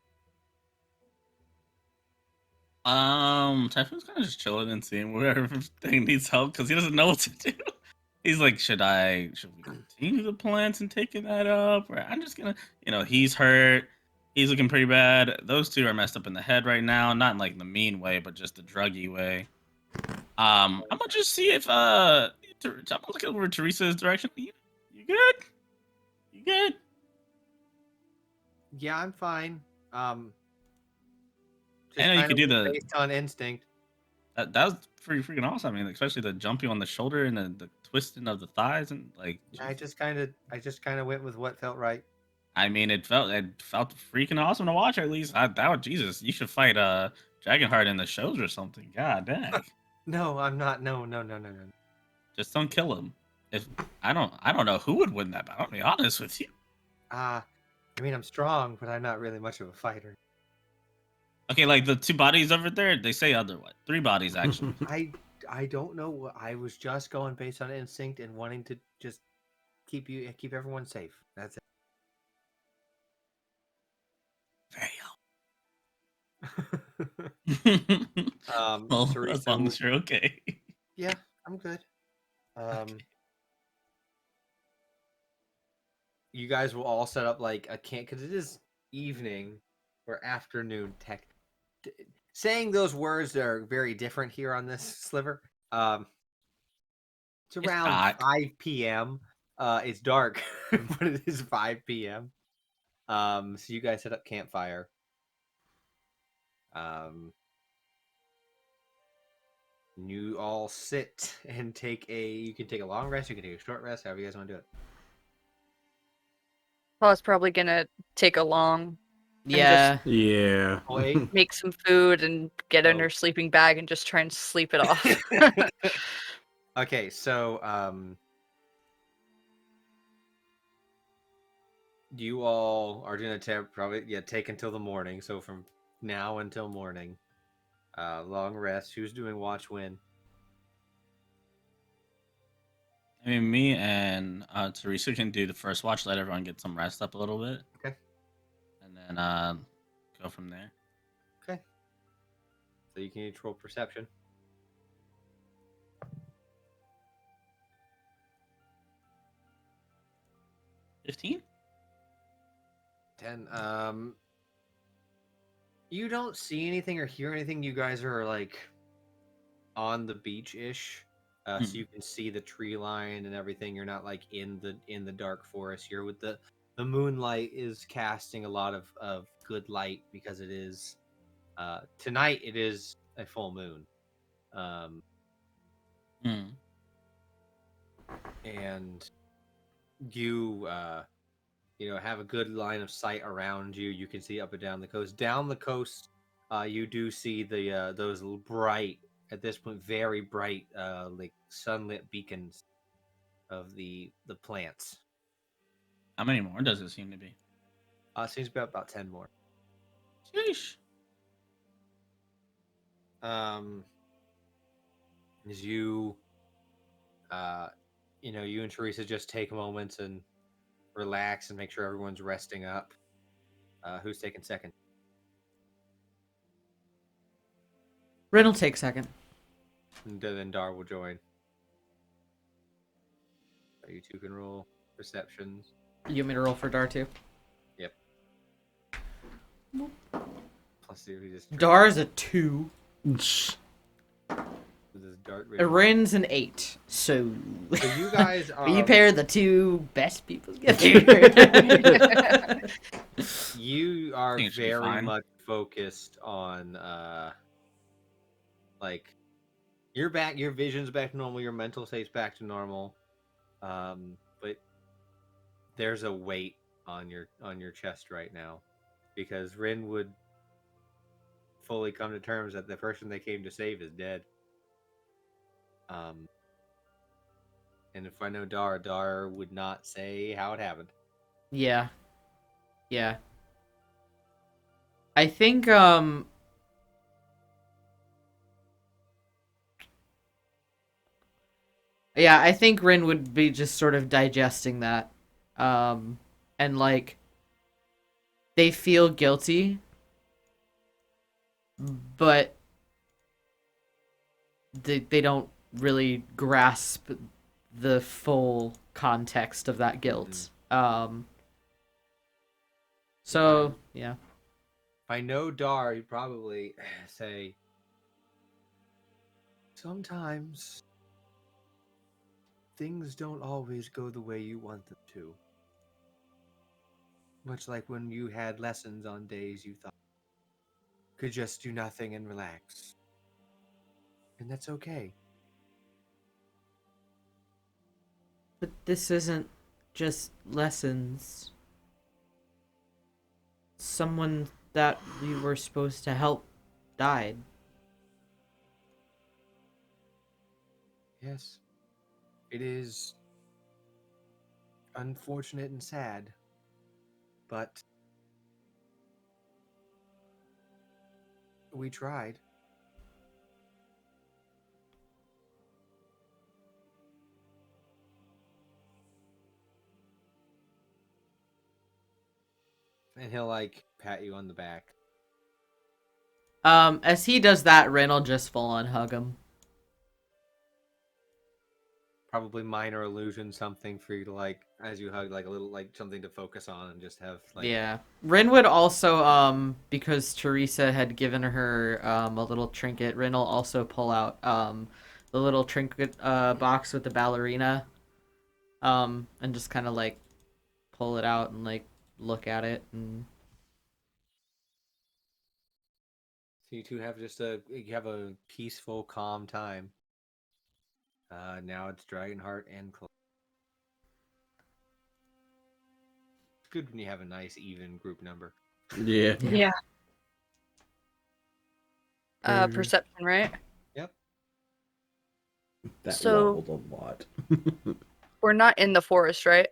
Typhoon's kind of just chilling and seeing where everything needs help because he doesn't know what to do. He's like, should we continue the plants and taking that up? Or I'm just gonna, he's hurt. He's looking pretty bad. Those two are messed up in the head right now, not in like the mean way, but just the druggy way. I'm gonna just see if I'm gonna look over Teresa's direction. You good? You good? Yeah, I'm fine. I know you could do based on instinct. That was pretty freaking awesome. I mean, especially the jumping on the shoulder and the twisting of the thighs and like. I just kind of went with what felt right. I mean, it felt freaking awesome to watch. At least Jesus, you should fight Dragonheart in the shows or something. God dang. No, I'm not. No. Just don't kill him. If I don't know who would win that battle. I'll be honest with you. I mean, I'm strong, but I'm not really much of a fighter. Okay, like the 2 bodies over there, they say other what? 3 bodies actually. I don't know. I was just going based on instinct and wanting to just keep everyone safe. That's it. Very well, Teresa, as long as you're okay. Yeah, I'm good. Okay. You guys will all set up like a camp because it is evening or afternoon. Saying those words are very different here on this sliver. It's around 5 p.m. It's dark, but it is 5 p.m. So you guys set up campfire. You all sit and you can take a long rest, you can take a short rest, however you guys want to do it. Paul's probably gonna take a long. Yeah. Yeah. Make some food and get in her sleeping bag and just try and sleep it off. Okay, so you all are gonna take until the morning. So from now until morning, long rest. Who's doing watch when? I mean, me and Teresa can do the first watch. Let everyone get some rest up a little bit. Okay. And then go from there. Okay. So you can each roll perception. 15? 10. You don't see anything or hear anything. You guys are like on the beach-ish. so you can see the tree line and everything. You're not like in the dark forest. You're with the moonlight is casting a lot of good light because it is tonight. It is a full moon, and you have a good line of sight around you. You can see up and down the coast. Down the coast, you do see the those bright, at this point, very bright, like sunlit beacons of the plants. How many more does it seem to be? Seems about 10 more. Sheesh. As you, you and Teresa just take a moment and relax and make sure everyone's resting up. Who's taking second? Rin will take second. And then Dar will join. So you two can roll perceptions. You want me to roll for Dar too? Yep. Plus two, he just Dar's a 2. with his dart rig. Rin's an 8. So you guys are. you pair the two best people together. You are Think it should be very fine. much focused on like you're back, your vision's back to normal, your mental state's back to normal. But there's a weight on your chest right now because Rin would fully come to terms that the person they came to save is dead. And if I know Dar would not say how it happened. Yeah. I think I think Rin would be just sort of digesting that. And like they feel guilty, but they don't really grasp the full context of that guilt. So, yeah. If I know Dar, he'd probably say, sometimes things don't always go the way you want them to. Much like when you had lessons on days you thought you could just do nothing and relax. And that's okay. But this isn't just lessons. Someone that we were supposed to help died. Yes. It is unfortunate and sad, but we tried. And he'll like pat you on the back. As he does that, Rin will just full on hug him. Probably minor illusion, something for you to like as you hug, like a little like something to focus on and just have like. Yeah. Rin would also because Teresa had given her a little trinket, Rin will also pull out the little trinket box with the ballerina and just kind of like pull it out and like look at it. And So you two have you have a peaceful, calm time. Now it's Dragonheart and Claw. It's good when you have a nice, even group number. Yeah. Yeah. Perception, right? Yep. That So- wobbled a lot. We're not in the forest, right?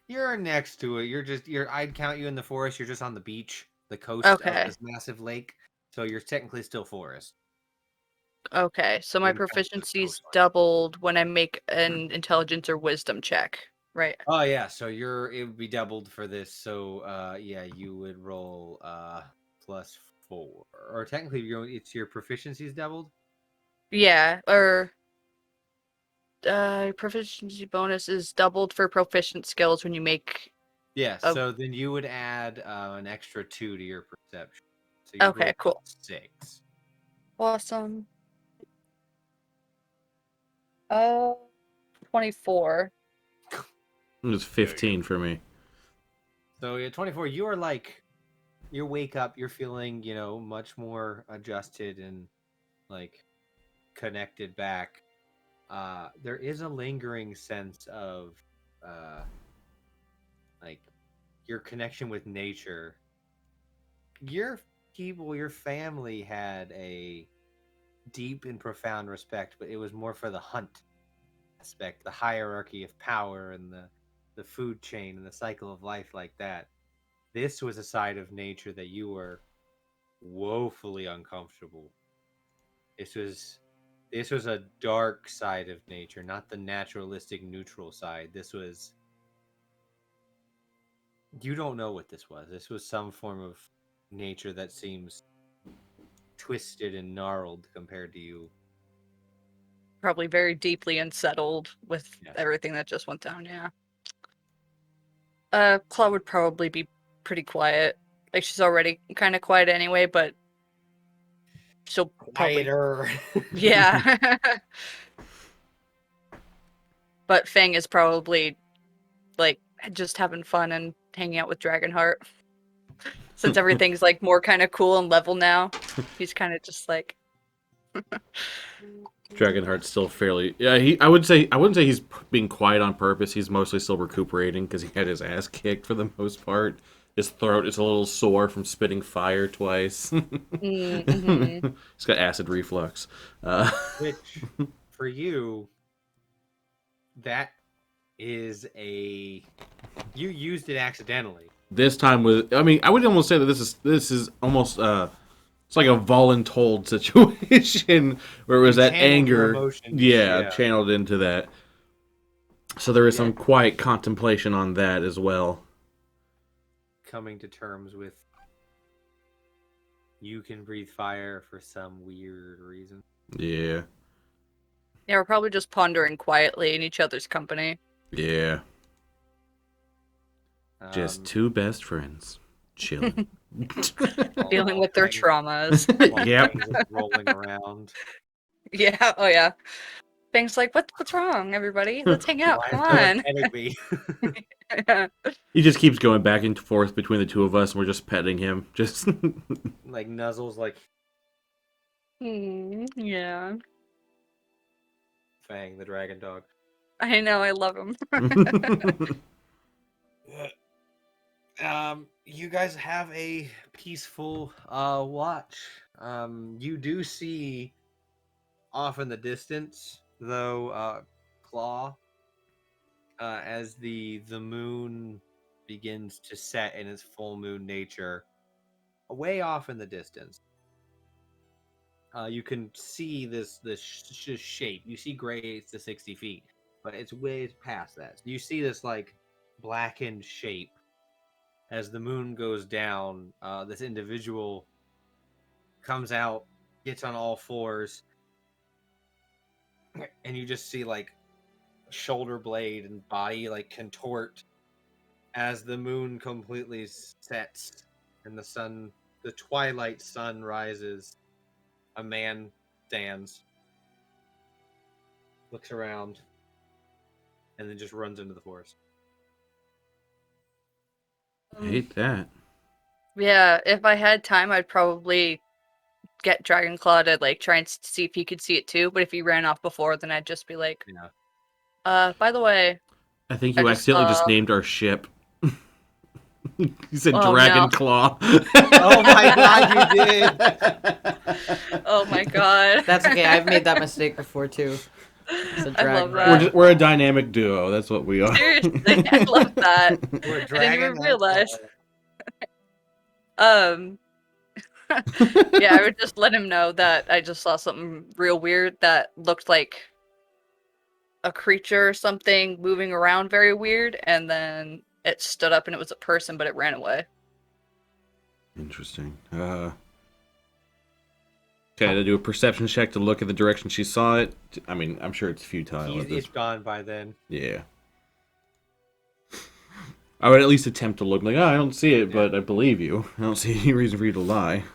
You're next to it. I'd count you in the forest. You're just on the beach, the coast Okay. of this massive lake. So you're technically still forest. Okay, so my In terms of proficiency's coastline. doubled when I make an intelligence or wisdom check, right? Oh yeah, so it would be doubled for this. So yeah, you would roll +4, or technically it's your proficiency's doubled. Yeah, or proficiency bonus is doubled for proficient skills when you make. Yeah, Oh. so then you would add an extra 2 to your perception. So you Okay, rolled cool. 6. Awesome. Uh, 24. It was 15 for me. So yeah, 24. You are like, you wake up, you're feeling, much more adjusted and like connected back. There is a lingering sense of like your connection with nature. Your people, your family had a deep and profound respect, but it was more for the hunt aspect, the hierarchy of power and the food chain and the cycle of life like that. This was a side of nature that you were woefully uncomfortable. This was a dark side of nature, not the naturalistic neutral side. This was, you don't know what this was. This was some form of nature that seems twisted and gnarled compared to you. Probably very deeply unsettled with Yes. everything that just went down, yeah. Claw would probably be pretty quiet. Like, she's already kind of quiet anyway, but she'll probably... Quieter. Yeah. But Fang is probably, like, just having fun and hanging out with Dragonheart. Since everything's, like, more kind of cool and level now, he's kind of just like... Dragonheart's still fairly. Yeah, I wouldn't say he's being quiet on purpose. He's mostly still recuperating because he had his ass kicked for the most part. His throat is a little sore from spitting fire twice. Mm-hmm. He's got acid reflux. Which, for you, that is you used it accidentally. This time was. I mean, I would almost say that this is almost. It's like a voluntold situation where it was that anger, channeled into that. So there is some quiet contemplation on that as well. Coming to terms with you can breathe fire for some weird reason. Yeah. Yeah, we're probably just pondering quietly in each other's company. Yeah. Just two best friends chilling. Dealing with their traumas. Yep. Rolling around. Yeah, oh yeah. Fang's like, what's wrong, everybody? Let's hang out, come on. Yeah. He just keeps going back and forth between the two of us, and we're just petting him. Just like nuzzles, like yeah. Fang, the dragon dog. I know, I love him. You guys have a peaceful watch. You do see off in the distance, though, Claw, as the moon begins to set in its full moon nature, way off in the distance. You can see this shape. You see gray to 60 feet, but it's way past that. So you see this like blackened shape. As the moon goes down, this individual comes out, gets on all fours, and you just see like shoulder blade and body like contort as the moon completely sets and the twilight sun rises. A man stands, looks around, and then just runs into the forest. I hate that. Yeah, if I had time, I'd probably get Dragonclaw to like try and see if he could see it too. But if he ran off before, then I'd just be like, by the way, I think you accidentally just named our ship. You said Oh, Dragonclaw. Oh my god, you did! oh my god. That's okay. I've made that mistake before too. It's a I love drag that. We're a dynamic duo. That's what we are. Seriously, I love that. We're I didn't even dragging realize. that Yeah, I would just let him know that I just saw something real weird that looked like a creature or something moving around very weird, and then it stood up and it was a person, but it ran away. Interesting. Okay, to do a perception check to look at the direction she saw it. I mean, I'm sure it's futile. It's gone by then. Yeah. I would at least attempt to look like, I don't see it, but I believe you. I don't see any reason for you to lie.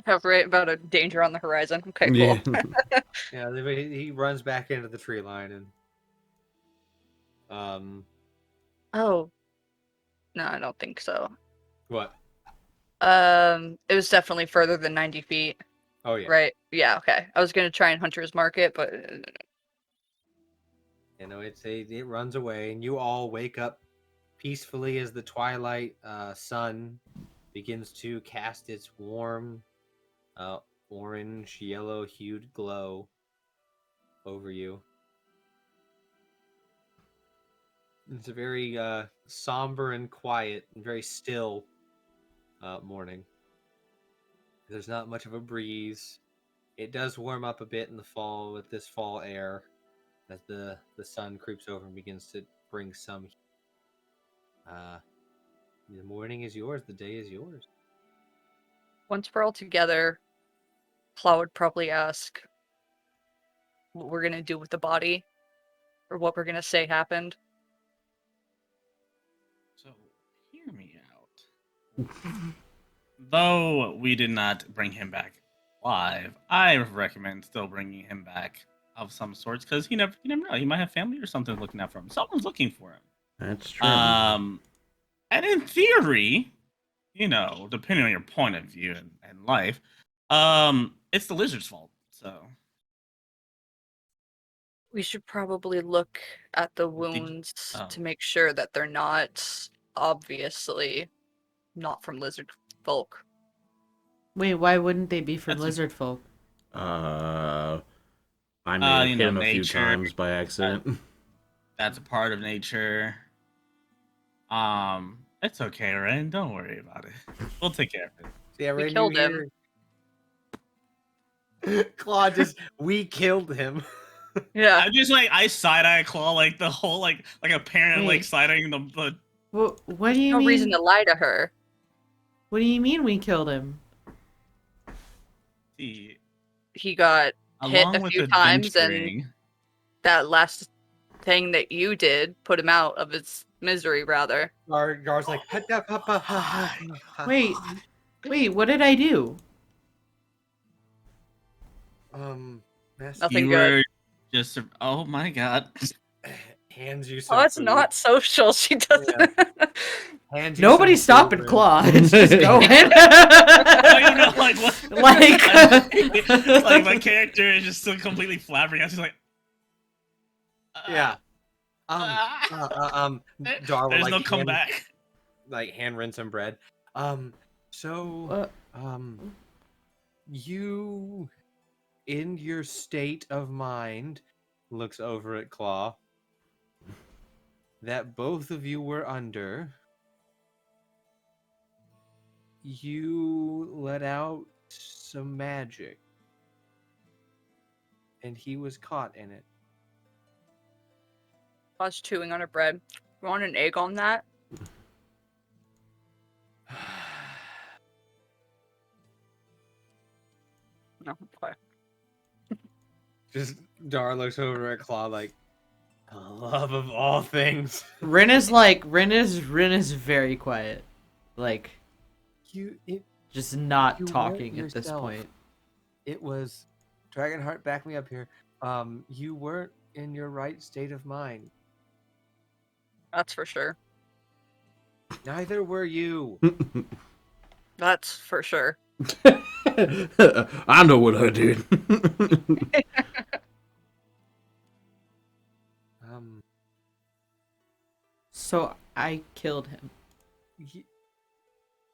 Yeah, right, about a danger on the horizon. Okay, cool. Yeah. Yeah, he runs back into the tree line and Oh, no, I don't think so. what? It was definitely further than 90 feet. Oh yeah. Right. Yeah, okay. I was gonna try and Hunter's Mark it, but You know, it runs away, and you all wake up peacefully as the twilight sun begins to cast its warm, orange, yellow-hued glow over you. It's a very somber and quiet and very still morning. There's not much of a breeze. It does warm up a bit in the fall with this fall air as the sun creeps over and begins to bring some heat. The morning is yours. The day is yours. once we're all together, Claw would probably ask what we're gonna do with the body, or what we're gonna say happened. So, hear me out. Though we did not bring him back alive, I recommend still bringing him back of some sorts, because you never know. He might have family or something looking out for him. Someone's looking for him. That's true. And in theory, depending on your point of view in life, it's the lizard's fault. So We should probably look at the wounds Oh. to make sure that they're not obviously not from lizard folk. Wait, why wouldn't they be from That's a- lizard folk? I may have you hit know, him a few nature. times by accident. that's a part of nature. It's okay, Ren. Don't worry about it. We'll take care of it. So yeah, We Ren, killed you him. hear- Claude just we killed him. Yeah. I'm just like I side eye Claw like the whole like a parent Wait. like side eyeing the What do you No mean? reason to lie to her. What do you mean we killed him? the He got hit along a with few times, and adventuring. that last thing that you did put him out of his misery, rather. Gar's like, Wait, what did I do? Master Nothing You good. were just oh my god. hands you some Oh, it's food. not social. She doesn't. Hands you Nobody's some stopping food, Claw. It's just going. I don't know, like what? Like- like my character is just still completely flabbergasted. He's like, Yeah. Dar will there's like no comeback. hand rinse some bread. You in your state of mind looks over at Claw that both of you were under. You let out some magic, and he was caught in it. I was chewing on her bread. You want an egg on that? No. Okay. Just Dar looks over at Claw like, the love of all things. Rin is very quiet. Like, just not You talking weren't at this yourself. point. It was Dragonheart, back me up here. You weren't in your right state of mind. That's for sure. Neither were you. That's for sure. I know what I did. So I killed him. y-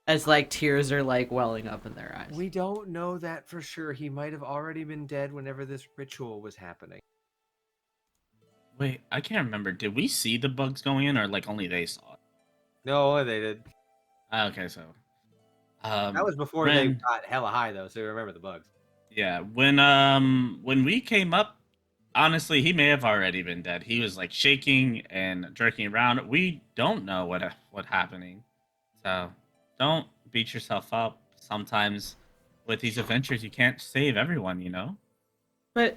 As like tears are like welling up in their eyes. We don't know that for sure. He might have already been dead whenever this ritual was happening. Wait, I can't remember. Did we see the bugs going in, or like only they saw it? No, they did. Okay, so That was before they got hella high, though, so you remember the bugs. yeah, when we came up, honestly, he may have already been dead. He was like shaking and jerking around. We don't know what happening, so don't beat yourself up. Sometimes with these adventures, you can't save everyone, you know. But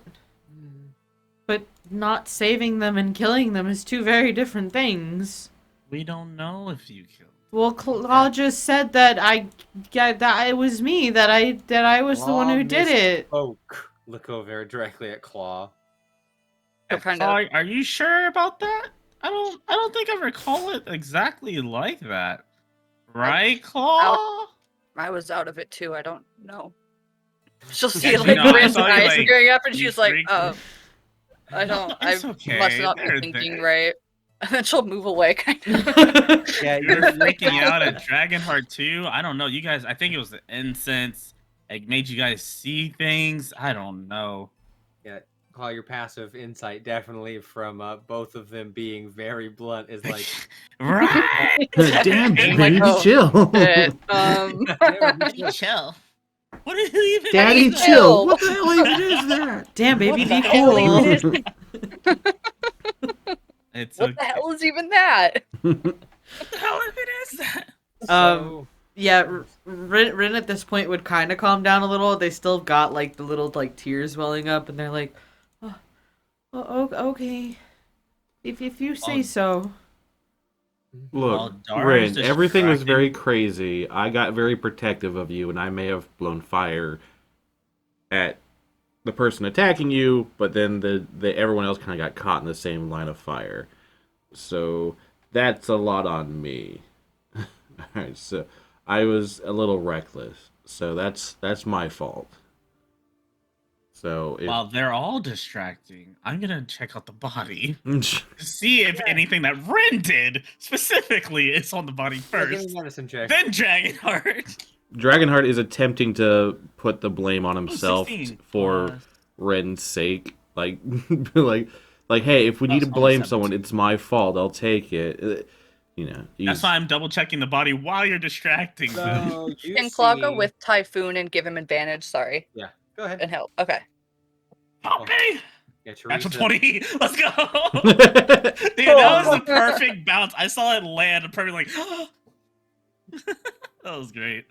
not saving them and killing them is two very different things. We don't know if you killed. Well, Claw just said that that it was me, that I was the one who did it. Oak. Look over directly at Claw. So kind of. Are you sure about that? I don't think I recall it exactly like that. Right, Claw? I was out of it too. I don't know. She'll see You like know, I Rin's saw you, eyes like, staring up, and you she's like, freaked. "Oh, I don't. It's I okay. must not be They're thinking there. right." And then she'll move away, kind of. Yeah, You're freaking out at Dragonheart too. I don't know. You guys, I think it was the incense. It made you guys see things. I don't know. Yeah, Claw, your passive insight definitely from both of them being very blunt is like, Right. Damn, Like, baby, oh, chill. shit. Daddy, chill. What did you even Daddy, is that? chill. What the hell even is that? Damn, baby, What be the hell cool. even is- It's What okay. the hell is even that? What the hell even is that? so, Yeah, Rin at this point would kind of calm down a little. They still got like the little like tears welling up, and they're like, "Oh, okay, if you say so." Look, Dara's Rin, everything was very distracting. crazy. I got very protective of you, and I may have blown fire at the person attacking you, but then the everyone else kind of got caught in the same line of fire. So that's a lot on me. Alright, so I was a little reckless. So that's my fault. So if While they're all distracting, I'm gonna check out the body to see if anything that Ren did specifically is on the body yeah, give me first. a medicine check. Then Dragonheart. Dragonheart is attempting to put the blame on himself 16 for plus- Ren's sake. Like, like, hey, if we need to Plus blame only someone, 17. it's my fault. I'll take it. You know, That's why I'm double checking the body while you're distracting them. So you Can Claw go see- with Typhoon and give him advantage? Sorry, Yeah, go ahead. and help. Okay. Okay. Yeah, Natural Teresa. 20. Let's go. Dude, that was the perfect bounce. I saw it land and perfect like that was great.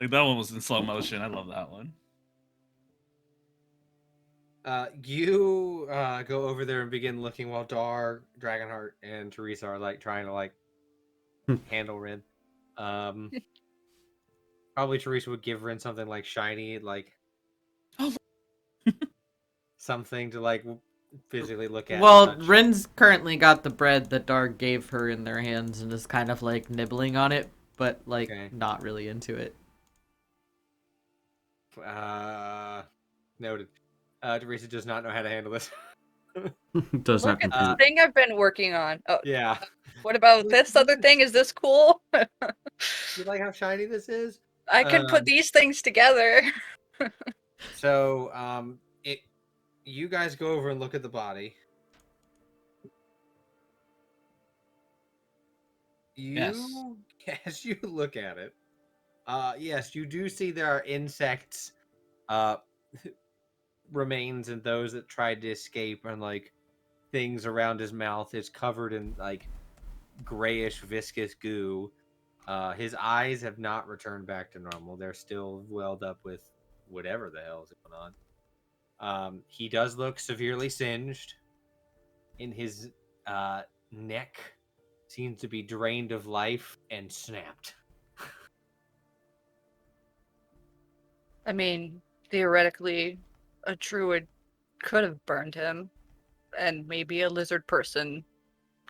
Like that one was in slow motion. I love that one. You go over there and begin looking while Dar, Dragonheart, and Teresa are like trying to like handle Rin. Probably Teresa would give Rin something like shiny, like Oh. something to like physically look at. Well, and touch. Rin's currently got the bread that Darg gave her in their hands and is kind of like nibbling on it, but like Okay. not really into it. Noted. Teresa does not know how to handle this. Does not Look at compute. this thing I've been working on. Oh, Yeah. what about this other thing? Is this cool? You like how shiny this is? I could put these things together. So, you guys go over and look at the body. Yes. As you look at it, yes, you do see there are insects, remains, and those that tried to escape, and like things around his mouth is covered in like grayish viscous goo. His eyes have not returned back to normal; they're still welled up with whatever the hell is going on. He does look severely singed. In his neck seems to be drained of life and snapped. I mean, theoretically, a druid could have burned him, and maybe a lizard person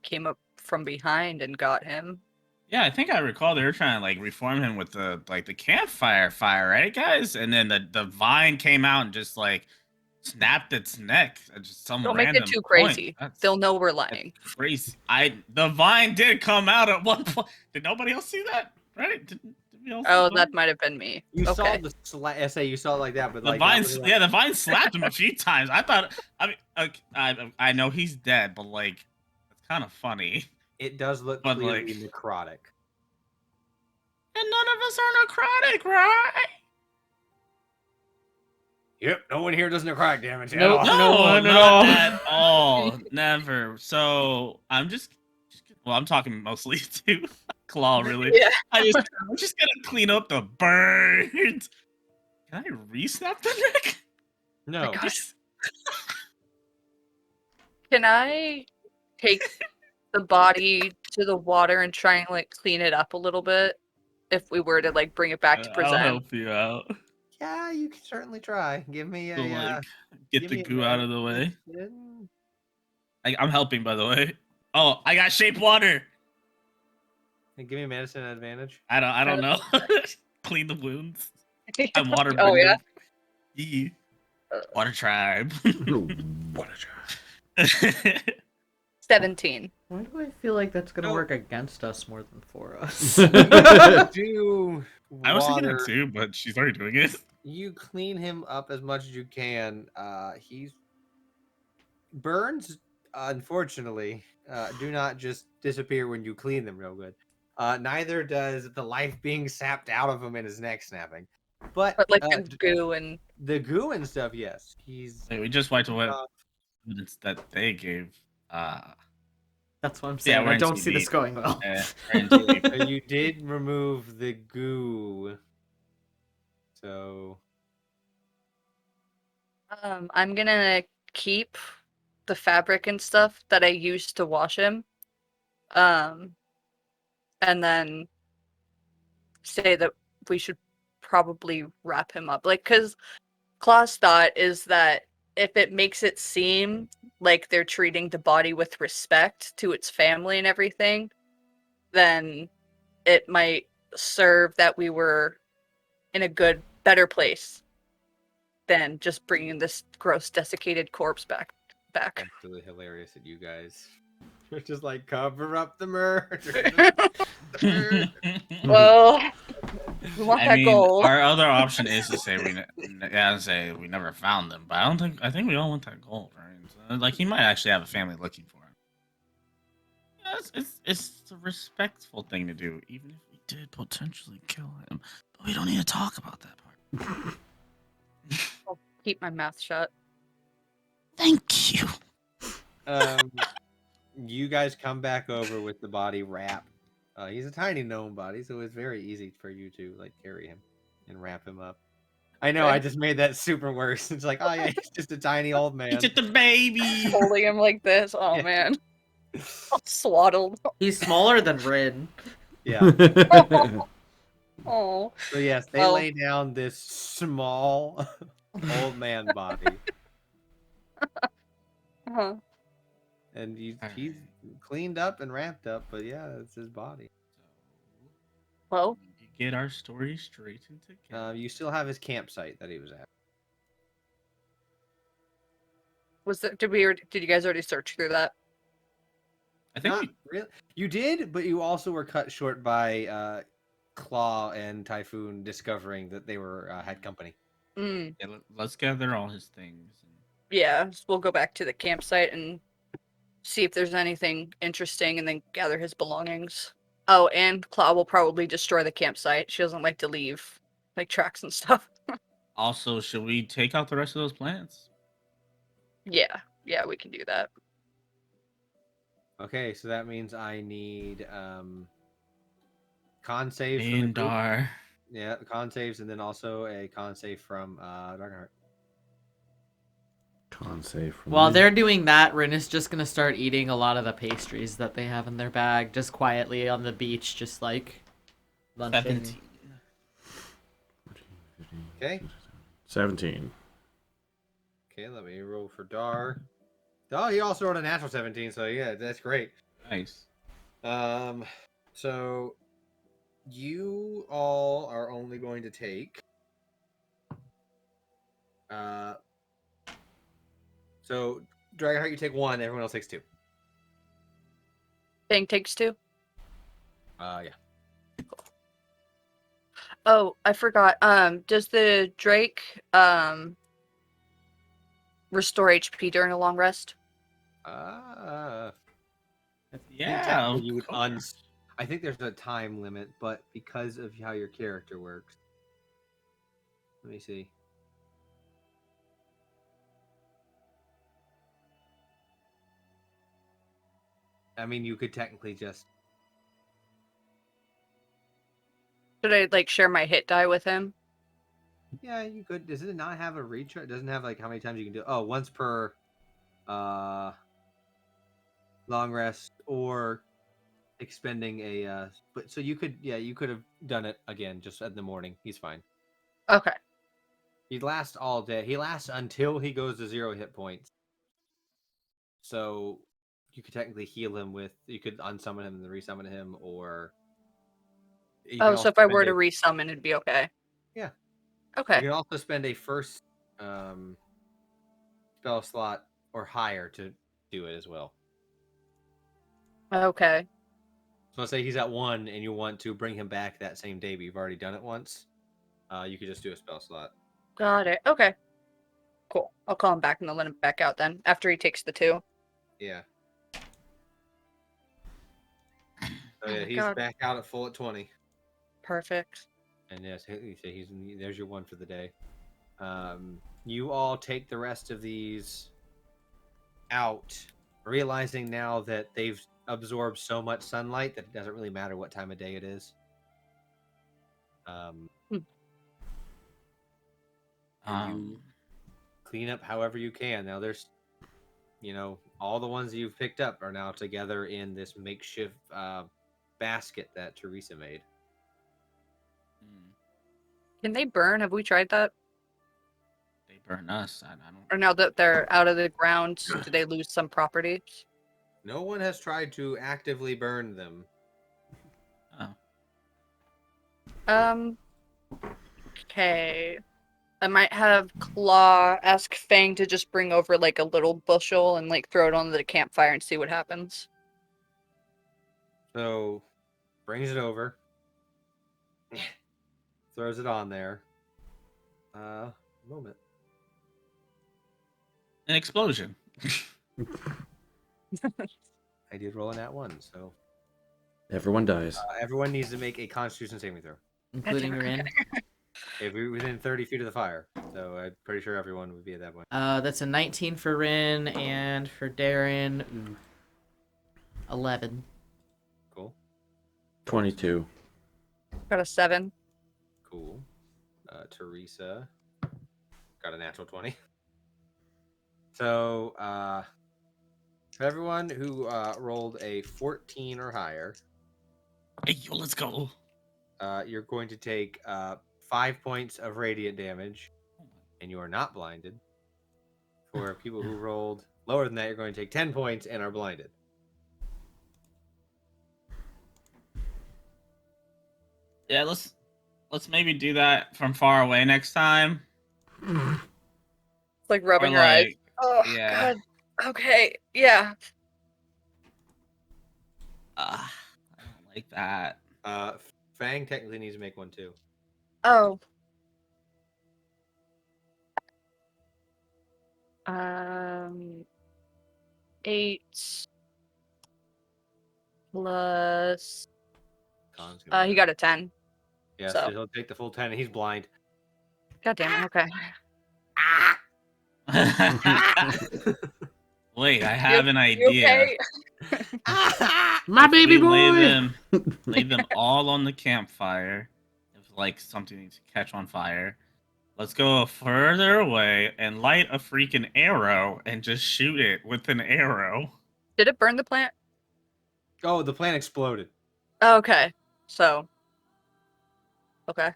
came up from behind and got him. Yeah, I think I recall they were trying to like reform him with the campfire fire, right, guys? And then the vine came out and just like snapped its neck at just some Don't make random it too point. crazy. That's They'll know we're lying. crazy. The vine did come out at one point. Did nobody else see that? Right? Did we all see Oh, the that vine? might have been me. You saw Okay. the SA, you saw it like that, but The like vine, that was, like, yeah, the vine slapped him a few times. I thought, I mean, I know he's dead, but like, it's kind of funny. it does look But, clearly like- necrotic. And none of us are necrotic, right? Yep, no one here does necrotic damage at Nope. all. No one at not all. at all. Never. So I'm well, I'm talking mostly to Claw, really. Yeah. I'm just gonna clean up the birds. Can I re-snap the neck? No. Can I take the body to the water and try and like clean it up a little bit if we were to like bring it back to I'll present. help you out. Yeah, you can certainly try. Give me So, a like, get give the me a goo out of the way. medicine. I'm helping, by the way. Oh, I got shape water. And give me a medicine advantage. I don't know. Clean the wounds. I'm water Oh yeah. Yeah. Water tribe. What a job. 17. Why do I feel like that's gonna No. work against us more than for us? Do I was thinking that water. too, but she's already doing it. You clean him up as much as you can. He's burns, unfortunately, do not just disappear when you clean them real good. Neither does the life being sapped out of him and his neck snapping. But But like the goo and the goo and stuff, yes, he's Like, we just wiped away uh, evidence that they gave. That's what I'm Yeah, saying. we're I in don't see TV. this going well. We're in TV. so you did remove the goo. So I'm gonna keep the fabric and stuff that I used to wash him. And then say that we should probably wrap him up. Like, because Claw's thought is that if it makes it seem like they're treating the body with respect to its family and everything, then it might serve that we were in a better place than just bringing this gross desiccated corpse back. absolutely hilarious that you guys are just like cover up the murder. Well, we want I that mean, gold. our other option is to say say we never found them, but I think we all want that gold, right? So, like, he might actually have a family looking for him. Yeah, it's a respectful thing to do, even if we did potentially kill him. But we don't need to talk about that part. I'll keep my mouth shut. Thank you. You guys come back over with the body wrapped. He's a tiny gnome body, so it's very easy for you to like carry him and wrap him up. I know, I just made that super worse. It's like, oh yeah, he's just a tiny old man. He's just a baby. Holding him like this. Oh Yeah. man. Swaddled. He's smaller than Rin. Yeah. Oh. So yes, they Well- lay down this small old man body, Uh-huh. and he's cleaned up and wrapped up. But yeah, it's his body. Well, We get our story straightened together. You still have his campsite that he was at. did you guys already search through that? I think Not really. You did, but you also were cut short by Claw and Typhoon discovering that they were had company. Mm, yeah, let's gather all his things. yeah, so we'll go back to the campsite and see if there's anything interesting and then gather his belongings. Oh, and Claw will probably destroy the campsite. She doesn't like to leave like tracks and stuff. Also, should we take out the rest of those plants? Yeah, we can do that. Okay, so that means I need con saves from the And group. our Yeah, con saves, and then also a con save from Darkenheart. Con save from While me. they're doing that, Rin is just gonna start eating a lot of the pastries that they have in their bag, just quietly on the beach, just like lunching. 17. Okay. 17. Okay, let me roll for Dar. Oh, he also rolled a natural 17, so yeah, that's great. Nice. So you all are only going to take so Dragonheart, you take 1, everyone else takes 2. Bang takes 2. Yeah. Oh, I forgot. Does the Drake restore HP during a long rest? I think Yeah. technically you would of course. I think there's a time limit, but because of how your character works. Let me see. I mean, you could technically just Should I like share my hit die with him? yeah, you could. Does it not have a recharge? It doesn't have like how many times you can do? Oh, once per long rest or expending a. But so you could have done it again just in the morning. He's fine. Okay. He lasts all day. He lasts until he goes to 0 hit points. So you could technically heal him with. You could unsummon him and then resummon him, or. Oh, so if I were to resummon, it'd be okay. Yeah. Okay. You can also spend a first spell slot or higher to do it as well. Okay. So let's say he's at 1 and you want to bring him back that same day, but you've already done it once. You could just do a spell slot. Got it. Okay. Cool. I'll call him back and then let him back out then after he takes the 2. Yeah. So yeah, he's God. back out at full at 20. Perfect. And yes, there's your 1 for the day. You all take the rest of these out, realizing now that they've absorbed so much sunlight that it doesn't really matter what time of day it is. You clean up however you can. Now there's, all the ones you've picked up are now together in this makeshift basket that Teresa made. Can they burn? Have we tried that? They burn us. I don't. Or now that they're out of the ground, do they lose some properties? No one has tried to actively burn them. Oh. Okay. I might have Claw ask Fang to just bring over like a little bushel and like throw it on the campfire and see what happens. So, brings it over. Throws it on there. Moment. An explosion. I did roll a nat 1, so Everyone dies. everyone needs to make a Constitution saving throw. Including Rin. If we're within 30 feet of the fire, so I'm pretty sure everyone would be at that point. That's a 19 for Rin, and for Darren, 11. Cool. 22. Got a 7. Cool. Teresa got a natural 20. So, everyone who rolled a 14 or higher, Hey, yo, let's go. you're going to take 5 points of radiant damage, and you are not blinded. For people who rolled lower than that, you're going to take 10 points and are blinded. Yeah, let's maybe do that from far away next time. It's like rubbing Or, your eyes. like, Oh, yeah. God. Okay. Yeah. I don't like that. Fang technically needs to make one too. Oh. 8 plus. He got a 10. Yeah, so. so he'll take the full 10, and he's blind. God damn it. Okay. Wait, I have an idea. Okay? My baby We boy! lay them all on the campfire. If like something needs to catch on fire, let's go further away and light a freaking arrow and just shoot it with an arrow. Did it burn the plant? Oh, the plant exploded. Okay. So. Okay.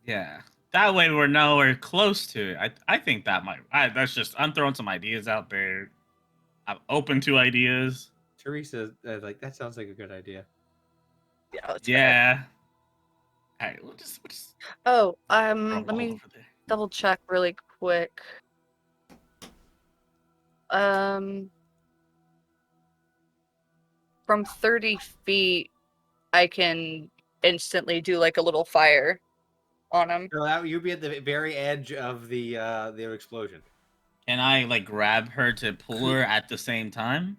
Yeah, that way we're nowhere close to it. I think that might. That's just. I'm throwing some ideas out there. I'm open to ideas. Teresa, that sounds like a good idea. Yeah. That's fair. Yeah. All right, we'll just Oh, throw let them all me over there. double check really quick. From 30 feet, I can instantly do like a little fire on him. So you'd be at the very edge of the explosion. Can I like grab her to pull her at the same time?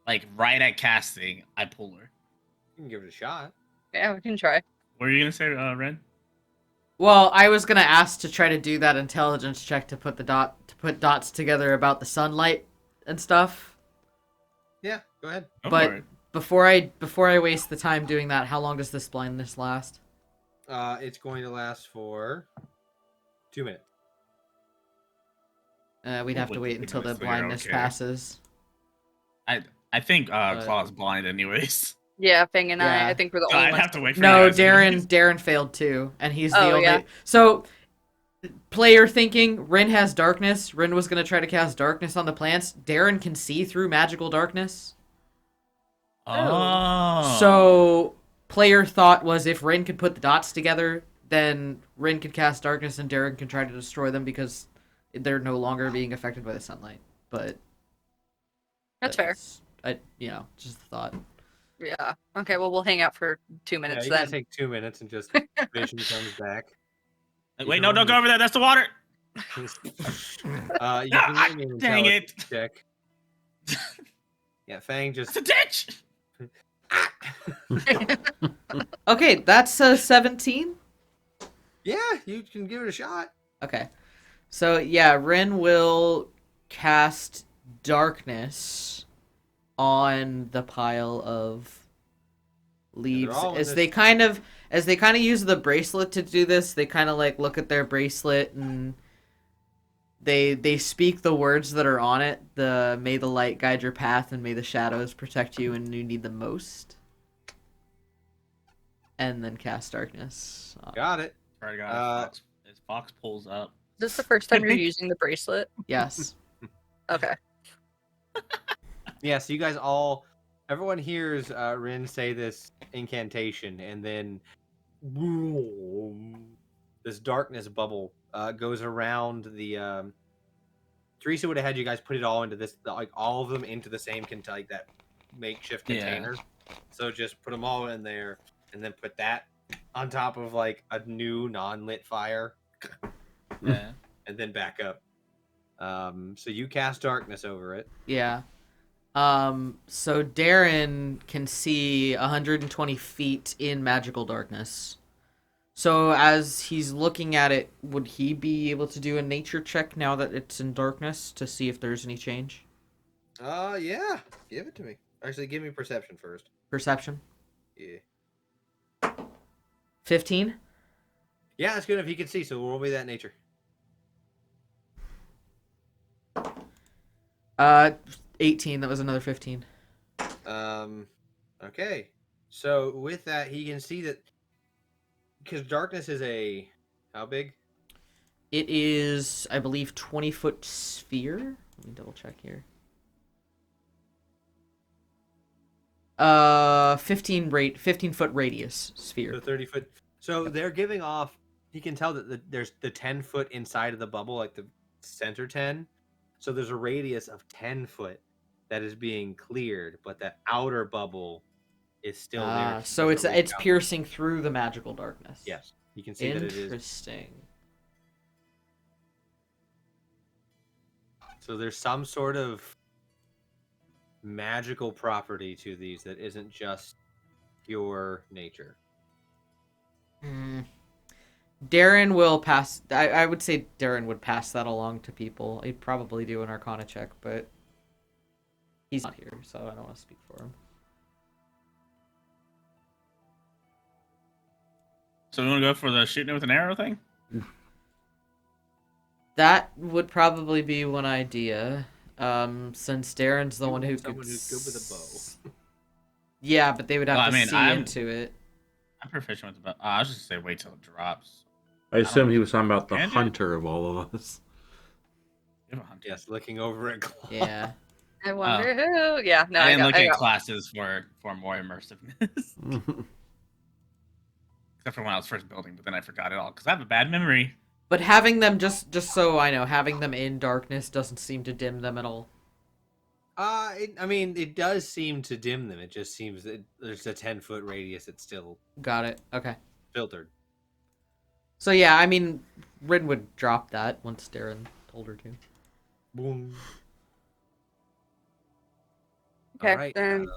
Like right at casting, I pull her. You can give it a shot. Yeah, we can try. What are you gonna say, Ren? Well, I was gonna ask to try to do that intelligence check to put dots together about the sunlight and stuff. Yeah, go ahead. Go But for it. before I waste the time doing that, how long does this blindness last? It's going to last for 2 minutes. We'd have to Would wait you until the figure, blindness okay. passes. I think Claw's blind anyways. Yeah, Fang and Yeah. I think we're the So only I'd ones. have to wait for No, you guys anyways. Darren failed too, and he's the Oh, only. yeah. So, player thinking Rin has darkness. Rin was gonna try to cast darkness on the plants. Darren can see through magical darkness. Oh. So, player thought was if Rin could put the dots together, then Rin could cast darkness and Darren can try to destroy them because they're no longer being affected by the sunlight. But That's fair. Just a thought. Yeah. Okay, well, we'll hang out for 2 Yeah, minutes you then. gotta take 2 minutes and just vision comes back. Wait, no, don't go over there. That's the water. You Ah, can give me an dang intelligence it. check. Yeah, Fang It's just. a ditch. Okay, that's a 17. Yeah, you can give it a shot. Okay. So, yeah, Rin will cast darkness on the pile of leaves all in as this- they kind of use the bracelet to do this. They kind of like look at their bracelet and they speak the words that are on it. The may the light guide your path and may the shadows protect you when you need them most. And then cast darkness. Got it. Sorry, God, his fox pulls up. Is this the first time you're using the bracelet? Yes. Okay. Yeah, so you guys everyone hears Rin say this incantation, and then this darkness bubble goes around the. Teresa would have had you guys put it all into this, like all of them into the same like that makeshift Yeah. container. So just put them all in there, and then put that on top of like a new non-lit fire, Yeah. and then back up. So you cast darkness over it. Yeah. So Darren can see 120 feet in magical darkness. So as he's looking at it, would he be able to do a nature check now that it's in darkness to see if there's any change? Yeah. Give it to me. Actually, give me perception first. Perception. Yeah. 15? Yeah, it's good if he can see, so roll me that nature. 18. That was another 15. Okay. So with that, he can see that because darkness is how big? It is, I believe, 20-foot sphere. Let me double check here. 15-foot radius sphere. So 30 foot. So they're giving off. He can tell that there's the 10 foot inside of the bubble, like the center 10. So there's a radius of 10 foot that is being cleared, but that outer bubble is still there. So it's piercing through the magical darkness. Yes, you can see that it is. Interesting. So there's some sort of magical property to these that isn't just pure nature. Darren will pass. I would say Darren would pass that along to people. He'd probably do an Arcana check, but he's not here, so I don't want to speak for him. So we want to go for the shooting it with an arrow thing? That would probably be one idea. Since Darren's the one who Someone could who's good with a bow. Yeah, but they would have to see I'm into it. I'm proficient with the bow. I was just say wait till it drops. I assumed he was talking about the Can you? hunter of all of us. You have a hunter. Yes, looking over at Claw. Yeah. I wonder who. Yeah, no, I didn't look at got- classes for more immersiveness. Except for when I was first building, but then I forgot it all because I have a bad memory. But having them just so I know, having them in darkness doesn't seem to dim them at all. It does seem to dim them. It just seems that there's a 10-foot radius. It's still Got it. Okay. filtered. So yeah, I mean, Rin would drop that once Darren told her to. Boom. Okay, All right, then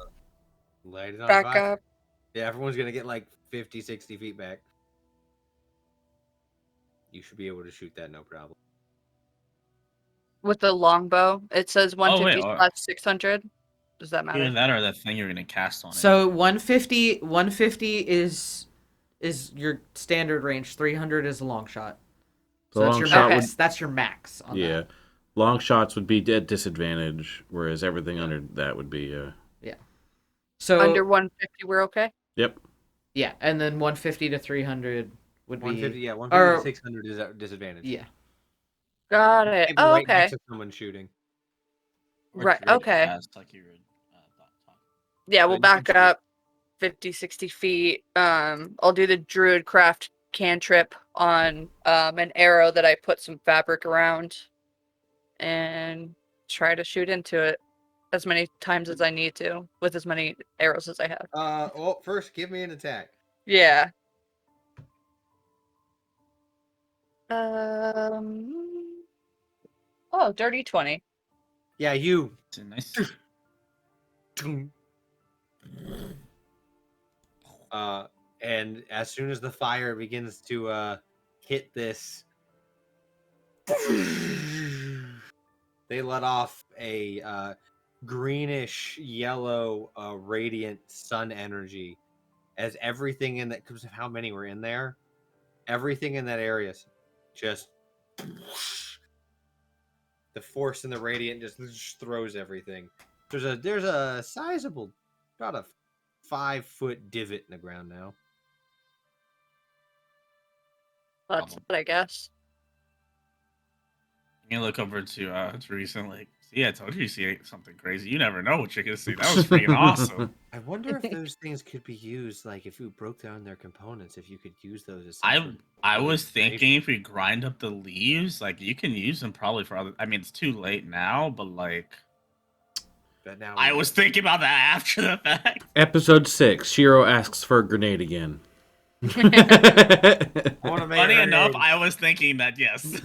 light it on back fire. up. Yeah, everyone's gonna get like 50, 60 feet back. You should be able to shoot that, no problem. With the longbow, it says 150 wait, slash 600. Does that matter? Either that or the thing you're gonna cast on it. So 150 is your standard range. 300 is a long shot. So The that's long your shot max. would- That's your max. On Yeah. That. Long shots would be at disadvantage, whereas everything under that would be. So Under 150, we're okay. Yep. yeah, and then 150 to 300 would be 150, yeah, 150 or- to 600 is at disadvantage. yeah. Got it. Can't be Oh, right okay. next to someone shooting. Or Right. threatening. Okay. Fast, like you were, thought. Yeah, we'll But you can back shoot. up 50, 60 feet. I'll do the druid craft cantrip on an arrow that I put some fabric around and try to shoot into it as many times as I need to with as many arrows as I have. Well, first give me an attack. Yeah. Oh, dirty 20. Yeah, you. It's a nice. And as soon as the fire begins to hit this, they let off a greenish yellow radiant sun energy as everything in that, because of how many were in there, everything in that area just the force in the radiant just throws everything. There's a sizable, about a 5-foot divot in the ground now. That's it, I guess. You look over to Teresa and like, see, I told you see something crazy. You never know what you're gonna see. That was freaking awesome. I wonder if those things could be used, like if you broke down their components, if you could use those as some sort of I was organization. thinking if we grind up the leaves, like you can use them probably for other. I mean, it's too late now, but like But now I we was know. thinking about that after the fact. Episode 6. Shiro asks for a grenade again. I want to make Funny a enough, grenade. I was thinking that yes.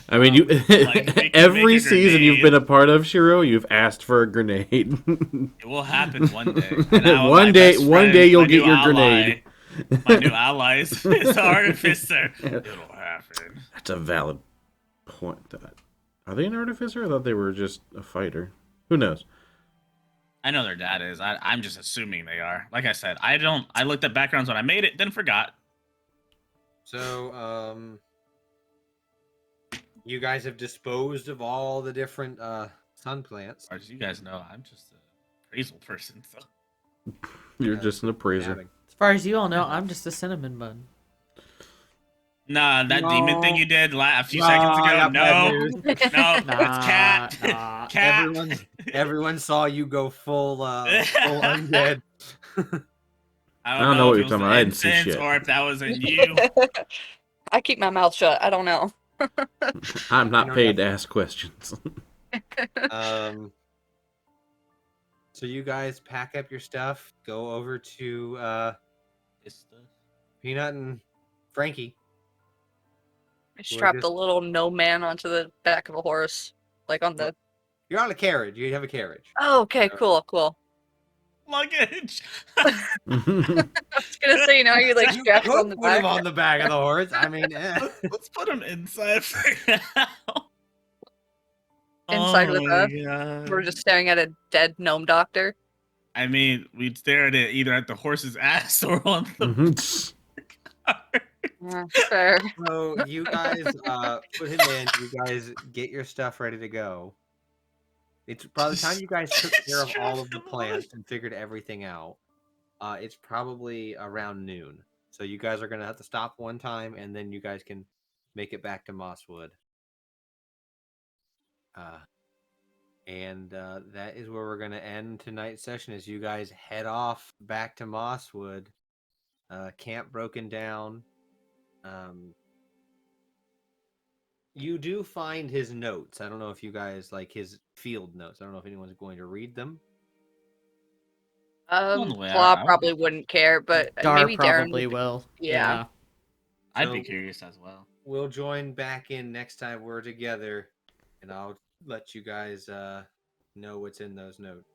I mean, you we can make every a season you've grenade. been a part of, Shiro, you've asked for a grenade. It will happen one day. And now One my day- best one friend, day you'll my get new your grenade. My new ally is the artificer. It'll happen. That's a valid point. Are they an artificer? I thought they were just a fighter. Who knows? I know their dad is. I'm just assuming they are. Like I said, I looked at backgrounds when I made it, then forgot. So, you guys have disposed of all the different sun plants. As far as you guys know, I'm just a appraisal person. So You're just an appraiser. Dabbing. As far as you all know, I'm just a cinnamon bun. nah, that demon thing No. you did a few No, seconds I ago. got bad No, news. no, it's cat. Nah. Cat. Everyone saw you go full undead. I don't know what if you're it was talking about. the I didn't see incense shit. Or if that wasn't you. I keep my mouth shut. I don't know. I'm not know paid to ask questions. So you guys pack up your stuff, go over to Peanut and Frankie. I strap the little no man onto the back of a horse. Like on the. You're on a carriage. You have a carriage. Oh, okay, cool. Luggage. I was gonna say, you know, you like You strap it could on the put him back. on the back of the horse. I mean, Let's put him inside for now. Inside Oh with my us. God. We're just staring at a dead gnome doctor. I mean, we'd stare at it either at the horse's ass or on the Mhm. Fair. so you guys put him in. You guys get your stuff ready to go. It's by the time you guys took care of all of the plants and figured everything out, it's probably around noon. So you guys are gonna have to stop one time, and then you guys can make it back to Mosswood. And that is where we're gonna end tonight's session. As you guys head off back to Mosswood, camp broken down. You do find his notes. I don't know if you guys like his field notes. I don't know if anyone's going to read them. On the way out, Claw I would probably be- wouldn't care, but Dar maybe Darren probably would. will. Yeah. I'd be So- curious as well. We'll join back in next time we're together, and I'll let you guys know what's in those notes.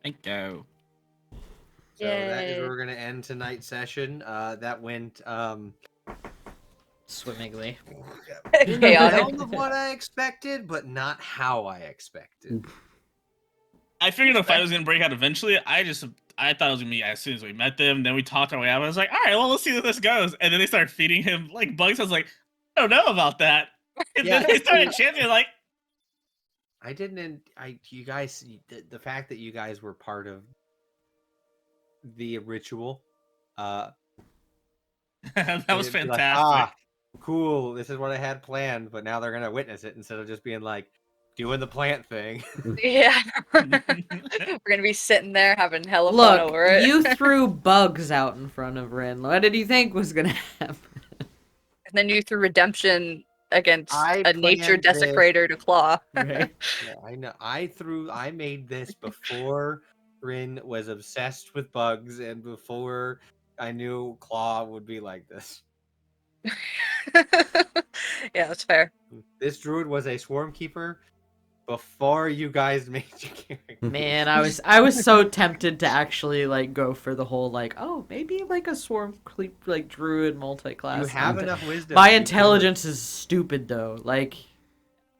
Thank you. So that is Yay. where we're gonna end tonight's session. That went Swimmingly. in the Chaotic. realm of what I expected, but not how I expected. I figured the fight was gonna break out eventually. I thought it was gonna be as soon as we met them. Then we talked our way out. I was like, all right, well, let's see how this goes. And then they started feeding him like bugs. I was like, I don't know about that. And Yeah. then they started chanting like, I didn't. You guys. The fact that you guys were part of the ritual. that was It'd be fantastic. like, ah, cool. This is what I had planned, but now they're gonna witness it instead of just being like doing the plant thing. Yeah. We're gonna be sitting there having hella fun Look, over it. you threw bugs out in front of Rin. What did you think was gonna happen? And then you threw redemption against I a nature planned this. desecrator to Claw. Right? Yeah, I know. I made this before Rin was obsessed with bugs and before I knew Claw would be like this. Yeah, that's fair. This druid was a swarm keeper before you guys made your character. Man, I was so tempted to actually like go for the whole like, oh, maybe like a swarm creep like druid multi-class. You have thing. enough wisdom. My to be intelligence is stupid though. Like,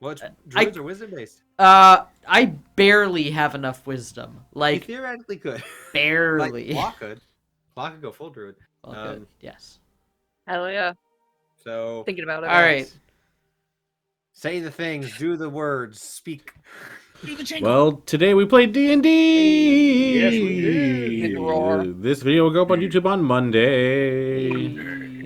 druid. Well, druids are wisdom based. I barely have enough wisdom. You Like, theoretically could. barely. Like, Claw could go full druid. Well, good. Yes. Hell yeah. So Thinking about it. All right. say the things, do the words, speak. Do the jingle. Well, today we played D&D. Yes, we did. Roar. This video will go up on YouTube on Monday.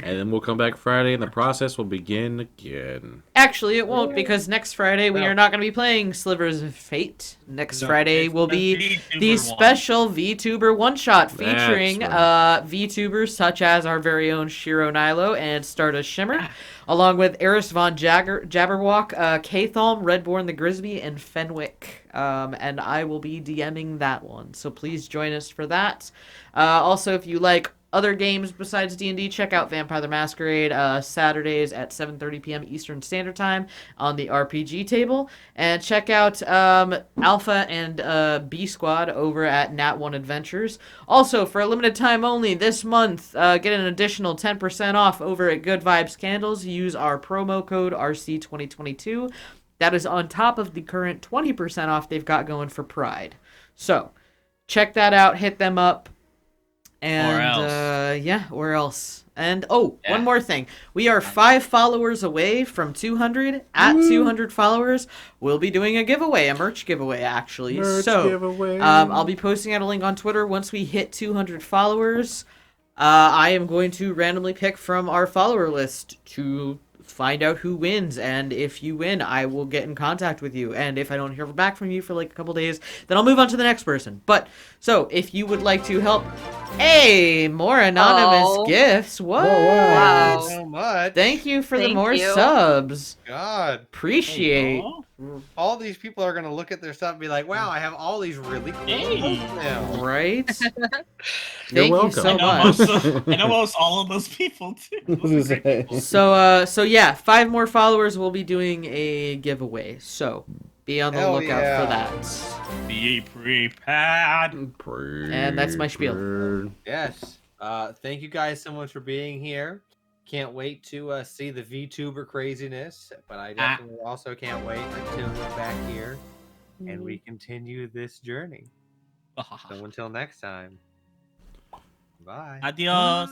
And then we'll come back Friday, and the process will begin again. Actually, it won't, because next Friday we No. are not going to be playing Slivers of Fate. Next No, Friday it's will the be VTuber the one. special VTuber one-shot featuring That's VTubers such as our very own Shiro Nailo and Stardust Shimmer, along with Eris Von Jabberwock, Kathalm, Redborn the Grisby, and Fenwick. And I will be DMing that one, so please join us for that. Also, if you like other games besides D&D, check out Vampire the Masquerade Saturdays at 7:30 p.m. Eastern Standard Time on the RPG table. And check out Alpha and B Squad over at Nat 1 Adventures. Also, for a limited time only this month, get an additional 10% off over at Good Vibes Candles. Use our promo code RC2022. That is on top of the current 20% off they've got going for Pride. So, check that out. Hit them up. And, or else. And, one more thing. We are 5 followers away from 200. At 200 followers, we'll be doing a giveaway, a merch giveaway, actually. Giveaway. I'll be posting out a link on Twitter once we hit 200 followers. I am going to randomly pick from our follower list to find out who wins, and if you win, I will get in contact with you, and if I don't hear back from you for like a couple days, then I'll move on to the next person. But, so, if you would like to help, more anonymous gifts, what? Wow. So much. Thank you for the Thank more you. subs. God. Appreciate. All these people are going to look at their stuff and be like, wow, I have all these really cool Hey. stuff now. Right? You're Thank welcome. you so I much. know most all of those people too. So yeah, 5 more followers will be doing a giveaway. So be on the Hell lookout yeah. for that. Be prepared. And that's my spiel. Yes. Thank you guys so much for being here. Can't wait to see the VTuber craziness, but I definitely also can't wait until we're back here and we continue this journey. So until next time, bye. Adios.